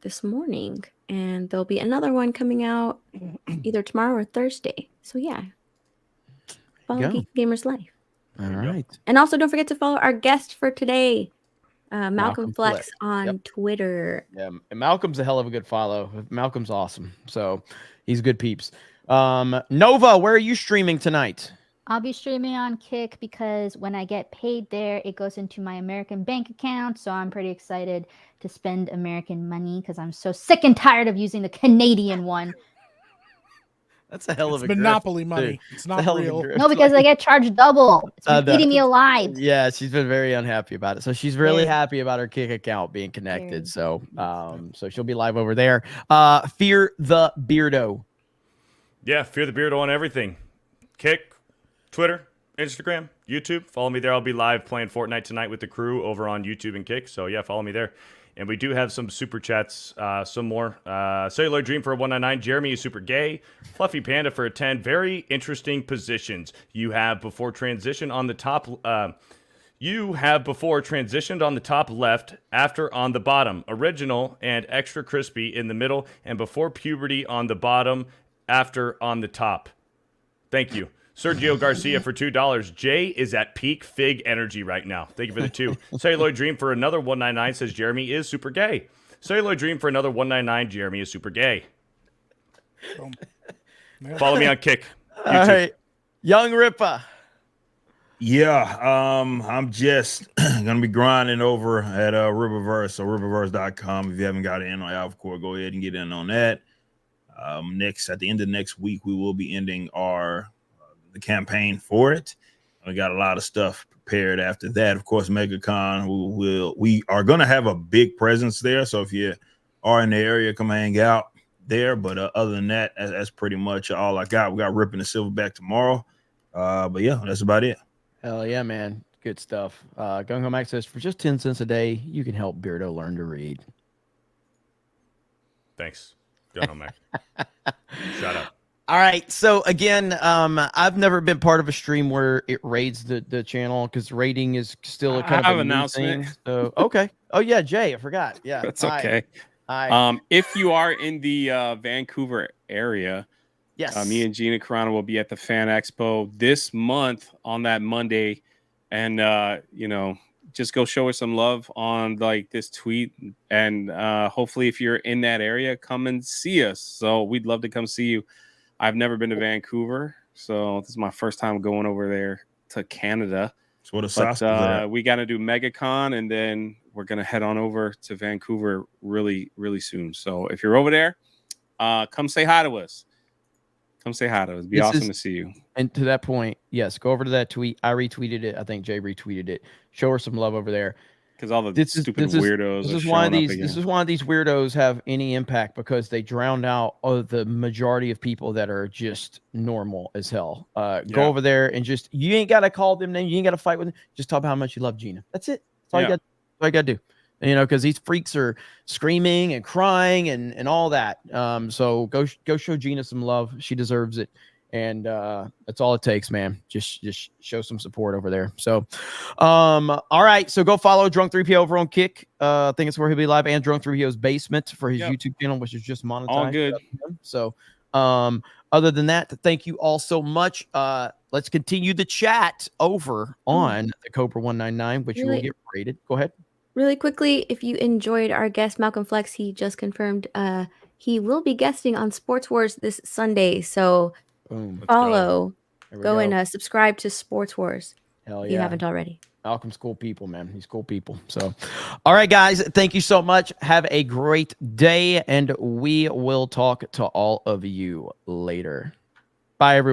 Speaker 12: this morning, and there'll be another one coming out either tomorrow or Thursday. So yeah, follow Geeks Gamers Life.
Speaker 1: All right.
Speaker 12: And also don't forget to follow our guest for today, Malcolm Flex on Twitter.
Speaker 1: Yeah, and Malcolm's a hell of a good follow. Malcolm's awesome. So he's good peeps. Nova, where are you streaming tonight?
Speaker 7: I'll be streaming on Kick because when I get paid there, it goes into my American bank account. So I'm pretty excited to spend American money because I'm so sick and tired of using the Canadian one.
Speaker 1: That's a hell of a
Speaker 11: Monopoly
Speaker 1: grift,
Speaker 11: money.
Speaker 1: dude.
Speaker 11: It's not real.
Speaker 7: No, because I get charged double. It's been eating me alive.
Speaker 1: Yeah, she's been very unhappy about it. So she's really happy about her Kick account being connected. So so she'll be live over there. Fear the Beardo.
Speaker 17: Yeah, Fear the Beardo on everything. Kick, Twitter, Instagram, YouTube. Follow me there. I'll be live playing Fortnite tonight with the crew over on YouTube and Kick. So yeah, follow me there. And we do have some super chats, some more. Celluloid Dream for a 199. Jeremy is super gay. Fluffy Panda for a 10. Very interesting positions you have before transition on the top. You have before transitioned on the top left, after on the bottom. Original and extra crispy in the middle, and before puberty on the bottom, after on the top. Thank you. Sergio Garcia for $2. Jay is at peak fig energy right now. Thank you for the 2. Celluloid Dream for another 199 says Jeremy is super gay. Celluloid Dream for another 199. Jeremy is super gay. Follow me on Kick.
Speaker 1: All right. Young Ripper.
Speaker 9: Yeah, I'm just gonna be grinding over at Riververse, so riververse.com. If you haven't got in on Alpha, go ahead and get in on that. At the end of next week, we will be ending the campaign for it. We got a lot of stuff prepared after that. Of course, Megacon, we are going to have a big presence there. So if you are in the area, come hang out there. But other than that, that's pretty much all I got. We got Ripping the Silverback tomorrow. But yeah, that's about it.
Speaker 1: Hell yeah, man. Good stuff. Gung Ho Max says, for just 10 cents a day, you can help Beardo learn to read.
Speaker 17: Thanks. Gung Ho Max. Shut up.
Speaker 1: All right. So again, I've never been part of a stream where it raids the channel because rating is still a kind of a new thing. So okay. Oh yeah, Jay, I forgot. Yeah,
Speaker 5: that's okay.
Speaker 1: Hi.
Speaker 5: If you are in the Vancouver area,
Speaker 1: yes,
Speaker 5: me and Gina Carano will be at the Fan Expo this month on that Monday, and just go show us some love on like this tweet, and hopefully, if you're in that area, come and see us. So we'd love to come see you. I've never been to Vancouver, so this is my first time going over there to Canada.
Speaker 9: So what a sauce
Speaker 5: we got to do Megacon, and then we're gonna head on over to Vancouver really, really soon. So if you're over there, come say hi to us. Come say hi to us. It'd be awesome to see you.
Speaker 1: And to that point, yes, go over to that tweet. I retweeted it. I think Jay retweeted it. Show her some love over there.
Speaker 5: Because all the stupid weirdos.
Speaker 1: This is why these weirdos have any impact, because they drowned out the majority of people that are just normal as hell. Go over there and you ain't gotta call them names. You ain't gotta fight with them. Just talk about how much you love Gina. That's it. That's all you got. That's all you gotta do. Because these freaks are screaming and crying and all that. So go show Gina some love. She deserves it. And that's all it takes, man. Just show some support over there. So, all right. So go follow Drunk 3PO over on Kick. I think it's where he'll be live, and Drunk 3PO's Basement for his YouTube channel, which is just monetized.
Speaker 5: All good.
Speaker 1: So, other than that, thank you all so much. Let's continue the chat over on the Cobra 199, which you will get rated. Go ahead.
Speaker 12: Really quickly, if you enjoyed our guest, Malcolm Flex, he just confirmed he will be guesting on Sports Wars this Sunday. So follow, go and subscribe to Sports Wars.
Speaker 1: Hell yeah.
Speaker 12: If you haven't already.
Speaker 1: Malcolm's cool people, man. He's cool people. So, all right, guys, thank you so much. Have a great day, and we will talk to all of you later. Bye, everyone.